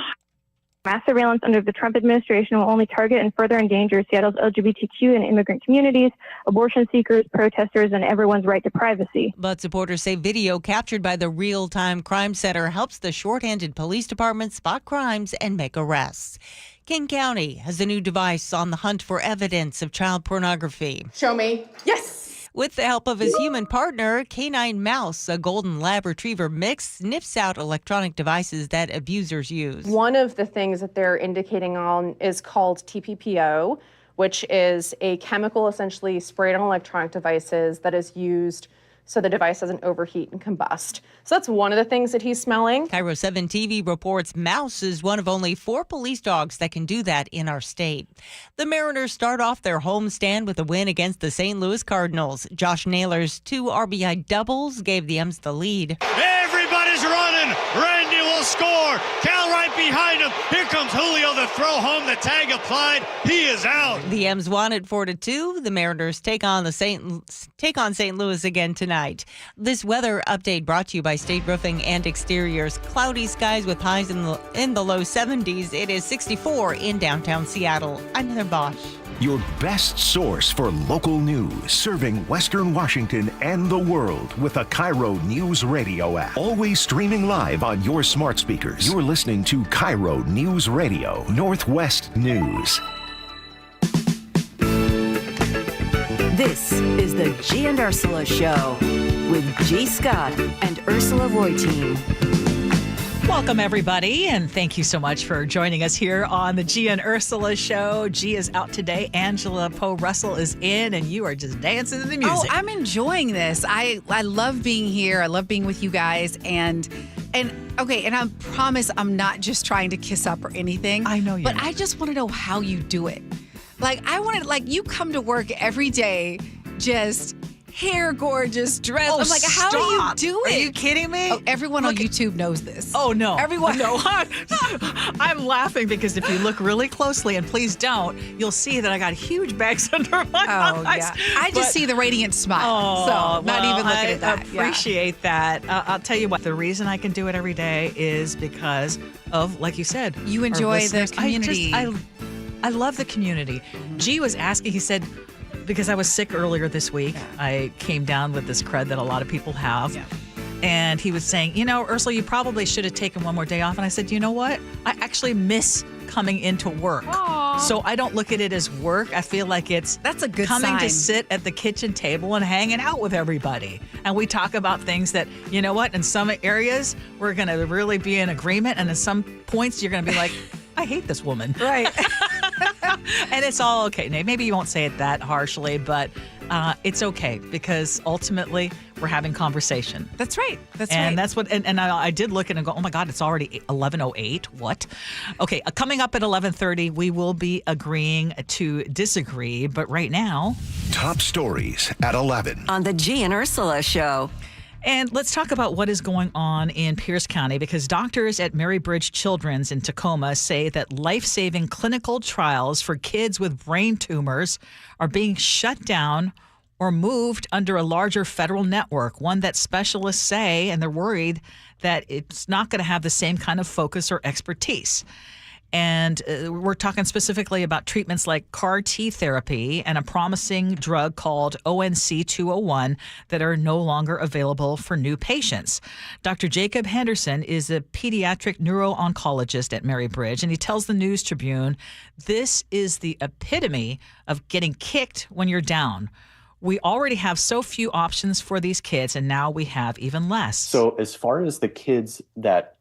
Mass surveillance under the Trump administration will only target and further endanger Seattle's LGBTQ and immigrant communities, abortion seekers, protesters, and everyone's right to privacy. But supporters say video captured by the Real-Time Crime Center helps the shorthanded police department spot crimes and make arrests. King County has a new device on the hunt for evidence of child pornography. Show me. Yes. With the help of his human partner, Canine Mouse, a golden lab retriever mix, sniffs out electronic devices that abusers use. One of the things that they're indicating on is called TPPO, which is a chemical essentially sprayed on electronic devices that is used so the device doesn't overheat and combust. So that's one of the things that he's smelling. KIRO 7 TV reports Mouse is one of only 4 police dogs that can do that in our state. The Mariners start off their homestand with a win against the St. Louis Cardinals. Josh Naylor's 2 RBI doubles gave the M's the lead. Everybody's running. Randy will score. Cal right behind him. Here comes Julio. The throw home. The tag applied. He is out. The M's won at 4-2. The Mariners take on St. Louis again tonight. This weather update brought to you by State Roofing and Exteriors. Cloudy skies with highs in the low 70s. It is 64 in downtown Seattle. I'm Heather Bosch. Your best source for local news, serving Western Washington and the world with the KIRO Newsradio app. Always streaming live on your smart speakers. You're listening to KIRO Newsradio, Northwest News. This is the Gee and Ursula Show with G. Scott and Ursula Reutin. Welcome, everybody, and thank you so much for joining us here on the Gee and Ursula Show. Gee is out today. Angela Poe Russell is in, and you are just dancing to the music. Oh, I'm enjoying this. I love being here. I love being with you guys, and I promise I'm not just trying to kiss up or anything. I know you. But I just want to know how you do it. You come to work every day, just hair gorgeous, dress. Oh, I'm like, how do you do it? Are you kidding me? Oh, everyone on YouTube knows this. Oh, no. Everyone. No. I'm laughing because if you look really closely, and please don't, you'll see that I got huge bags under my eyes. Yeah. I just see the radiant smile. So not even looking at that. I appreciate that. I'll tell you what, the reason I can do it every day is because of, like you said, you enjoy the community. I love the community. Gee was asking, he said, because I was sick earlier this week, I came down with this crud that a lot of people have. Yeah. And he was saying, Ursula, you probably should have taken one more day off. And I said, you know what? I actually miss coming into work. Aww. So I don't look at it as work. I feel like that's a good coming sign. To sit at the kitchen table and hanging out with everybody. And we talk about things that, you know what, in some areas, we're going to really be in agreement. And in some points, you're going to be like, I hate this woman. Right. And it's all okay. Maybe you won't say it that harshly, but it's okay because ultimately we're having conversation. That's right. And that's what. And I did look at it and go, oh my God, it's already 11:08. What? Okay. Coming up at 11:30, we will be agreeing to disagree. But right now, top stories at 11 on the Gee and Ursula Show. And let's talk about what is going on in Pierce County because doctors at Mary Bridge Children's in Tacoma say that life-saving clinical trials for kids with brain tumors are being shut down or moved under a larger federal network, one that specialists say, and they're worried that it's not going to have the same kind of focus or expertise. And we're talking specifically about treatments like CAR-T therapy and a promising drug called ONC-201 that are no longer available for new patients. Dr. Jacob Henderson is a pediatric neuro-oncologist at Mary Bridge, and he tells the News Tribune, this is the epitome of getting kicked when you're down. We already have so few options for these kids, and now we have even less. So as far as the kids that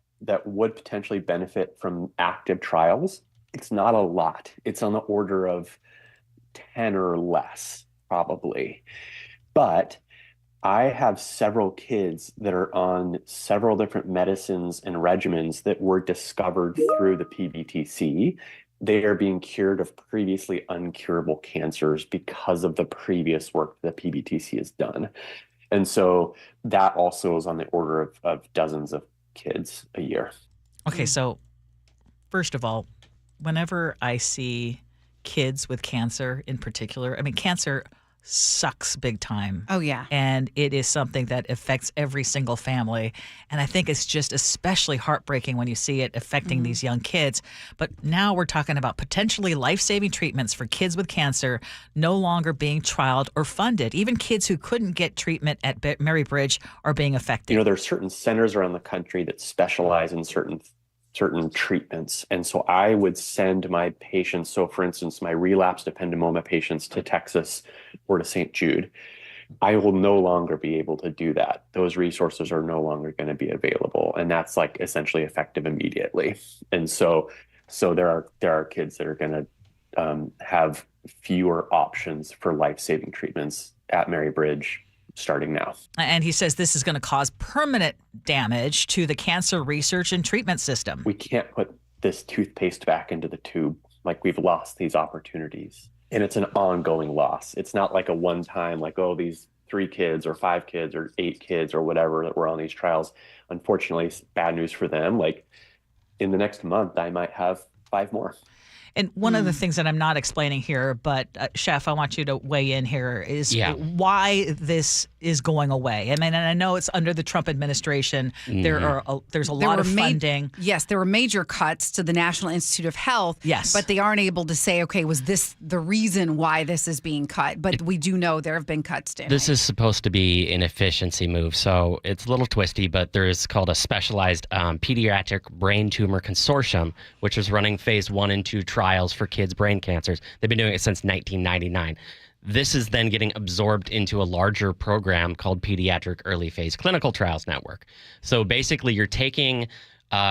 would potentially benefit from active trials, it's not a lot. It's on the order of 10 or less, probably. But I have several kids that are on several different medicines and regimens that were discovered through the PBTC. They are being cured of previously uncurable cancers because of the previous work the PBTC has done. And so that also is on the order of dozens of kids a year. Okay, so first of all, whenever I see kids with cancer in particular, I mean, cancer sucks big time. Oh, yeah. And it is something that affects every single family. And I think it's just especially heartbreaking when you see it affecting these young kids. But now we're talking about potentially life-saving treatments for kids with cancer no longer being trialed or funded. Even kids who couldn't get treatment at Mary Bridge are being affected. You know, there's certain centers around the country that specialize in certain treatments. And so I would send my patients, so for instance, my relapsed ependymoma patients to Texas or to St. Jude. I will no longer be able to do that. Those resources are no longer going to be available. And that's like essentially effective immediately. And so there are kids that are going to have fewer options for life-saving treatments at Mary Bridge starting now. And he says this is going to cause permanent damage to the cancer research and treatment system. We can't put this toothpaste back into the tube. Like, we've lost these opportunities. And it's an ongoing loss. It's not like a one-time, like, oh, these 3 kids or 5 kids or 8 kids or whatever that were on these trials. Unfortunately, it's bad news for them. Like, in the next month, I might have 5 more. And one of the things that I'm not explaining here, but Chef, I want you to weigh in here, is why this is going away. I mean, and I know it's under the Trump administration. There's a lot of funding. Yes, there were major cuts to the National Institute of Health. Yes. But they aren't able to say, okay, was this the reason why this is being cut? But we do know there have been cuts to it. This is supposed to be an efficiency move, so it's a little twisty, but there is called a specialized pediatric brain tumor consortium, which is running phase 1 and 2 trials for kids' brain cancers. They've been doing it since 1999. This is then getting absorbed into a larger program called Pediatric Early Phase Clinical Trials Network. So basically, you're taking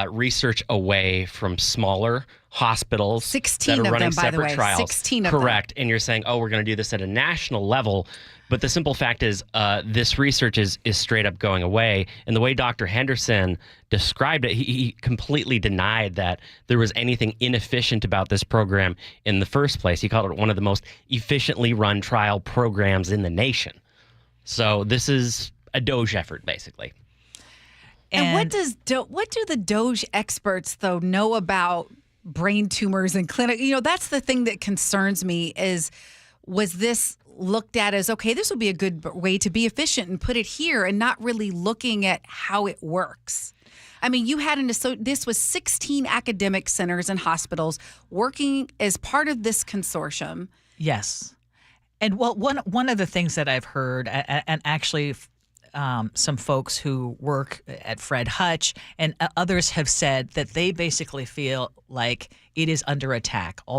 research away from smaller hospitals 16 that are of running them, by the separate way. trials. 16 of Correct. them. And you're saying, oh, we're going to do this at a national level. But the simple fact is this research is straight up going away. And the way Dr. Henderson described it, he completely denied that there was anything inefficient about this program in the first place. He called it one of the most efficiently run trial programs in the nation. So this is a Doge effort, basically. And what do the Doge experts, though, know about brain tumors and clinic? You know, that's the thing that concerns me is, was this looked at as, okay, this would be a good way to be efficient and put it here, and not really looking at how it works? I mean, you had this was 16 academic centers and hospitals working as part of this consortium. Yes. And well, one of the things that I've heard, and actually some folks who work at Fred Hutch and others have said that they basically feel like it is under attack. All